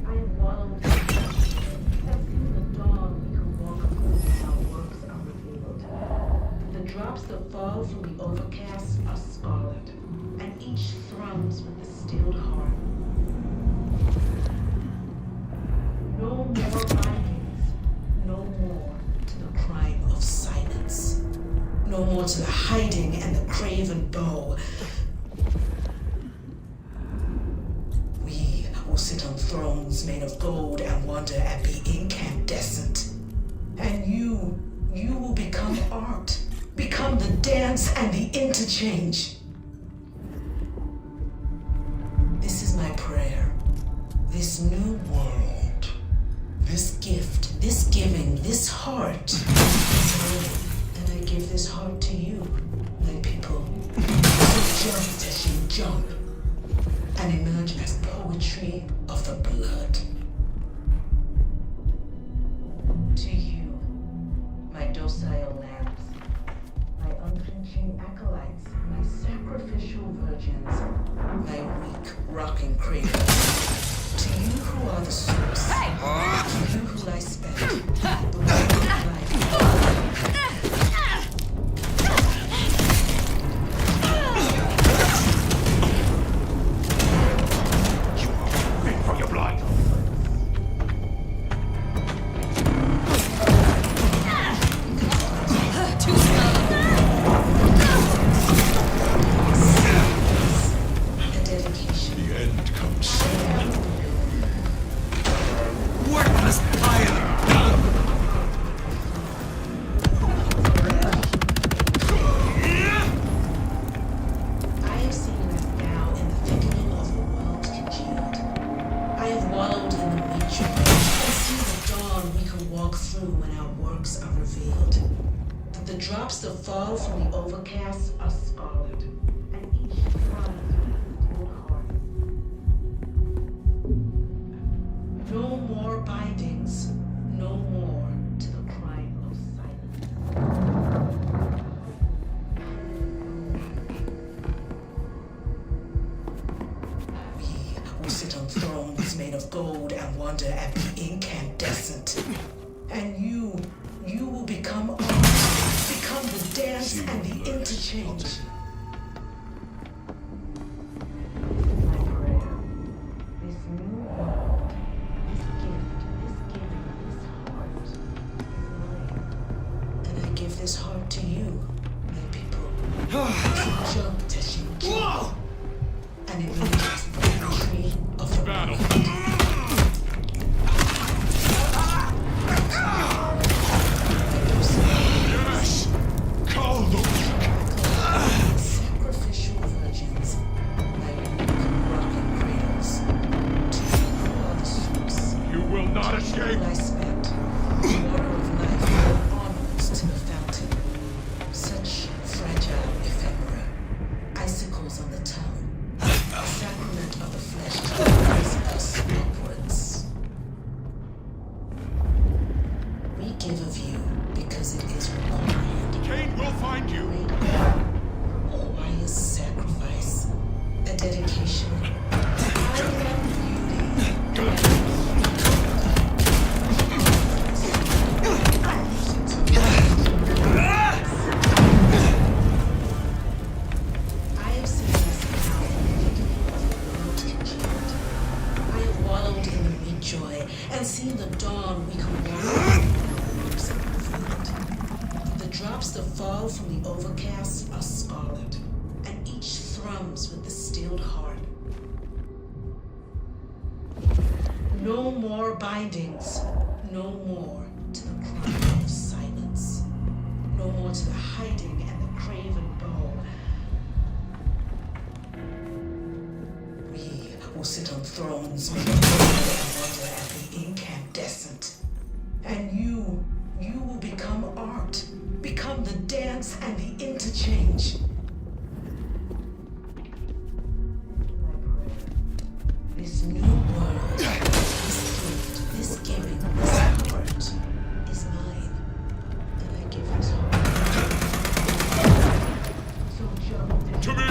I have wallowed. Have seen the dawn who walk through how works are revealed. The drops that fall from the overcast are scarlet, and each thrums with the stilled heart. No more Vikings. No more to the crime of silence. No more to the hiding and the craven bow. We will sit on thrones made of gold and wonder and be incandescent. And you will become art. Become the dance and the interchange. This is my prayer. This new world. This gift. This giving. This heart. So then I give this heart to you, my people. So jump as you jump. And emerge as poetry of the blood. To you, my docile lambs, my unflinching acolytes, my sacrificial virgins, my weak rocking cradles. To you who are the source, to you who I spend, the way of life. For your blood. Too slow. true when our works are revealed. That the drops that fall from the overcast are scarlet, and each runs with a heart. No more bindings, no more to the crime of silence. We will sit on thrones made of gold and wonder at the incandescent. And you will become art, become the dance and the interchange. My prayer, this new world, this gift, this giving, this heart is mine. And I give this heart to you, my people. You jumped as you killed. And it releases the tree of the battle. Yes! Call them! Sacrificial virgins, like rocking cradles. To you are the source. You will not escape! I spent the water of life onwards to the fountain. Such fragile ephemera, icicles on the tongue, a sacrament of the flesh to raise us upwards. We give of you because it is required. Cain will find you! Requires sacrifice, a dedication. I am beauty. I have seen this now I have wallowed in the mid-joy and seen the dawn we can walk in. The drops that fall from the overcast are scarlet, and each thrums with the stilled heart. No more bindings, no more to the crime of silence, no more to the hiding and the craven bow. We will sit on thrones made of gold and wonder at the incandescent. And you will become art, become the dance and the interchange. This new world, this gift, this giving, this heart is mine, and I give it so jump to me.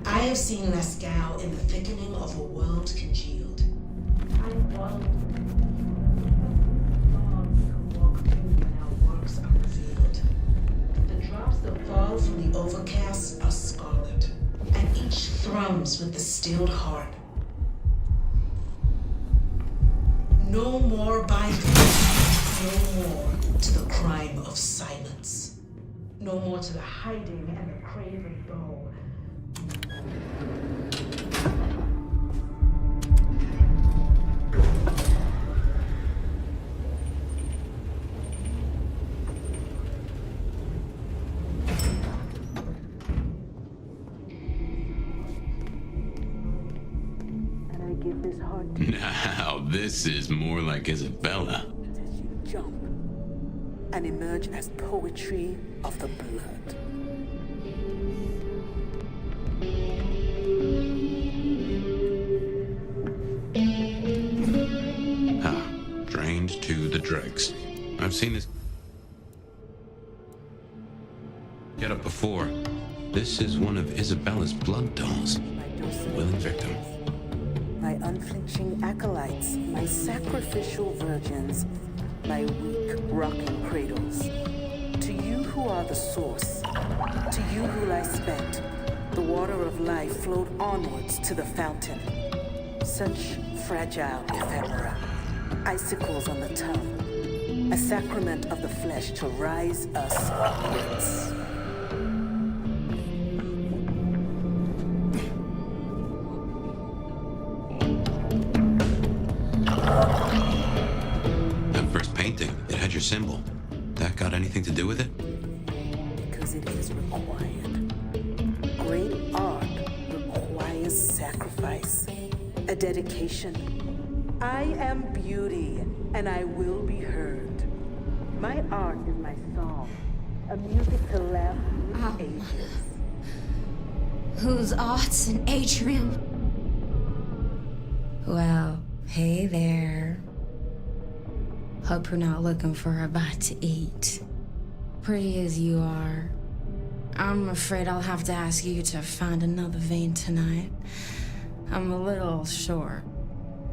I have seen Masquerade in the thickening of a world congealed. I wallowed can walk through when our works are revealed. The drops that fall from the overcast are scarlet, and each thrums with the stilled heart. No more bindings, no more to the crime of silence, no more to the hiding and the craven bow. And I give this heart to you. Now, this is more like Isabella. As you jump and emerge as poetry of the blood. Drained to the dregs. I've seen this get up before. This is one of Isabella's blood dolls. Willing victim. My unflinching acolytes, my sacrificial virgins, my weak rocking cradles. To you who are the source, to you who lie spent, the water of life flowed onwards to the fountain. Such fragile ephemera, icicles on the tongue, a sacrament of the flesh to rise us upwards. That first painting, it had your symbol. That got anything to do with it? Because it is required. Great art requires sacrifice, a dedication. I am beauty, and I will be heard. My art is my song, a music to last through ages. Whose art's an atrium? Well, hey there. Hope you're not looking for a bite to eat. Pretty as you are, I'm afraid I'll have to ask you to find another vein tonight. I'm a little short.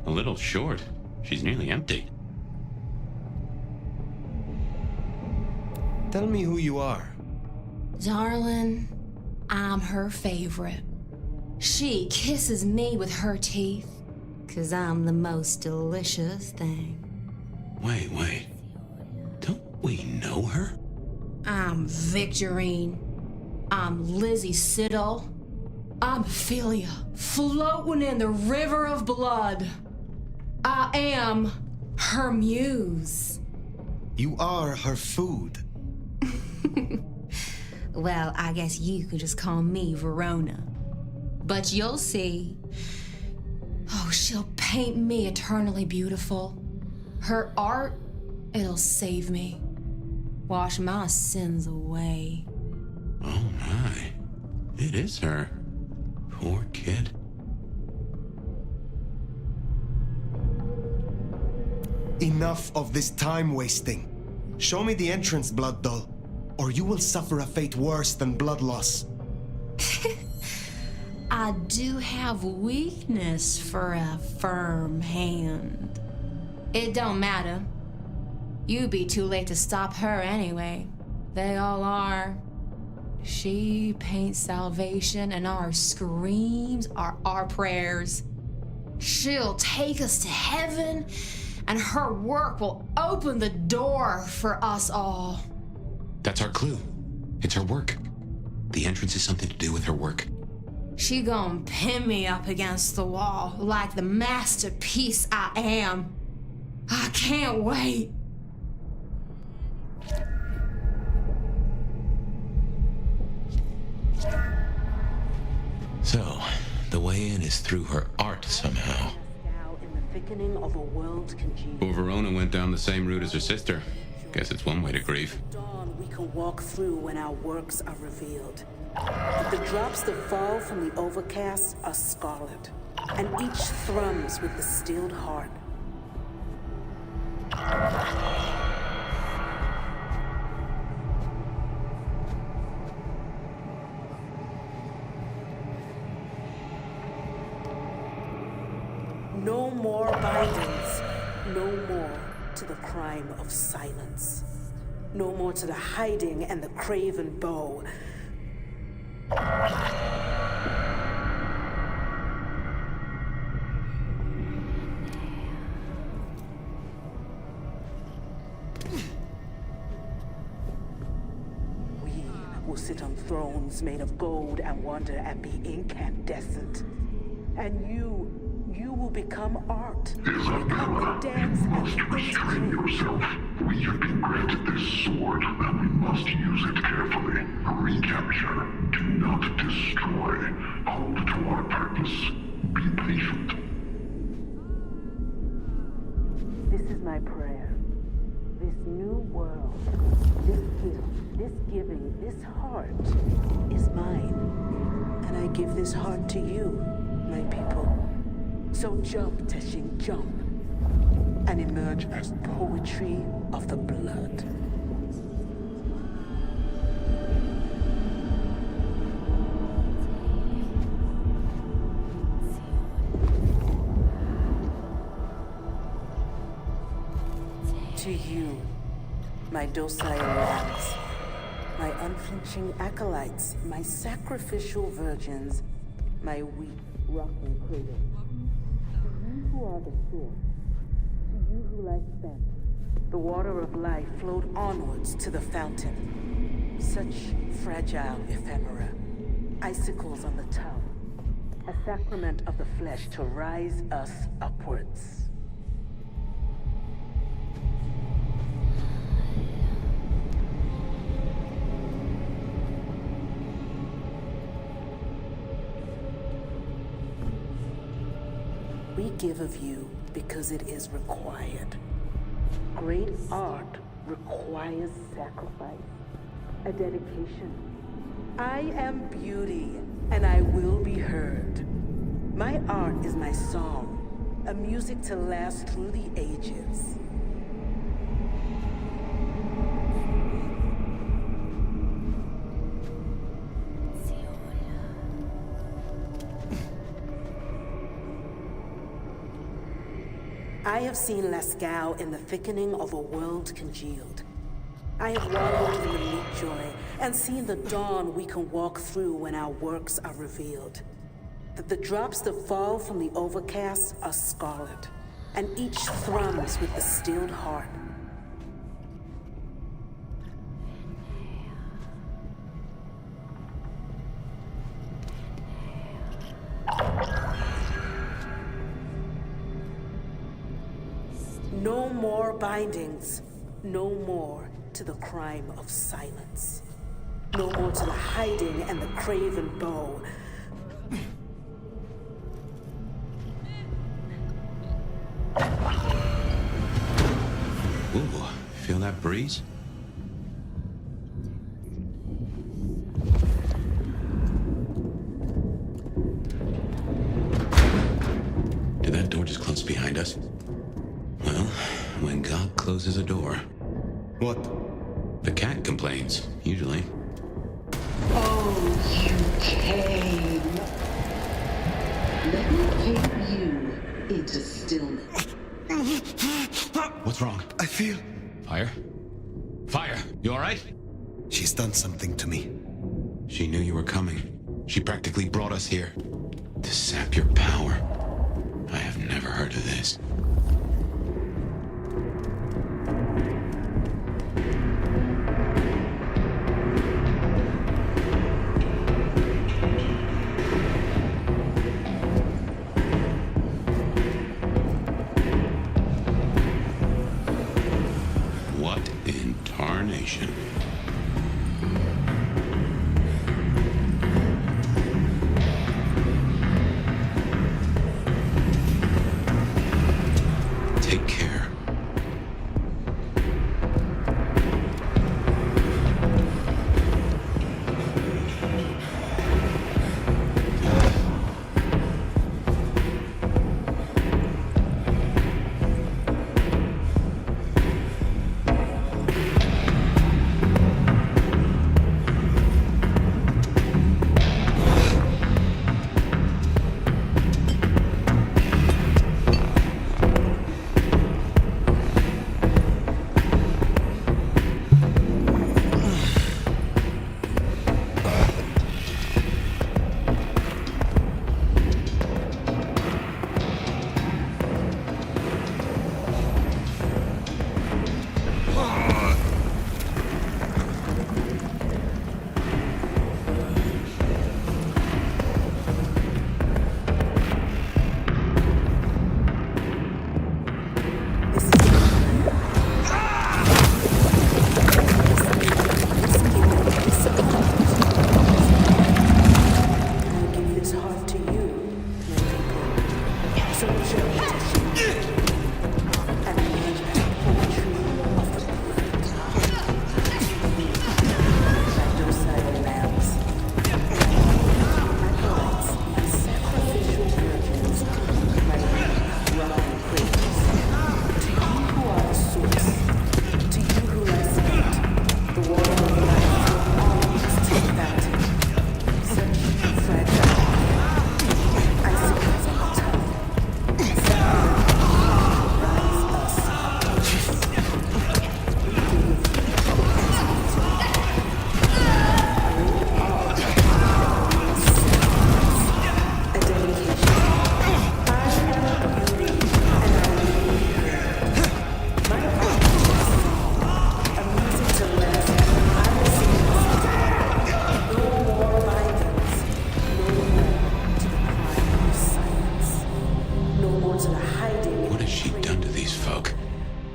A little short. She's nearly empty. Tell me who you are. Darling, I'm her favorite. She kisses me with her teeth, 'cause I'm the most delicious thing. Wait. Don't we know her? I'm Victorine. I'm Lizzie Siddle. I'm Ophelia, floating in the river of blood. I am her muse. You are her food. Well, I guess you could just call me Verona. But you'll see. Oh, she'll paint me eternally beautiful. Her art, it'll save me. Wash my sins away. Oh my. It is her. Poor kid. Enough of this time wasting. Show me the entrance, Blood Doll, or you will suffer a fate worse than blood loss. I do have weakness for a firm hand. It don't matter. You'd be too late to stop her anyway. They all are. She paints salvation, and our screams are our prayers. She'll take us to heaven, and her work will open the door for us all. That's our clue. It's her work. The entrance is something to do with her work. She gonna pin me up against the wall like the masterpiece I am. I can't wait. So, the way in is through her art somehow. Now in the thickening of a world congealed. Well, Verona went down the same route as her sister. Guess it's one way to grieve. Dawn we can walk through when our works are revealed. But the drops that fall from the overcast are scarlet, and each thrums with the stilled heart. No more bindings, no more to the crime of silence. No more to the hiding and the craven bow. We will sit on thrones made of gold and wonder and be incandescent. And you will become art. Become the dance and Restrain yourself. We have been granted this sword, and we must use it carefully. Recapture. Do not destroy. Hold to our purpose. Be patient. This is my prayer. This new world, this gift, this giving, this heart is mine. And I give this heart to you, my people. So jump, Teshin, jump. and emerge as poetry of the blood. To you, my docile lambs, my unflinching acolytes, my sacrificial virgins, my weak, rocking cradle. To you who are the source, to you who lie spent, the water of life flowed onwards to the fountain. Such fragile ephemera, icicles on the tongue, a sacrament of the flesh to rise us upwards. We give of you because it is required. Great art requires sacrifice, a dedication. I am beauty, and I will be heard. My art is my song, a music to last through the ages. I have seen Lascaux in the thickening of a world congealed. I have wallowed in the meek joy and seen the dawn we can walk through when our works are revealed. That the drops that fall from the overcast are scarlet, and each thrums with the stilled heart. No more bindings, no more to the crime of silence. No more to the hiding and the craven bow. Ooh, feel that breeze? Did that door just close behind us? Well, when God closes a door... What? The cat complains, usually. Oh, you came. Let me take you into stillness. What's wrong? I feel... Fire? Fire! You alright? She's done something to me. She knew you were coming. She practically brought us here. To sap your power. I have never heard of this. What in tarnation? Take care.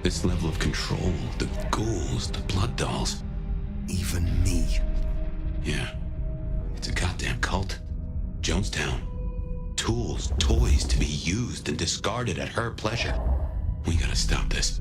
This level of control, the ghouls, the blood dolls. Even me. Yeah. It's a goddamn cult. Jonestown. Tools, toys to be used and discarded at her pleasure. We gotta stop this.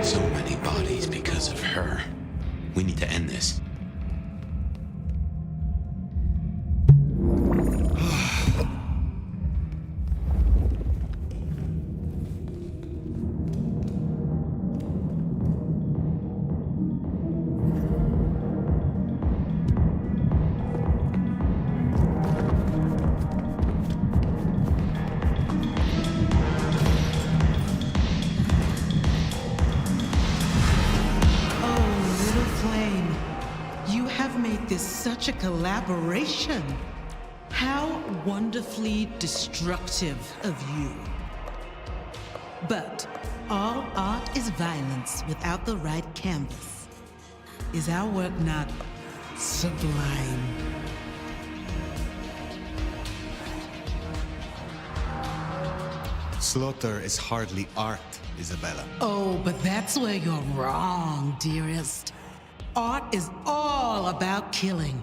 So many bodies because of her. We need to end this. Such a collaboration. How wonderfully destructive of you. But all art is violence without the right canvas. Is our work not sublime? Slaughter is hardly art, Isabella. Oh, but that's where you're wrong, dearest. Art is all about killing.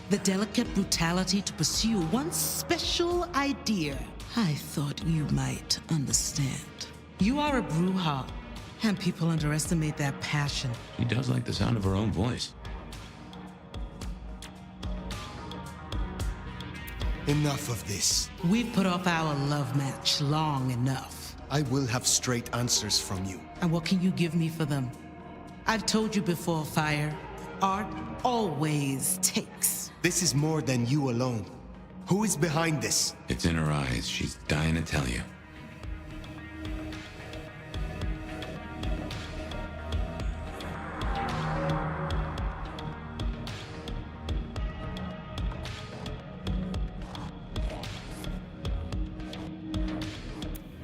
The delicate brutality to pursue one special idea. I thought you might understand. You are a Bruja, and people underestimate that passion. She does like the sound of her own voice. Enough of this. We've put off our love match long enough. I will have straight answers from you. And what can you give me for them? I've told you before, Fire. Art always takes. This is more than you alone. Who is behind this? It's in her eyes. She's dying to tell you.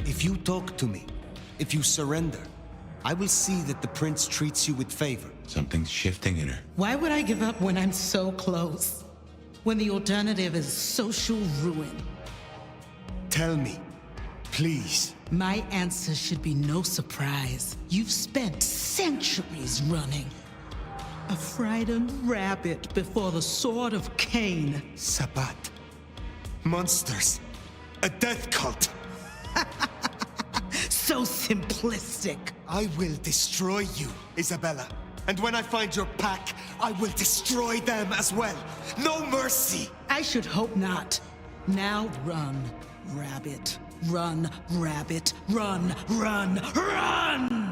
If you talk to me, if you surrender, I will see that the prince treats you with favor. Something's shifting in her. Why would I give up when I'm so close? When the alternative is social ruin? Tell me, please. My answer should be no surprise. You've spent centuries running. A frightened rabbit before the sword of Cain. Sabat. Monsters. A death cult. So simplistic. I will destroy you, Isabella. And when I find your pack, I will destroy them as well. No mercy! I should hope not. Now run, rabbit. Run, rabbit. Run, run, run!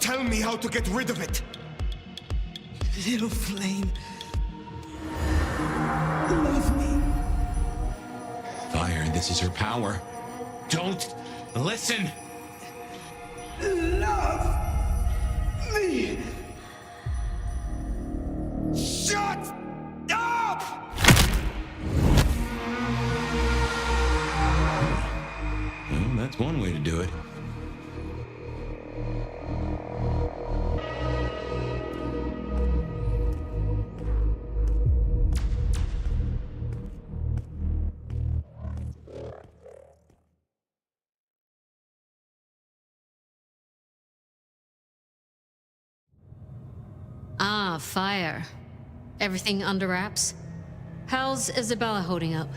tell me how to get rid of it! Little flame. Love me. Fire, this is her power. Don't listen! Love me! Shut up! Well, that's one way to do it. Ah, Fire. Everything under wraps? How's Isabella holding up?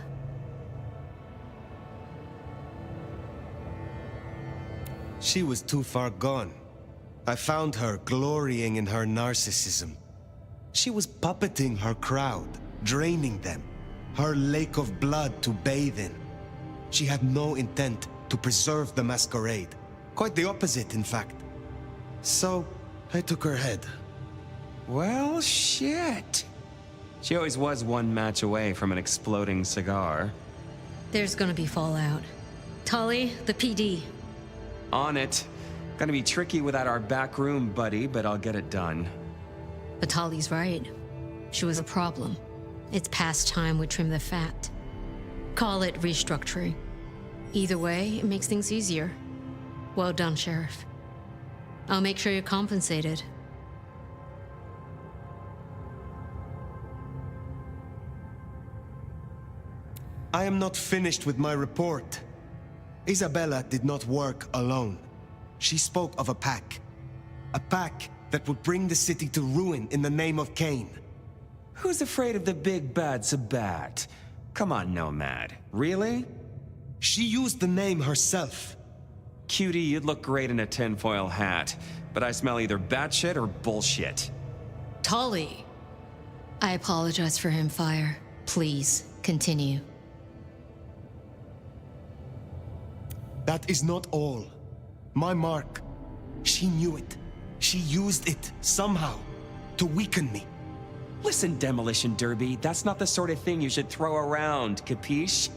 She was too far gone. I found her glorying in her narcissism. She was puppeting her crowd, draining them, her lake of blood to bathe in. She had no intent to preserve the Masquerade. Quite the opposite, in fact. So, I took her head. Well, shit. She always was one match away from an exploding cigar. There's gonna be fallout. Tully, the PD. On it. Gonna be tricky without our back room buddy, but I'll get it done. But Tully's right. She was a problem. It's past time we trim the fat. Call it restructuring. Either way, it makes things easier. Well done, Sheriff. I'll make sure you're compensated. I am not finished with my report. Isabella did not work alone. She spoke of a pack. A pack that would bring the city to ruin in the name of Cain. Who's afraid of the big bad Sabat? Come on, Nomad. Really? She used the name herself. Cutie, you'd look great in a tinfoil hat, but I smell either batshit or bullshit. Tully! I apologize for him, Fire. Please, continue. That is not all. My mark. She knew it. She used it, somehow, to weaken me. Listen, Demolition Derby, that's not the sort of thing you should throw around, capiche?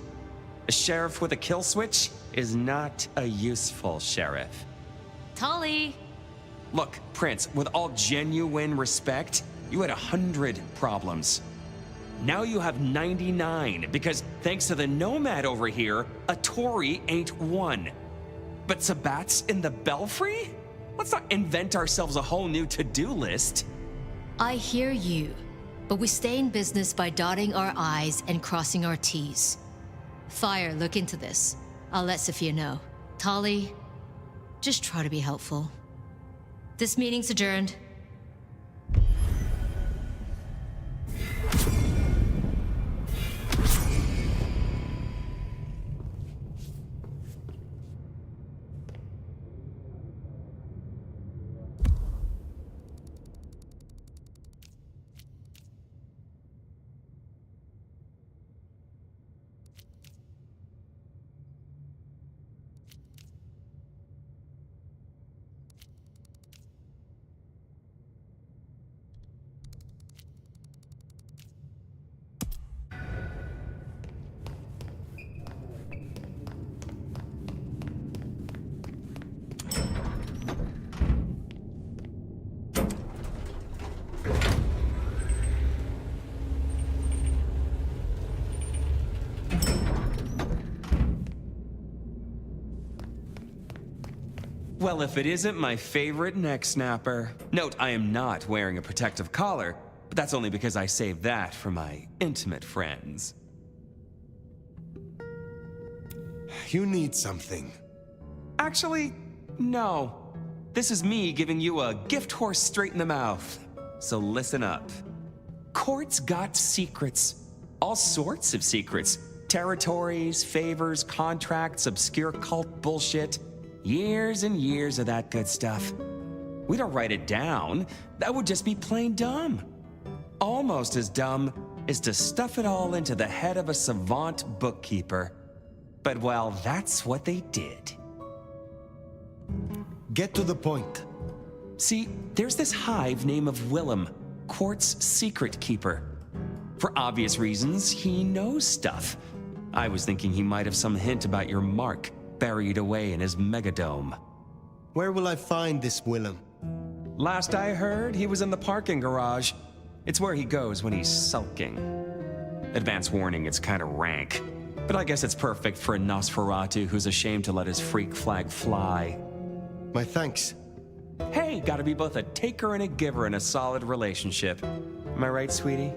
A sheriff with a kill switch is not a useful sheriff. Tully! Look, Prince, with all genuine respect, you had 100 problems. Now you have 99, because thanks to the Nomad over here, a Tory ain't one. But Sabat's in the Belfry? Let's not invent ourselves a whole new to-do list. I hear you, but we stay in business by dotting our I's and crossing our T's. Fire, look into this. I'll let Sophia know. Tully, just try to be helpful. This meeting's adjourned. Well, if it isn't my favorite neck snapper. Note, I am not wearing a protective collar, but that's only because I saved that for my intimate friends. You need something. Actually, no. This is me giving you a gift horse straight in the mouth. So listen up. Court's got secrets. All sorts of secrets. Territories, favors, contracts, obscure cult bullshit. Years and years of that good stuff. We don't write it down. That would just be plain dumb. Almost as dumb is to stuff it all into the head of a savant bookkeeper. But well, that's what they did. Get to the point. See, there's this hive named Willem, Quart's secret keeper. For obvious reasons, he knows stuff. I was thinking he might have some hint about your mark buried away in his megadome. Where will I find this Willem? Last I heard, he was in the parking garage. It's where he goes when he's sulking. Advance warning, it's kind of rank. But I guess it's perfect for a Nosferatu who's ashamed to let his freak flag fly. My thanks. Hey, gotta be both a taker and a giver in a solid relationship. Am I right, sweetie?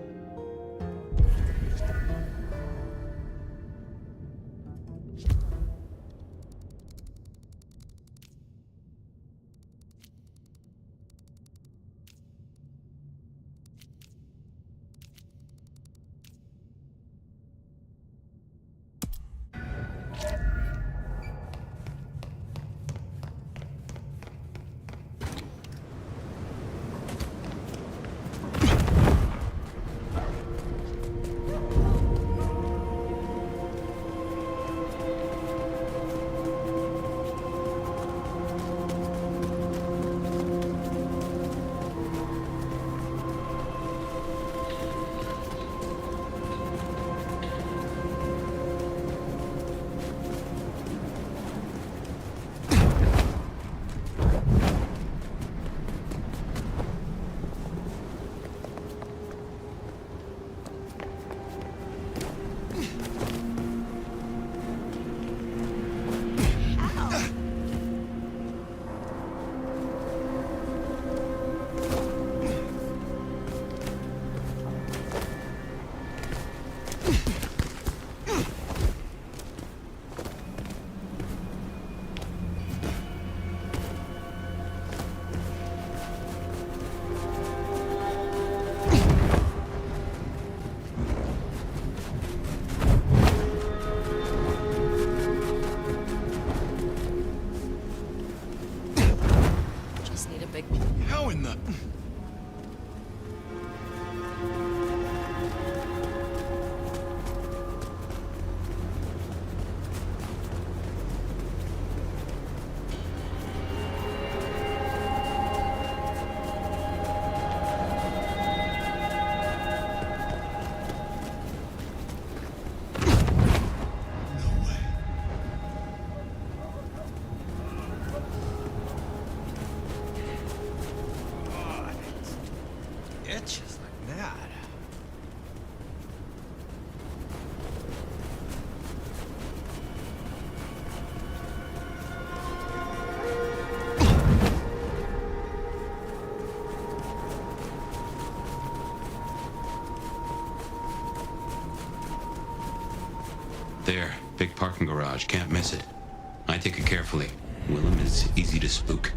How in the... Itches like mad. There, big parking garage, can't miss it. I take it carefully. Willem is easy to spook.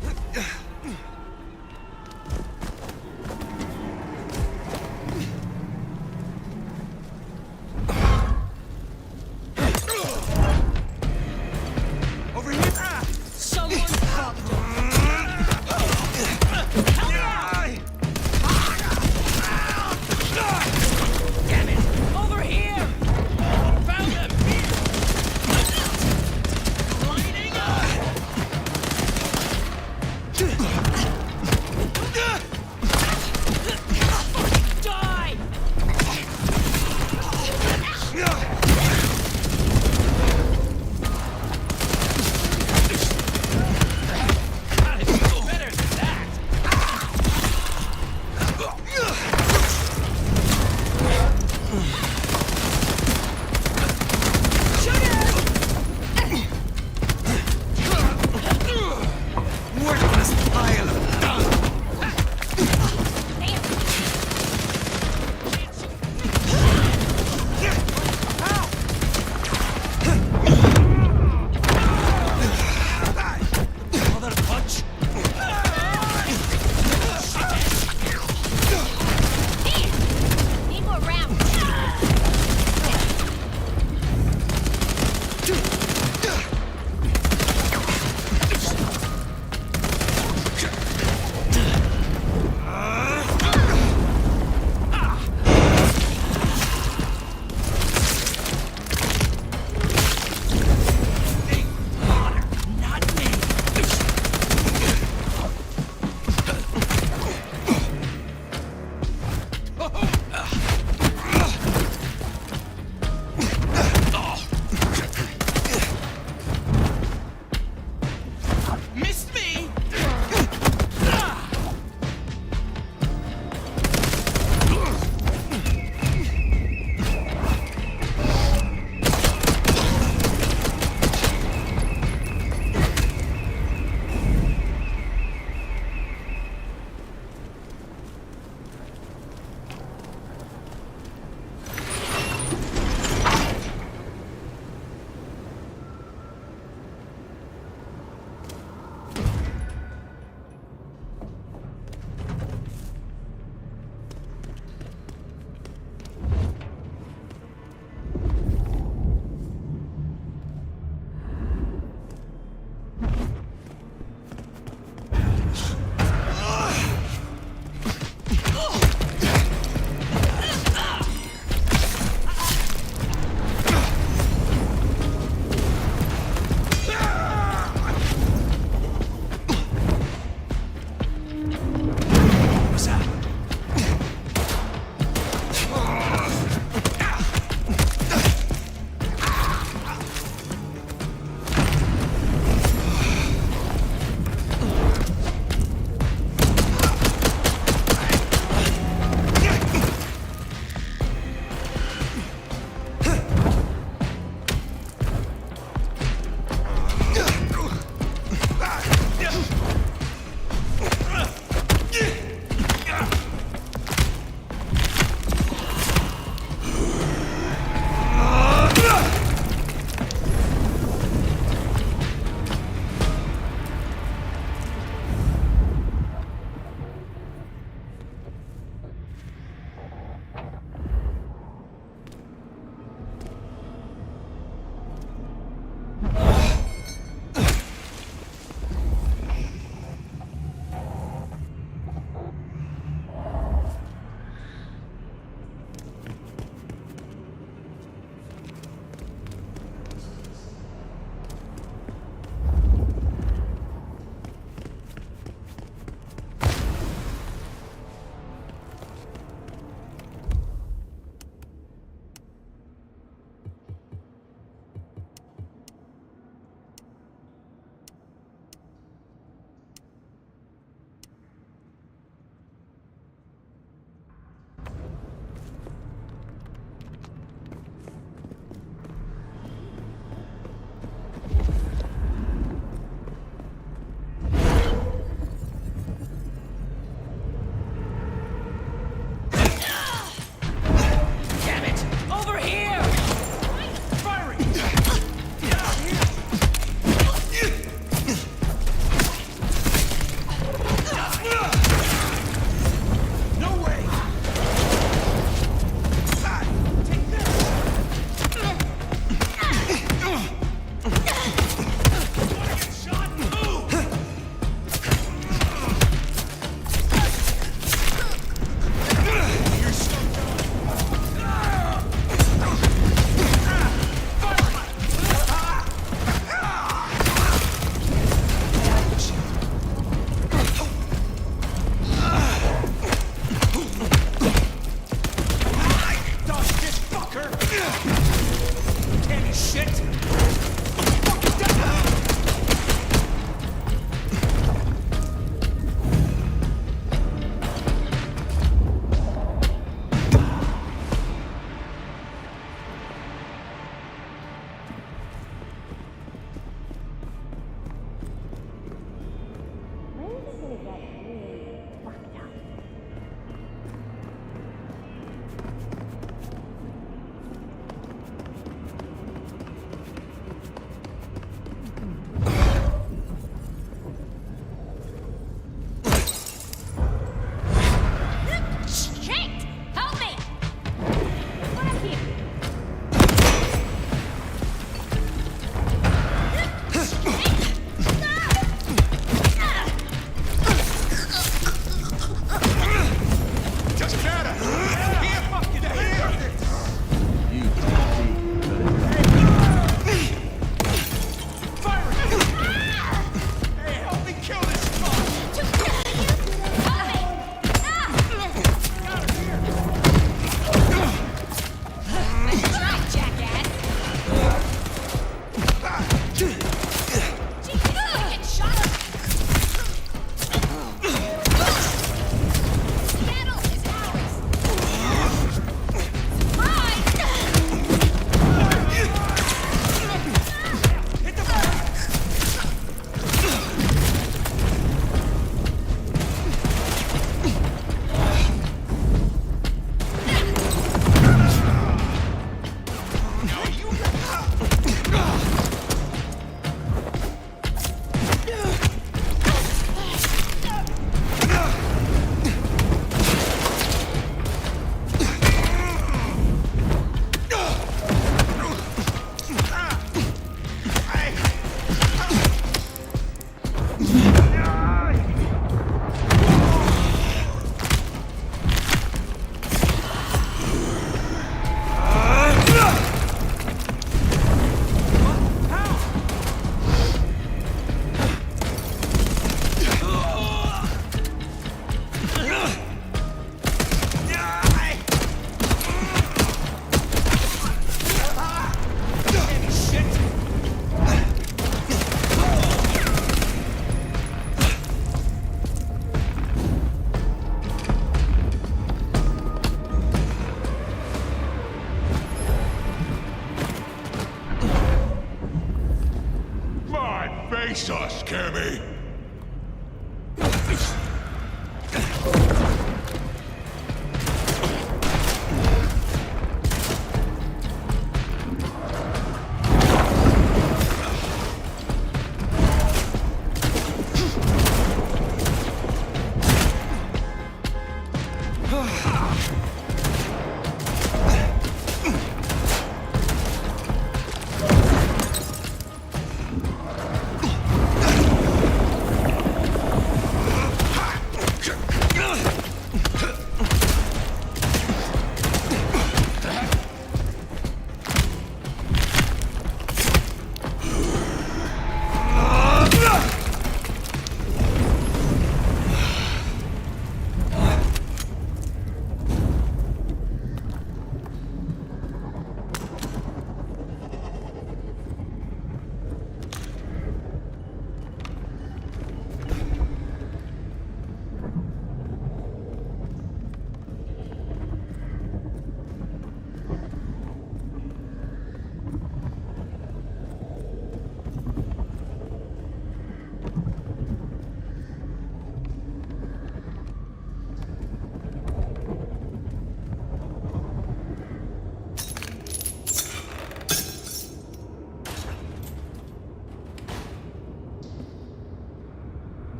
me?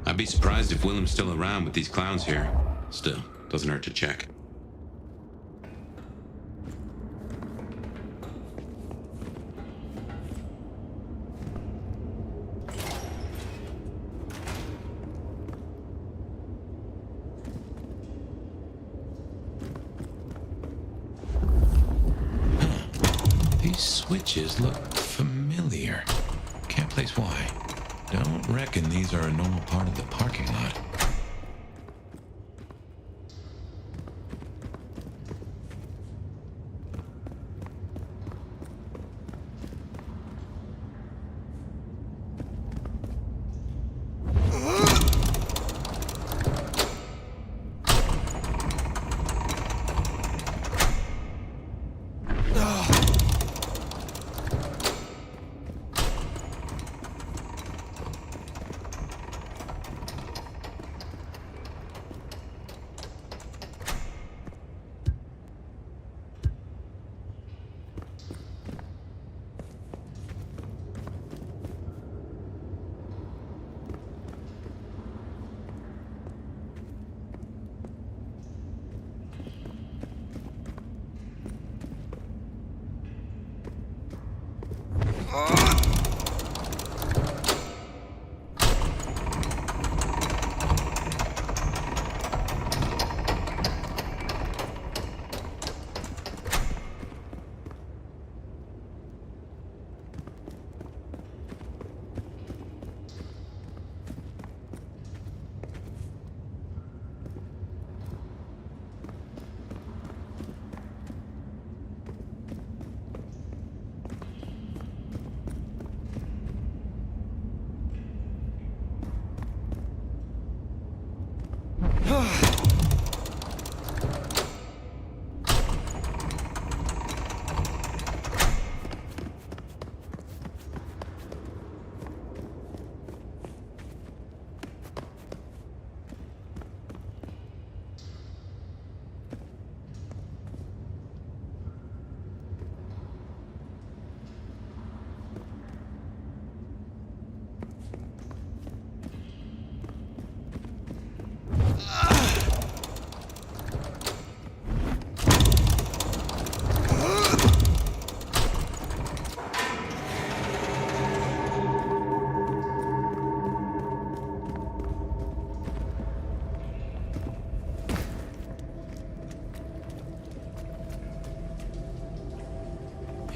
I'd be surprised if Willem's still around with these clowns here. Still, doesn't hurt to check. These switches look familiar. Can't place why. Don't reckon these are a normal part of the parking lot.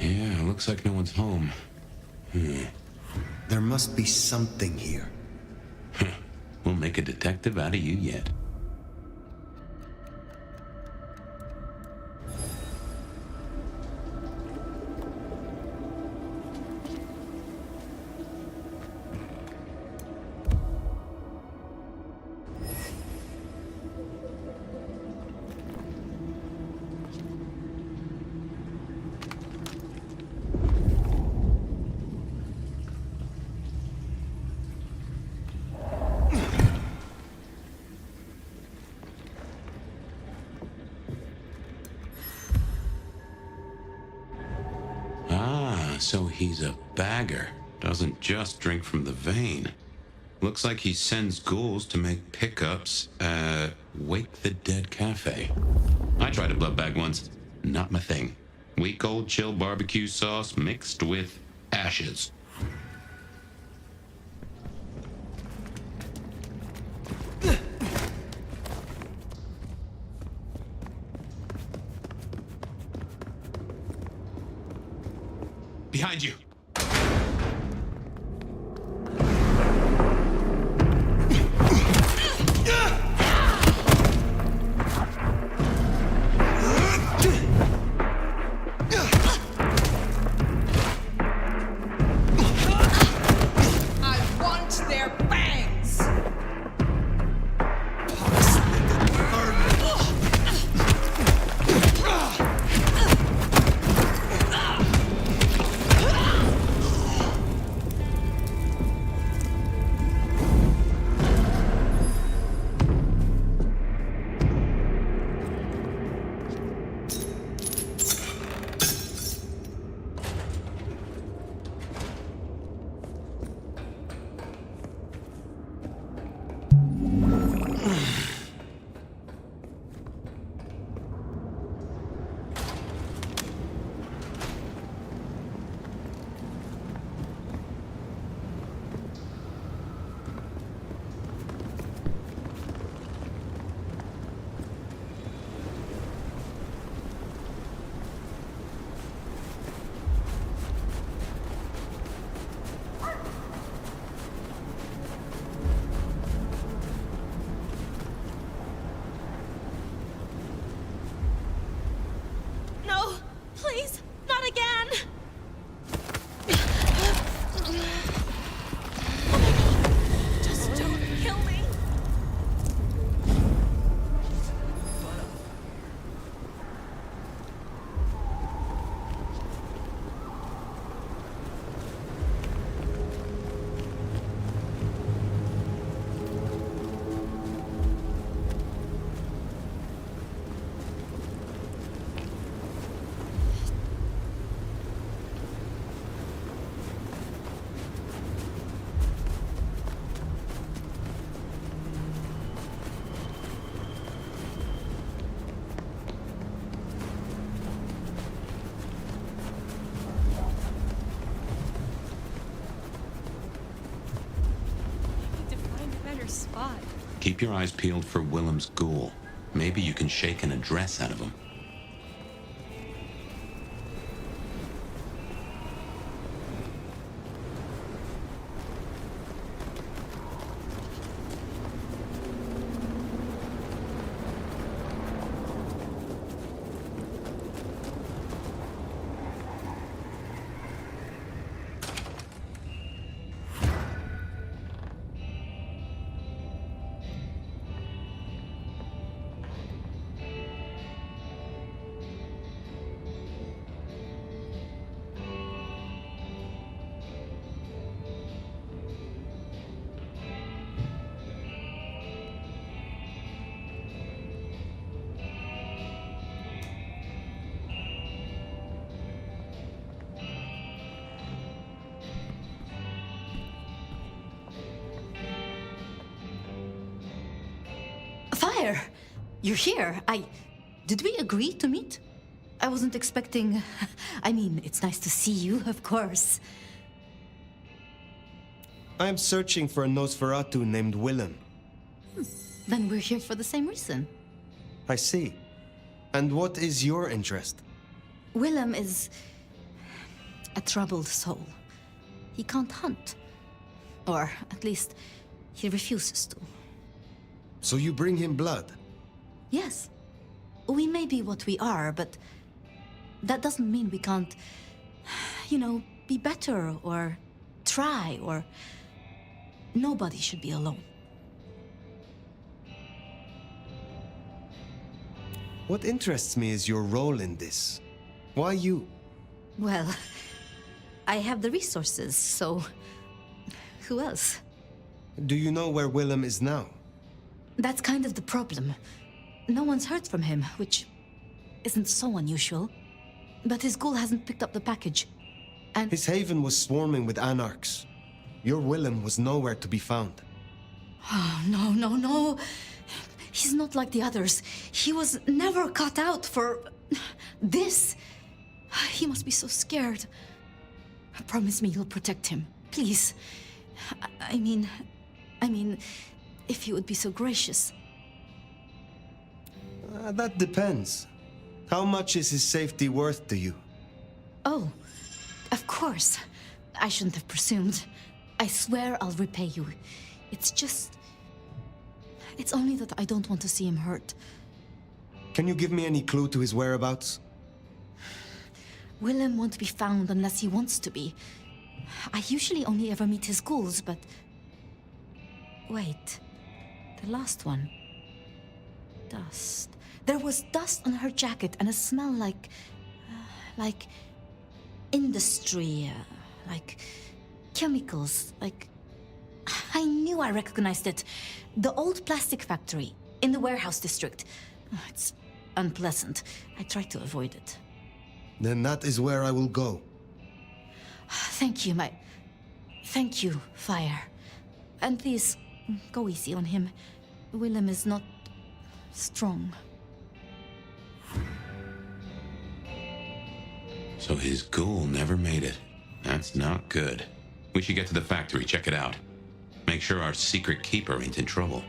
Yeah, looks like no one's home. There must be something here. We'll make a detective out of you yet. So he's a bagger. Doesn't just drink from the vein. Looks like he sends ghouls to make pickups at Wake the Dead Cafe. I tried a blood bag once. Not my thing. Week old chill barbecue sauce mixed with ashes. Behind you. I want their bangs! No, please, not again. Just don't kill me. Need to find a better spot. Keep your eyes peeled for Willem's ghoul. Maybe you can shake an address out of him. Fire! You're here. Did we agree to meet? I wasn't expecting. I mean, it's nice to see you, of course. I'm searching for a Nosferatu named Willem. Then we're here for the same reason. I see. And what is your interest? Willem is a troubled soul. He can't hunt. Or at least, he refuses to. So you bring him blood? Yes. We may be what we are, but that doesn't mean we can't, be better or try or... Nobody should be alone. What interests me is your role in this. Why you? Well, I have the resources, so who else? Do you know where Willem is now? That's kind of the problem. No one's heard from him, which isn't so unusual. But his ghoul hasn't picked up the package. And his haven was swarming with anarchs. Your Willem was nowhere to be found. Oh, no, no, no. He's not like the others. He was never cut out for this. He must be so scared. Promise me you'll protect him, please. I mean, if you would be so gracious. That depends. How much is his safety worth to you? Oh, of course. I shouldn't have presumed. I swear I'll repay you. It's only that I don't want to see him hurt. Can you give me any clue to his whereabouts? Willem won't be found unless he wants to be. I usually only ever meet his ghouls, but... Wait. The last one. Dust. There was dust on her jacket and a smell like industry, like chemicals, like... I knew I recognized it. The old plastic factory in the warehouse district. It's unpleasant. I tried to avoid it. Then that is where I will go. Thank you, Thank you, Fire. And please, go easy on him. Willem is not... strong. So his ghoul never made it. That's not good. We should get to the factory, check it out. Make sure our secret keeper ain't in trouble.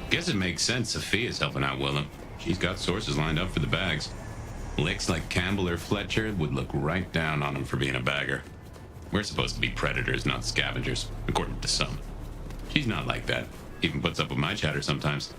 Guess it makes sense Sophia's helping out Willem. She's got sources lined up for the bags. Licks like Campbell or Fletcher would look right down on him for being a bagger. We're supposed to be predators, not scavengers, according to some. She's not like that. Even puts up with my chatter sometimes.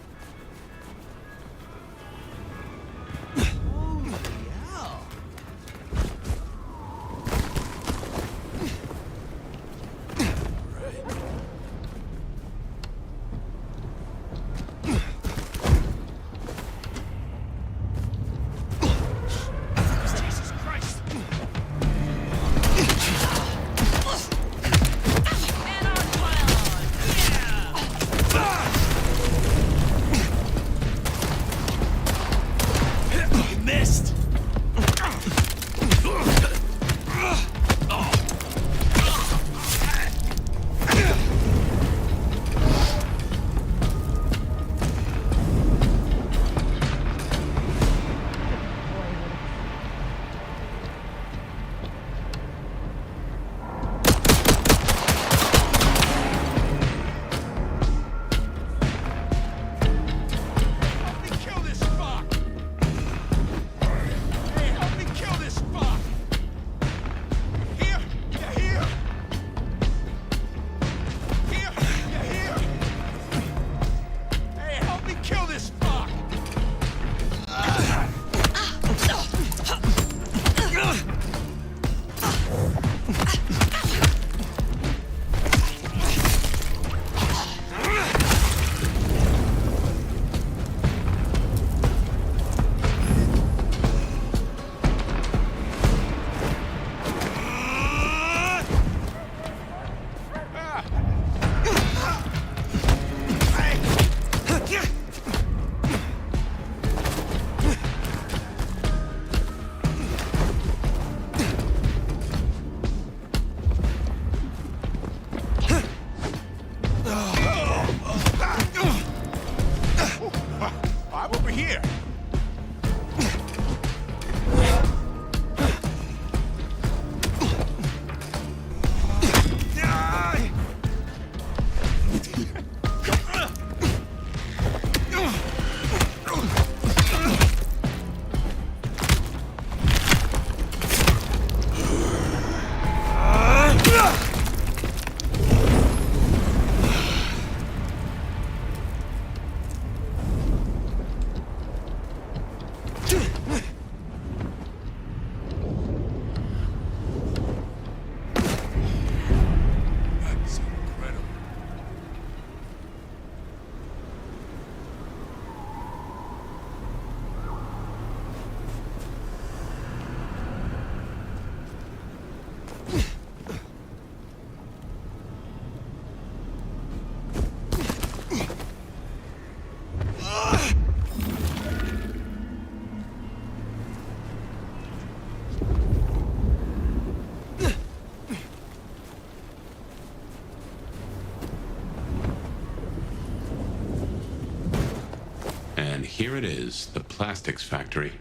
here it is, the plastics factory.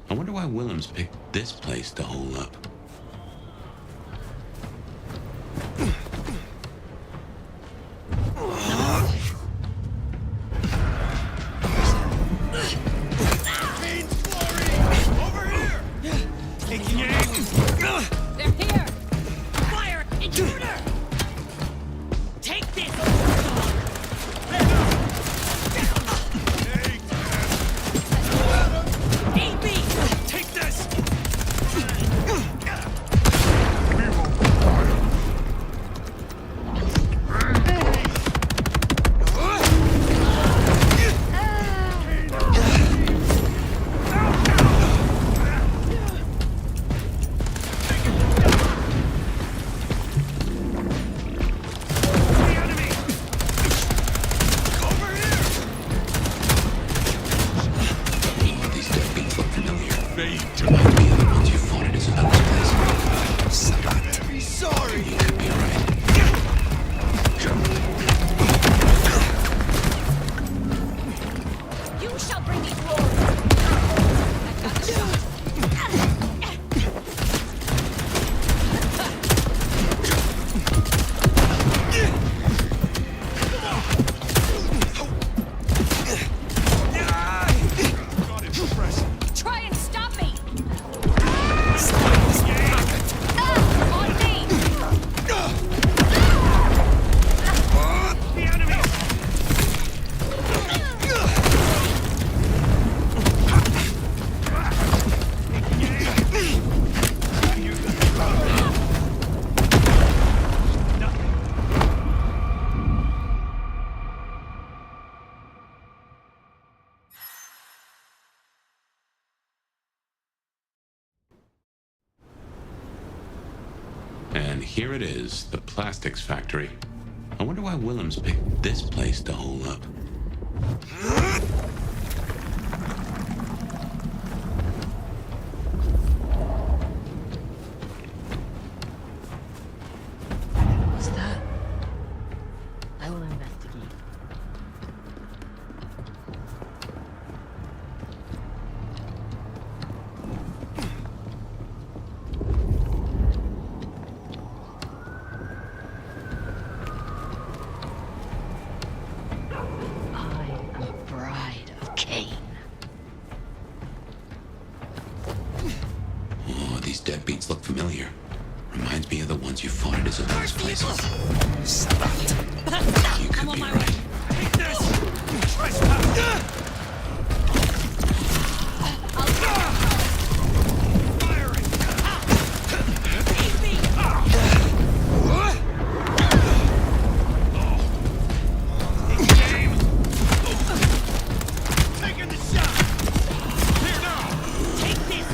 I wonder why Willems picked this place to hole up. Over here! Taking aim! They're here! Fire! Intruder! Take this! AB! Take this! These deadbeats look familiar. Remind me of the ones you fought at Isabella's place. Sabat. Be sorry! You could be right. You shall bring me glory! I've got the shot. Got it, suppress. Try and stop me! On me! The enemy! And here it is, the plastics factory. I wonder why Willems picked this place to hole up. What's that? I will investigate. I am a bride of Cain. Oh, these deadbeats look familiar. Reminds me of the ones you fought at Isabella's place. Sabat. You could be right. Take this! Trespass! Firing! Taking aim! Taking the shot! Here now! Take this!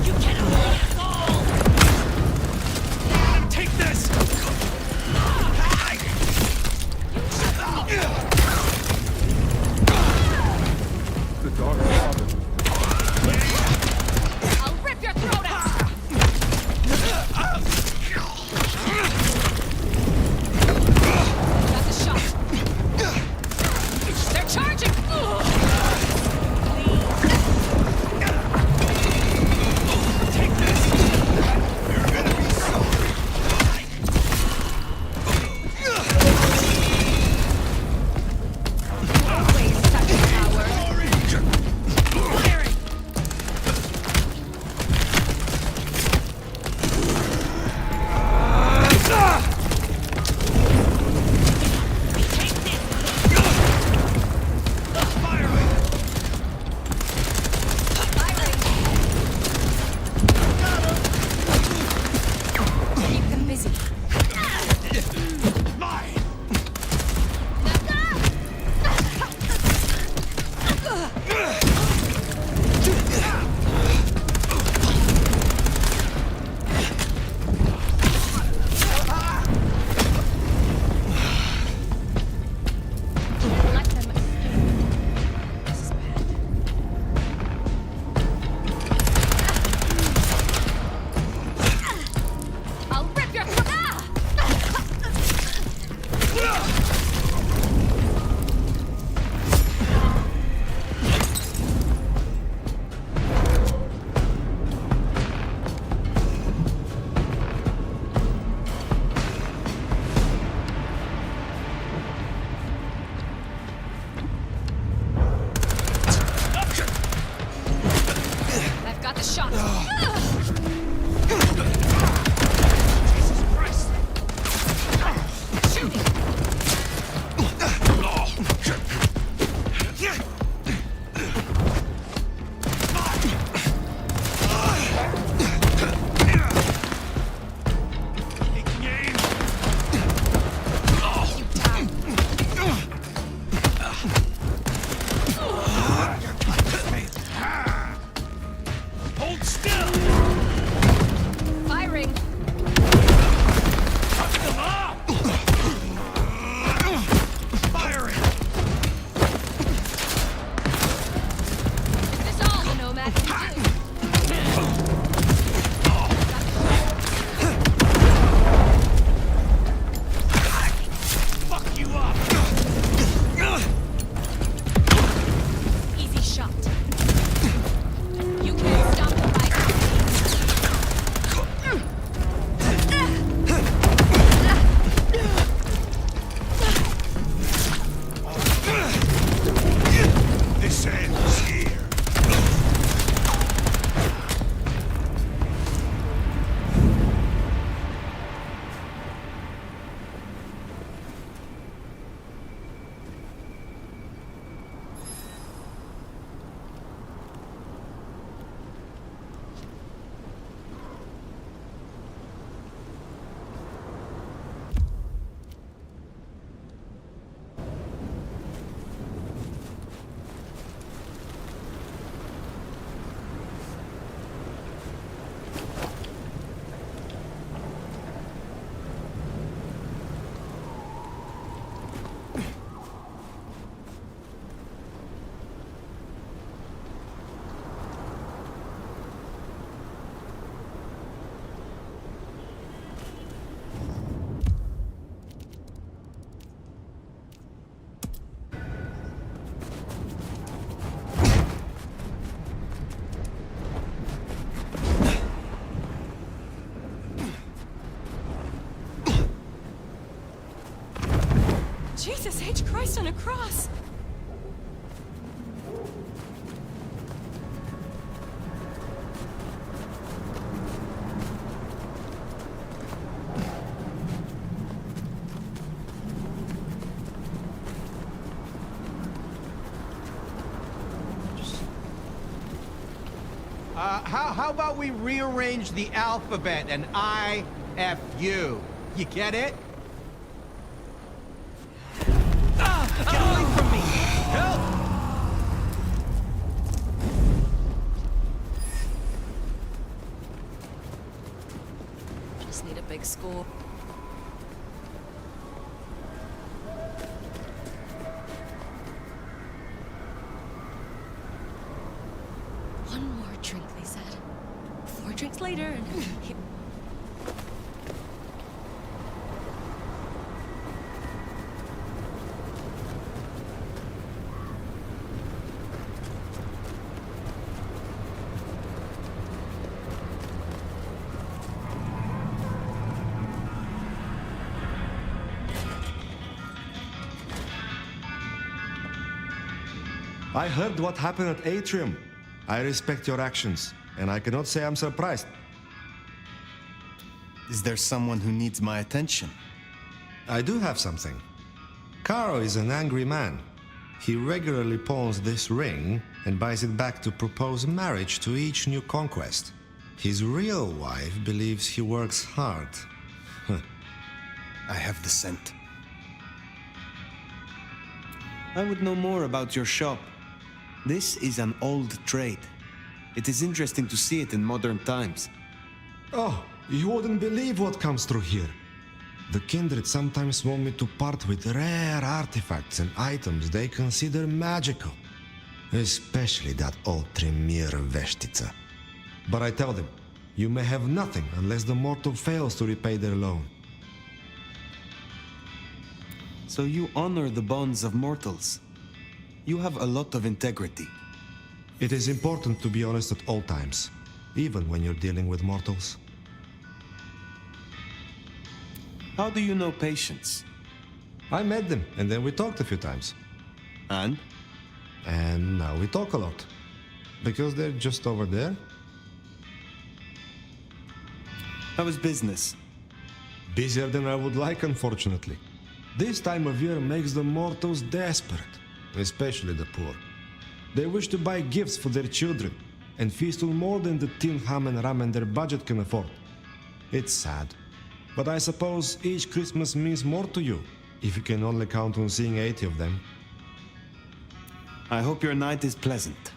You cannot fall! Take this! Jesus H. Christ on a cross! How about we rearrange the alphabet and I, F, U? You get it? Get away from me! Help! Just need a big score. One more drink, they said. 4 drinks later, and I heard what happened at Atrium. I respect your actions, and I cannot say I'm surprised. Is there someone who needs my attention? I do have something. Caro is an angry man. He regularly pawns this ring and buys it back to propose marriage to each new conquest. His real wife believes he works hard. I have the scent. I would know more about your shop. This is an old trade. It is interesting to see it in modern times. Oh, you wouldn't believe what comes through here. The Kindred sometimes want me to part with rare artifacts and items they consider magical. Especially that old Tremere Veshtica. But I tell them, you may have nothing unless the mortal fails to repay their loan. So you honor the bonds of mortals. You have a lot of integrity. It is important to be honest at all times, even when you're dealing with mortals. How do you know patience? I met them, and then we talked a few times. And? And now we talk a lot. Because they're just over there. How is business? Busier than I would like, unfortunately. This time of year makes the mortals desperate, especially the poor. They wish to buy gifts for their children, and feast on more than the tin ham and ramen their budget can afford. It's sad, but I suppose each Christmas means more to you, if you can only count on seeing 80 of them. I hope your night is pleasant.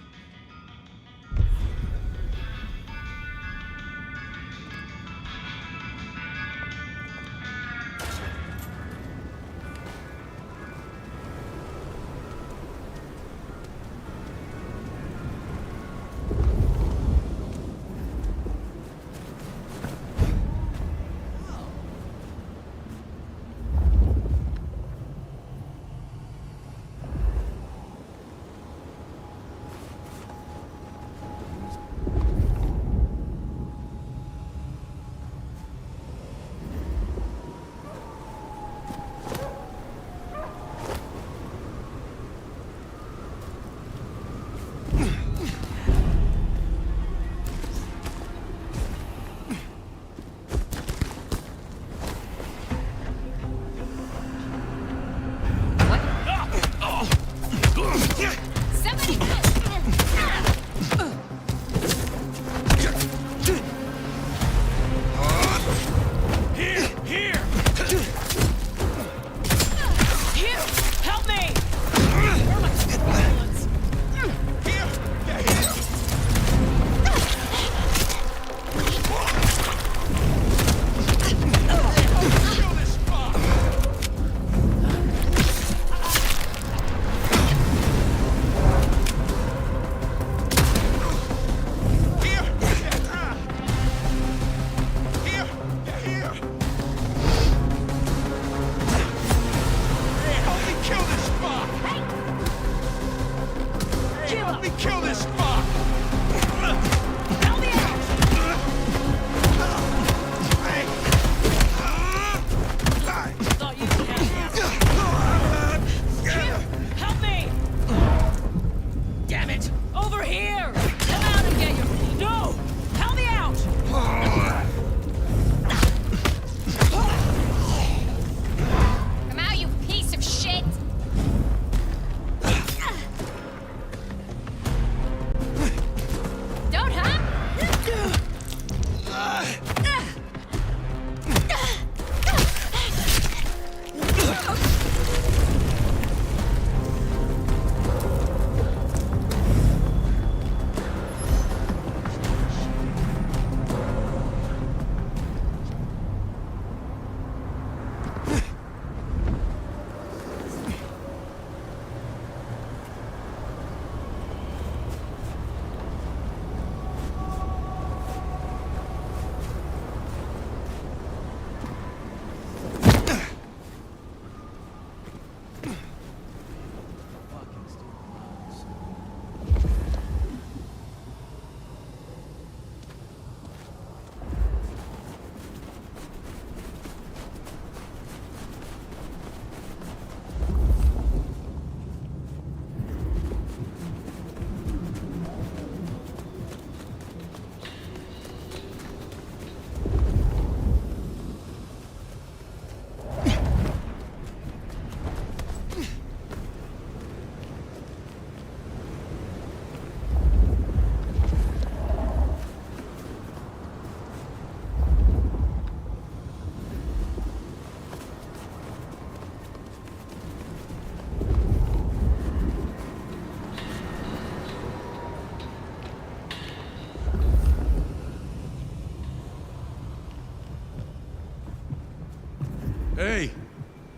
Hey,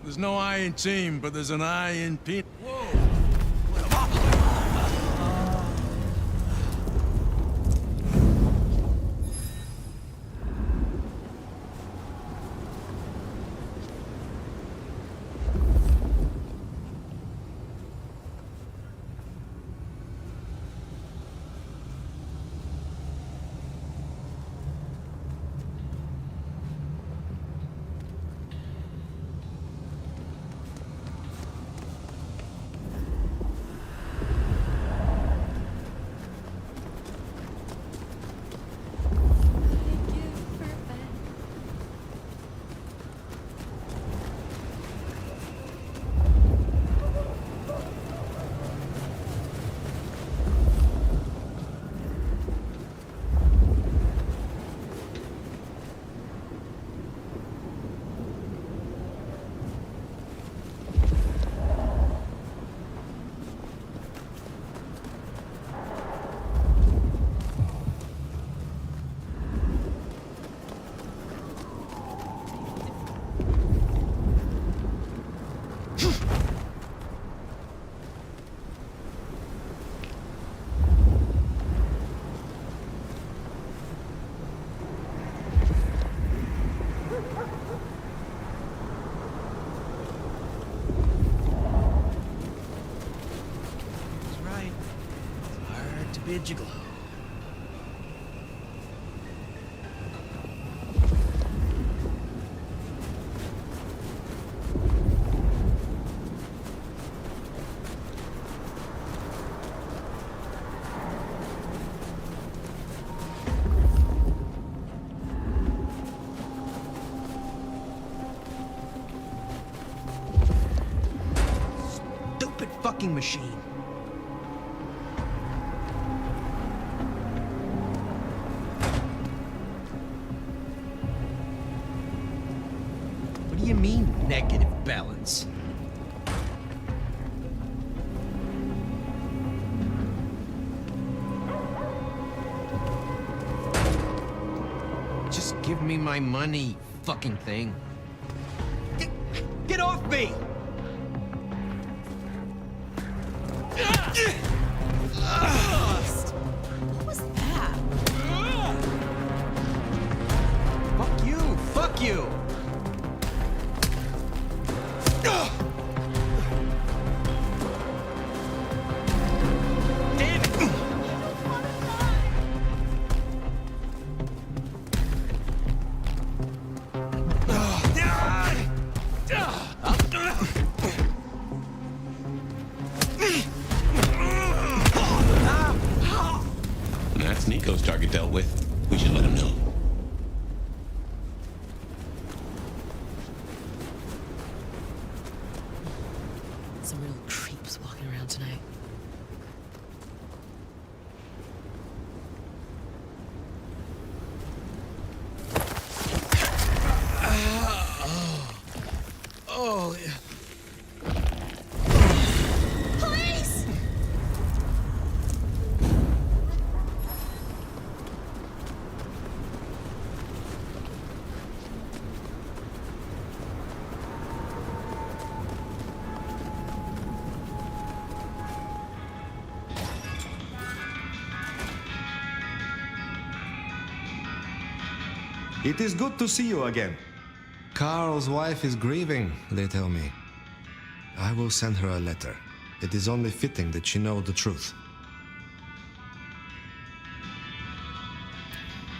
there's no I in team, but there's an I in Pete. be a gigolo. Stupid fucking machine. What do you mean, negative balance? Just give me my money, fucking thing. Get off me! What was that? Fuck you! Fuck you! Damn it! That's Nico's target dealt with. We should let him know. Some real creeps walking around tonight. Oh, yeah. Police! It is good to see you again. Carl's wife is grieving, they tell me. I will send her a letter. It is only fitting that she know the truth.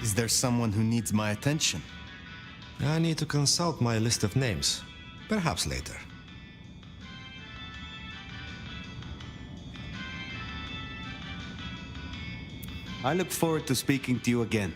Is there someone who needs my attention? I need to consult my list of names. Perhaps later. I look forward to speaking to you again.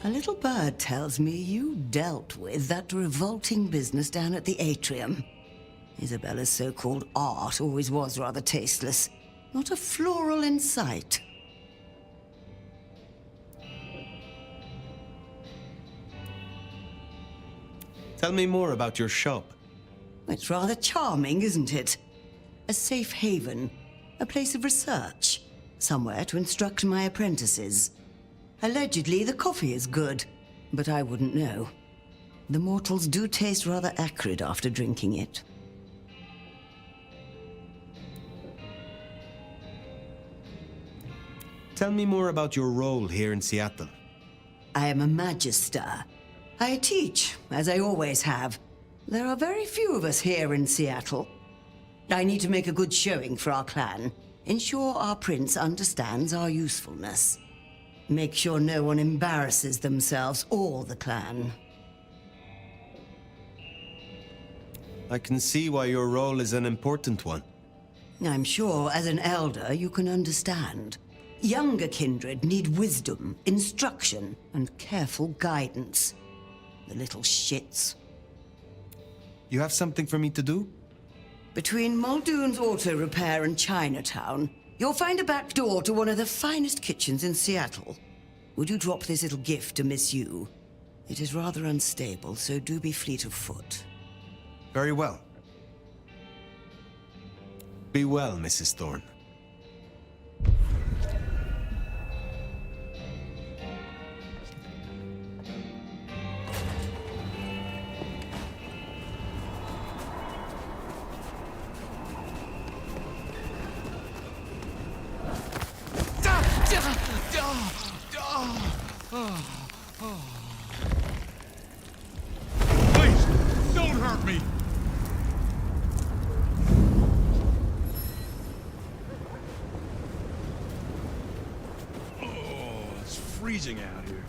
A little bird tells me you dealt with that revolting business down at the atrium. Isabella's so-called art always was rather tasteless. Not a floral in sight. Tell me more about your shop. It's rather charming, isn't it? A safe haven, a place of research, somewhere to instruct my apprentices. Allegedly, the coffee is good, but I wouldn't know. The mortals do taste rather acrid after drinking it. Tell me more about your role here in Seattle. I am a magister. I teach, as I always have. There are very few of us here in Seattle. I need to make a good showing for our clan. Ensure our prince understands our usefulness. Make sure no one embarrasses themselves or the clan. I can see why your role is an important one. I'm sure as an elder you can understand. Younger kindred need wisdom, instruction, and careful guidance. The little shits. You have something for me to do? Between Muldoon's Auto Repair and Chinatown, you'll find a back door to one of the finest kitchens in Seattle. Would you drop this little gift to Miss Yu? It is rather unstable, so do be fleet of foot. Very well. Be well, Mrs. Thorne. Please, don't hurt me! Oh, it's freezing out here.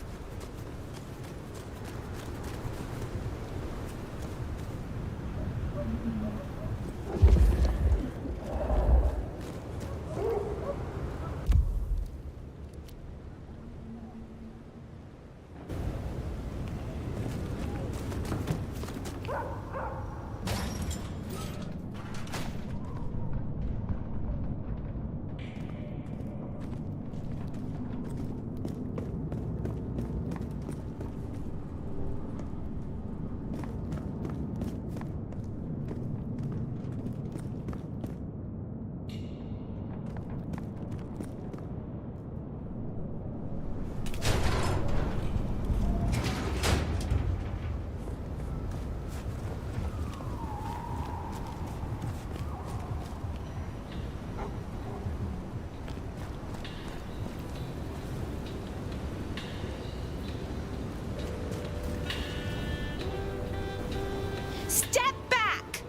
Step back!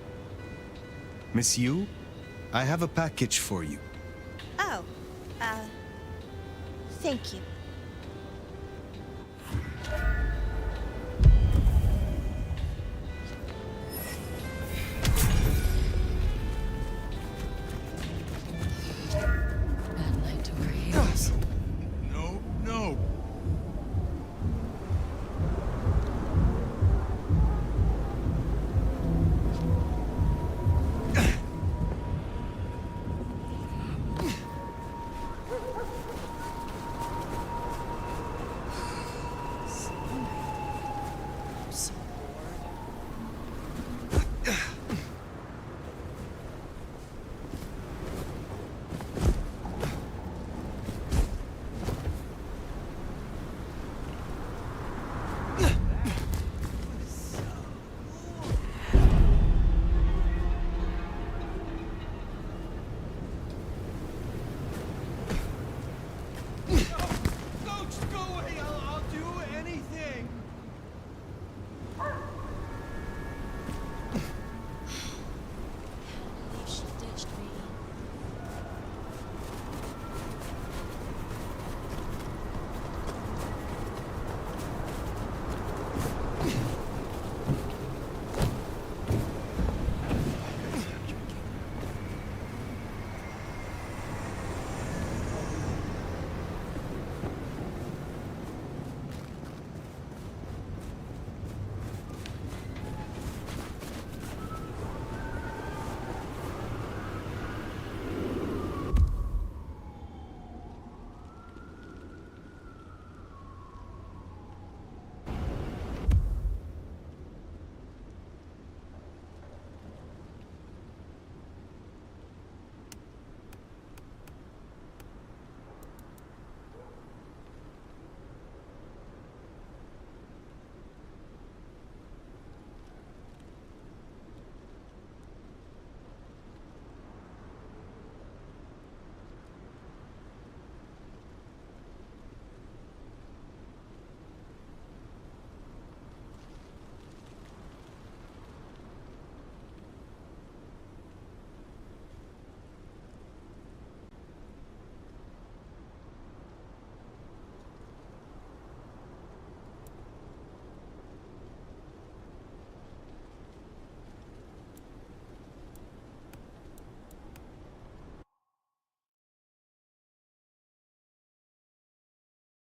Miss Yu, I have a package for you. Oh, thank you.